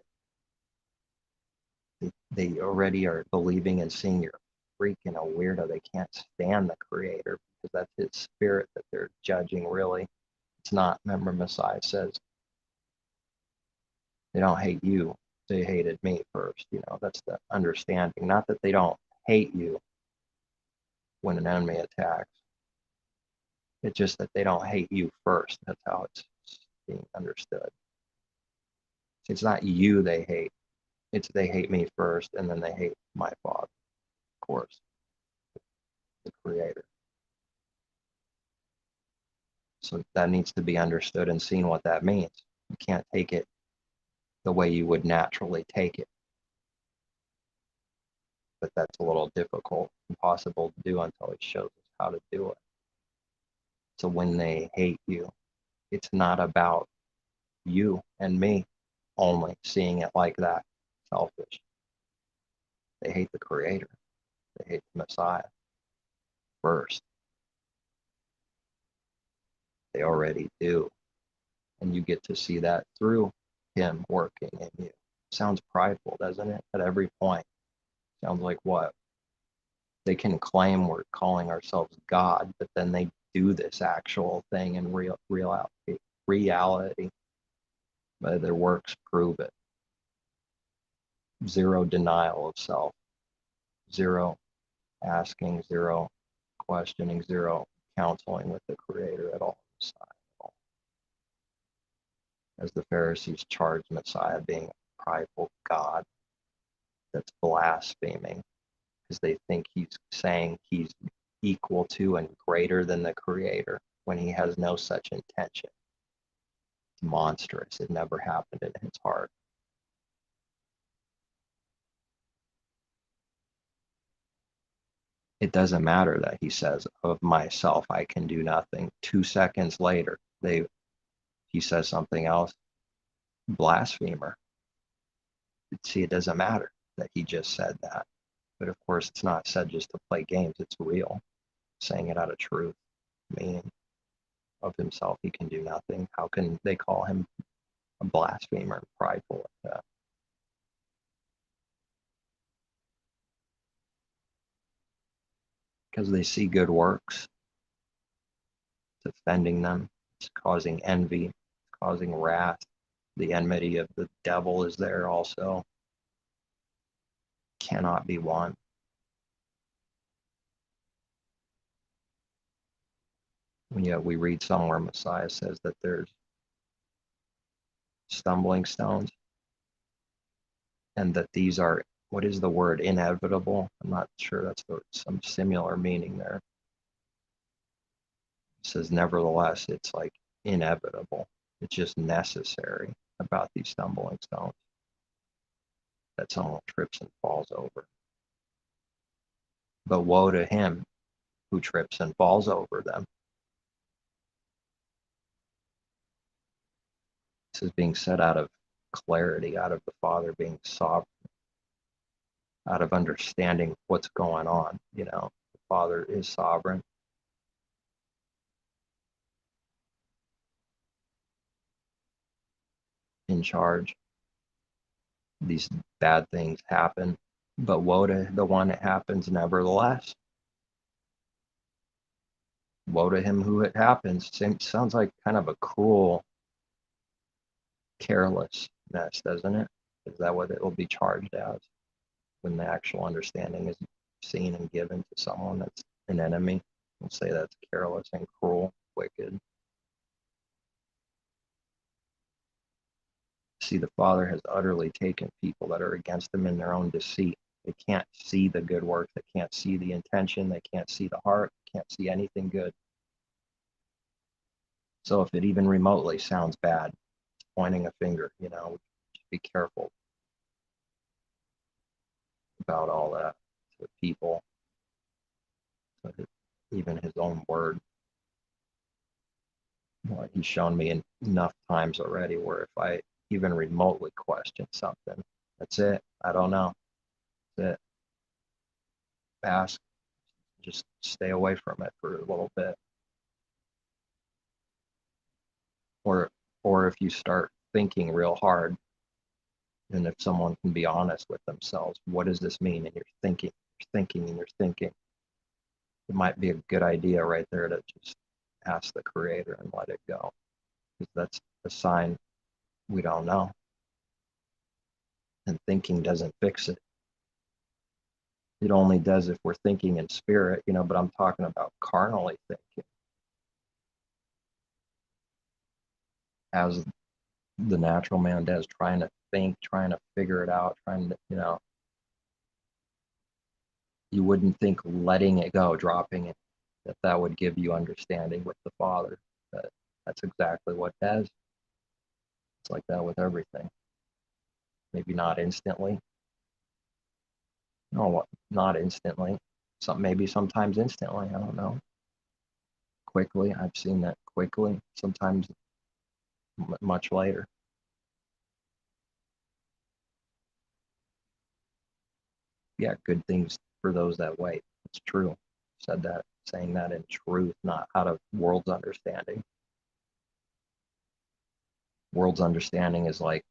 it. They already are believing and seeing you're freaking a weirdo. They can't stand the creator because that's his spirit that they're judging, really. It's not. Remember, Messiah says, they don't hate you. They hated me first. That's the understanding. Not that they don't hate you when an enemy attacks. It's just that they don't hate you first. That's how it's being understood. It's not you they hate. It's they hate me first, and then they hate my Father, of course, the Creator. So that needs to be understood and seen what that means. You can't take it the way you would naturally take it. But that's a little difficult, impossible to do until he shows us how to do it. So when they hate you, it's not about you and me only seeing it like that, selfish. They hate the Creator. They hate the Messiah first. They already do. And you get to see that through him working in you. Sounds prideful, doesn't it? At every point. Sounds like what? They can claim we're calling ourselves God, but then they do this actual thing in reality. But their works prove it. Zero denial of self. Zero asking, zero questioning, zero counseling with the Creator at all. As the Pharisees charged Messiah being a prideful God that's blaspheming because they think he's saying he's equal to and greater than the Creator when he has no such intention. It's monstrous. It never happened in his heart. It doesn't matter that he says, of myself, I can do nothing. 2 seconds later, he says something else. Blasphemer. See, it doesn't matter that he just said that. But of course, it's not said just to play games. It's real. Saying it out of truth, meaning, of himself he can do nothing. How can they call him a blasphemer and prideful like that? Because they see good works, it's offending them, it's causing envy, it's causing wrath. The enmity of the devil is there also, cannot be won. And yet we read somewhere Messiah says that there's stumbling stones and that these are, what is the word, inevitable? I'm not sure, that's some similar meaning there. It says nevertheless, it's like inevitable. It's just necessary about these stumbling stones that someone trips and falls over. But woe to him who trips and falls over them. This is being said out of clarity, out of the Father being sovereign, out of understanding what's going on. You know, the Father is sovereign. In charge. These bad things happen, but woe to the one it happens nevertheless. Woe to him who it happens. Sounds like kind of a cruel carelessness, doesn't it? Is that what it will be charged as when the actual understanding is seen and given to someone that's an enemy? We'll say that's careless and cruel, wicked. See, the Father has utterly taken people that are against him in their own deceit. They can't see the good work. They can't see the intention. They can't see the heart. They can't see anything good. So if it even remotely sounds bad, it's pointing a finger, you know, just be careful about all that to people, to even his own word. Well, he's shown me enough times already where if I even remotely question something, that's it. I don't know. That's it. Ask, just stay away from it for a little bit. Or if you start thinking real hard, and if someone can be honest with themselves, what does this mean? And you're thinking, and you're thinking. It might be a good idea right there to just ask the Creator and let it go, because that's a sign we don't know. And thinking doesn't fix it. It only does if we're thinking in spirit, you know, but I'm talking about carnally thinking, as the natural man does, trying to think, trying to figure it out, trying to, you know, you wouldn't think letting it go, dropping it, that would give you understanding with the Father. But that's exactly what it does. It's like that with everything. Maybe not instantly. No, not instantly. Maybe sometimes instantly. I don't know. Quickly, I've seen that quickly. Sometimes much later. Yeah, good things for those that wait. It's true. Said that, saying that in truth, not out of world's understanding. World's understanding is like,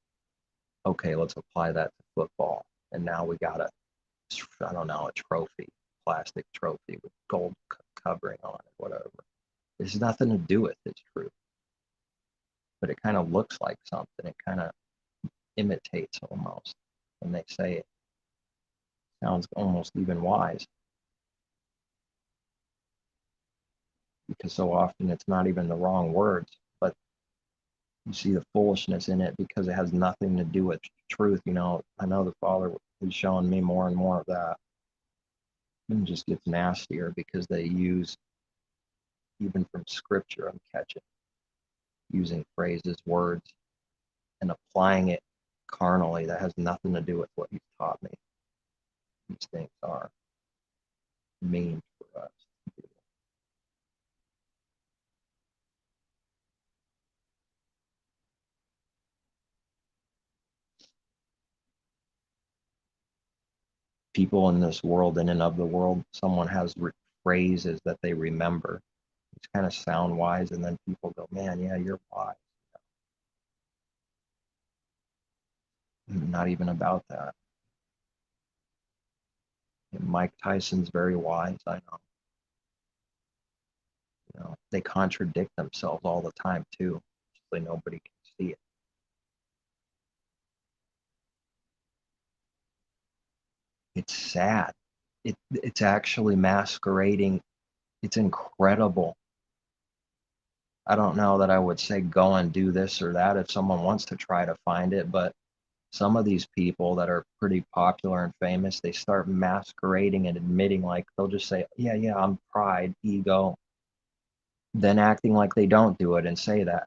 okay, let's apply that to football. And now we got I don't know, a trophy, plastic trophy with gold covering on it, whatever. There's nothing to do with its truth. But it kind of looks like something. It kind of imitates almost. When they say it, sounds almost even wise. Because so often it's not even the wrong words, but you see the foolishness in it because it has nothing to do with truth. You know, I know the Father is showing me more and more of that. And it just gets nastier because they use, even from scripture, I'm catching, using phrases, words, and applying it carnally that has nothing to do with what He's taught me. These things are mean for us. People in this world, in and of the world, someone has phrases that they remember, It's kind of sound wise, and then people go, man, yeah, you're wise. Not even about that. And Mike Tyson's very wise, I know. They contradict themselves all the time too, so nobody can see it. It's sad. It's actually masquerading. It's incredible. I don't know that I would say go and do this or that if someone wants to try to find it, but some of these people that are pretty popular and famous, they start masquerading and admitting, like they'll just say, yeah, I'm pride, ego, then acting like they don't do it and say that.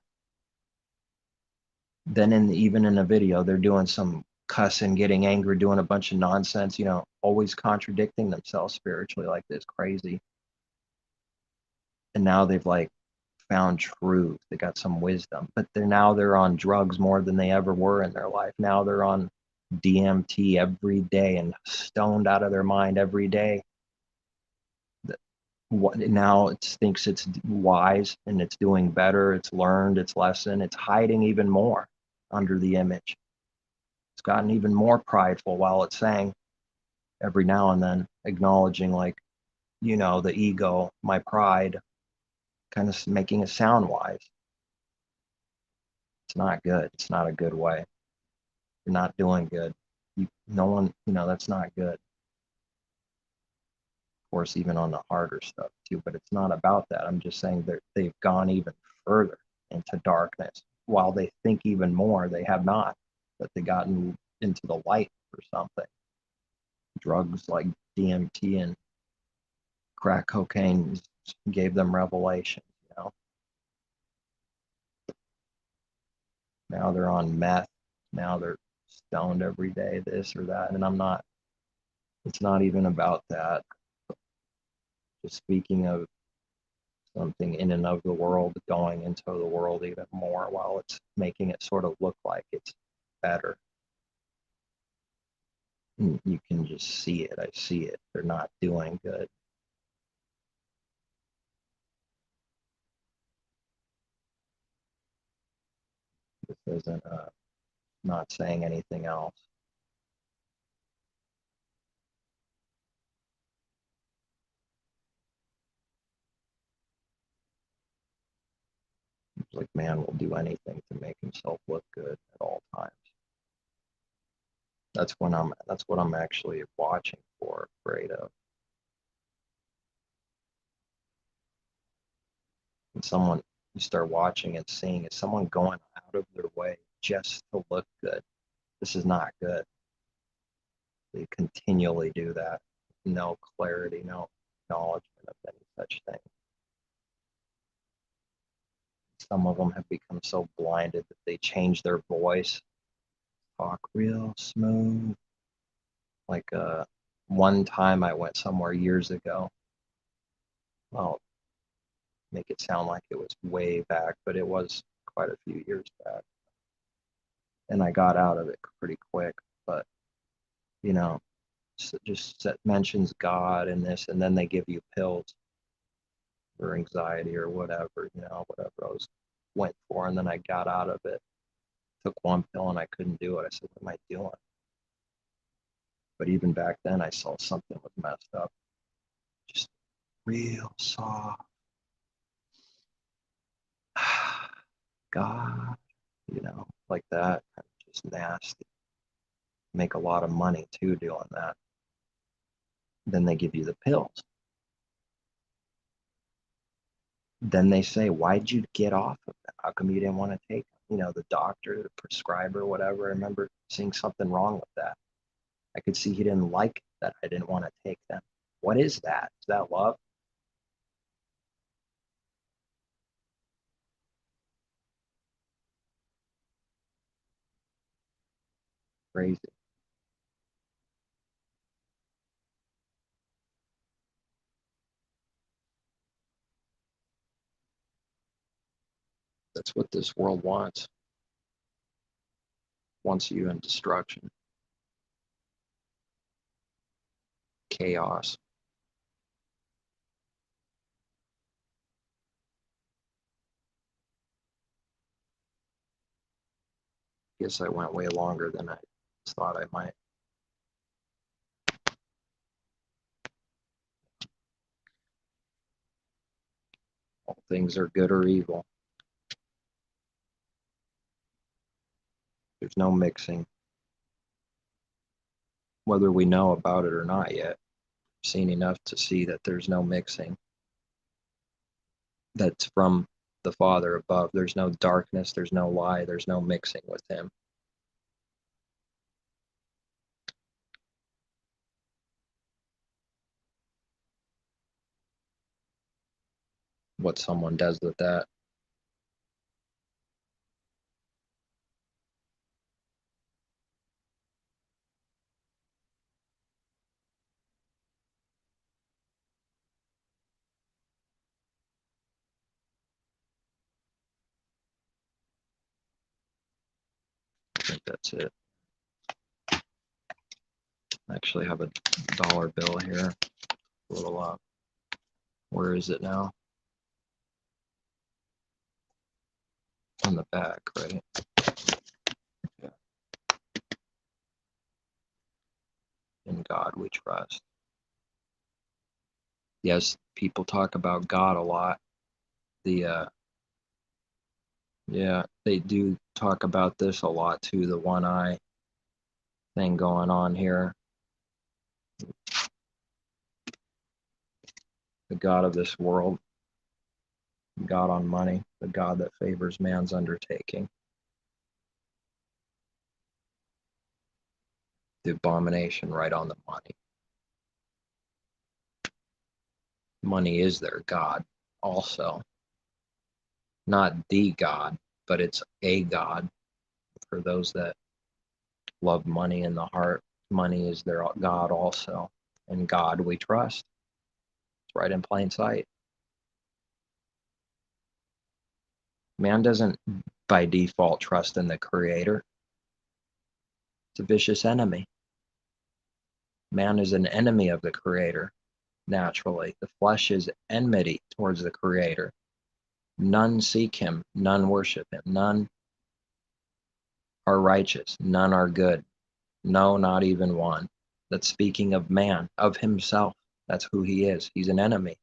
Then even in a video, they're doing some cussing, getting angry, doing a bunch of nonsense, always contradicting themselves spiritually like this, crazy. And now they've like found truth. They got some wisdom, but they're on drugs more than they ever were in their life. Now they're on DMT every day and stoned out of their mind every day. Now it thinks it's wise and it's doing better. It's learned its lesson. It's hiding even more under the image. It's gotten even more prideful while it's saying every now and then, acknowledging like, the ego, my pride, kind of making it sound wise. It's not good. It's not a good way. You're not doing good. No one, that's not good. Of course, even on the harder stuff too, but it's not about that. I'm just saying that they've gone even further into darkness. While they think even more, they have not, but they gotten into the light or something. Drugs like DMT and crack cocaine gave them revelation. Now they're on meth. Now they're stoned every day, this or that. And it's not even about that. Just speaking of something in and of the world going into the world even more while it's making it sort of look like it's better. And you can just see it. I see it. They're not doing good. This isn't not saying anything else. It's like man will do anything to make himself look good at all times. That's what I'm actually watching for, afraid of. And someone you start watching and seeing is someone going out of their way just to look good. This is not good. They continually do that. No clarity, no acknowledgement of any such thing. Some of them have become so blinded that they change their voice, talk real smooth. Like one time I went somewhere years ago. Well, make it sound like it was way back, but it was quite a few years back. And I got out of it pretty quick. But, you know, just mentions God and this, and then they give you pills for anxiety or whatever, whatever went for. And then I got out of it, took one pill and I couldn't do it. I said, what am I doing? But even back then I saw something was messed up. Just real soft. God, like that. Just nasty. Make a lot of money too doing that. Then they give you the pills. Then they say, why'd you get off of that? How come you didn't want to take them? The doctor, the prescriber, whatever. I remember seeing something wrong with that. I could see he didn't like that I didn't want to take them. What is that? Is that love? Crazy. That's what this world wants. Wants you in destruction, chaos. Guess I went way longer than I thought I might. All things are good or evil. There's no mixing. Whether we know about it or not yet, I've seen enough to see that there's no mixing. That's from the Father above. There's no darkness, there's no lie, there's no mixing with him. What someone does with that. I think that's it. I actually have a dollar bill here. A little where is it now? On the back, right? Yeah. In God we trust. Yes, people talk about God a lot. Yeah, they do talk about this a lot too, the one eye thing going on here. The God of this world, God on money, the God that favors man's undertaking. The abomination right on the money. Money is their God also. Not the God, but it's a God for those that love money in the heart. Money is their God also. And God we trust. It's right in plain sight. Man doesn't by default trust in the Creator. It's a vicious enemy. Man is an enemy of the Creator, naturally. The flesh is enmity towards the Creator. None seek him, none worship him, none are righteous, none are good. No, not even one. That's speaking of man, of himself. That's who he is. He's an enemy.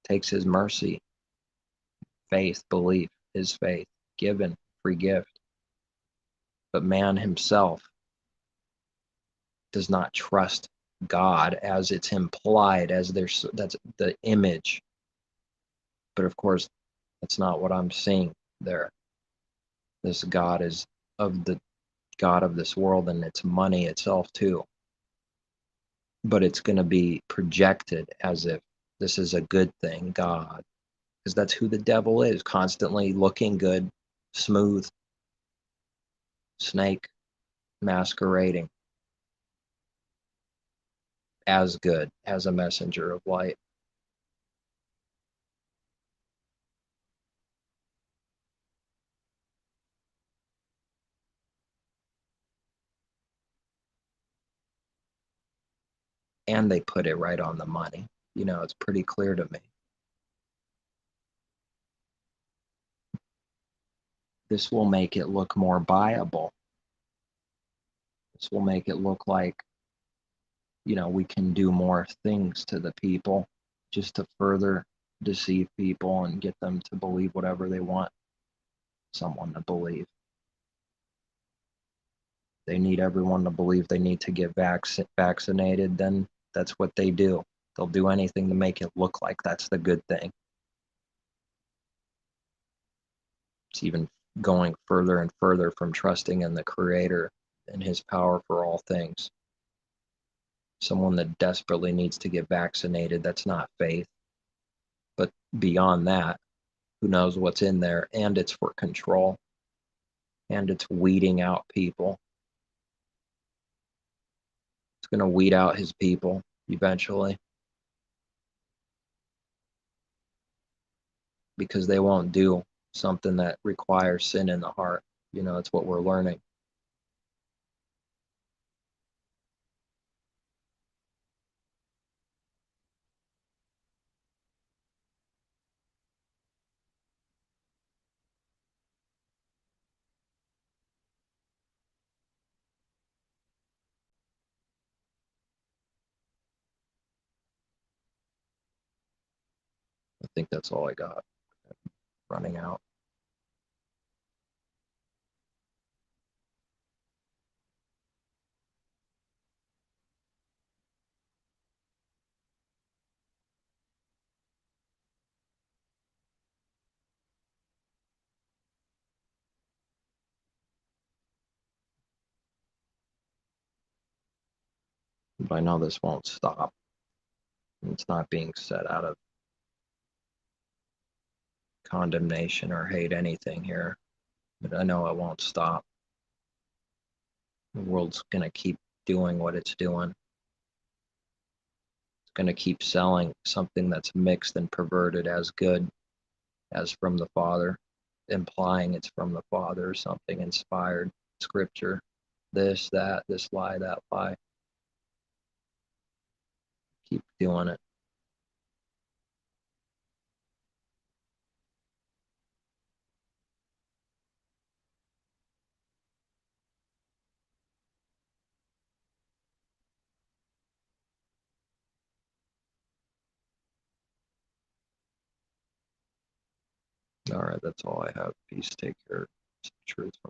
Takes his mercy, faith, belief, his faith, given, free gift. But man himself does not trust God as it's implied, as that's the image. But of course, that's not what I'm seeing there. This God is of the God of this world, and it's money itself too. But it's going to be projected as if this is a good thing, God, because that's who the devil is, constantly looking good, smooth, snake, masquerading as good, as a messenger of light. And they put it right on the money. It's pretty clear to me. This will make it look more viable. This will make it look like, we can do more things to the people just to further deceive people and get them to believe whatever they want someone to believe. They need everyone to believe they need to get vaccinated, then that's what they do. They'll do anything to make it look like that's the good thing. It's even going further and further from trusting in the Creator and his power for all things. Someone that desperately needs to get vaccinated, that's not faith. But beyond that, who knows what's in there, and it's for control, and it's weeding out people. It's going to weed out his people eventually, because they won't do something that requires sin in the heart. It's what we're learning. think that's all I got. Running out. But I know this won't stop. It's not being said out of condemnation or hate anything here, but I know it won't stop. The world's going to keep doing what it's doing. It's going to keep selling something that's mixed and perverted as good, as from the Father, implying it's from the Father or something inspired scripture. This, that, this lie, that lie. Keep doing it. All right, that's all I have. Peace. Take care. Truth from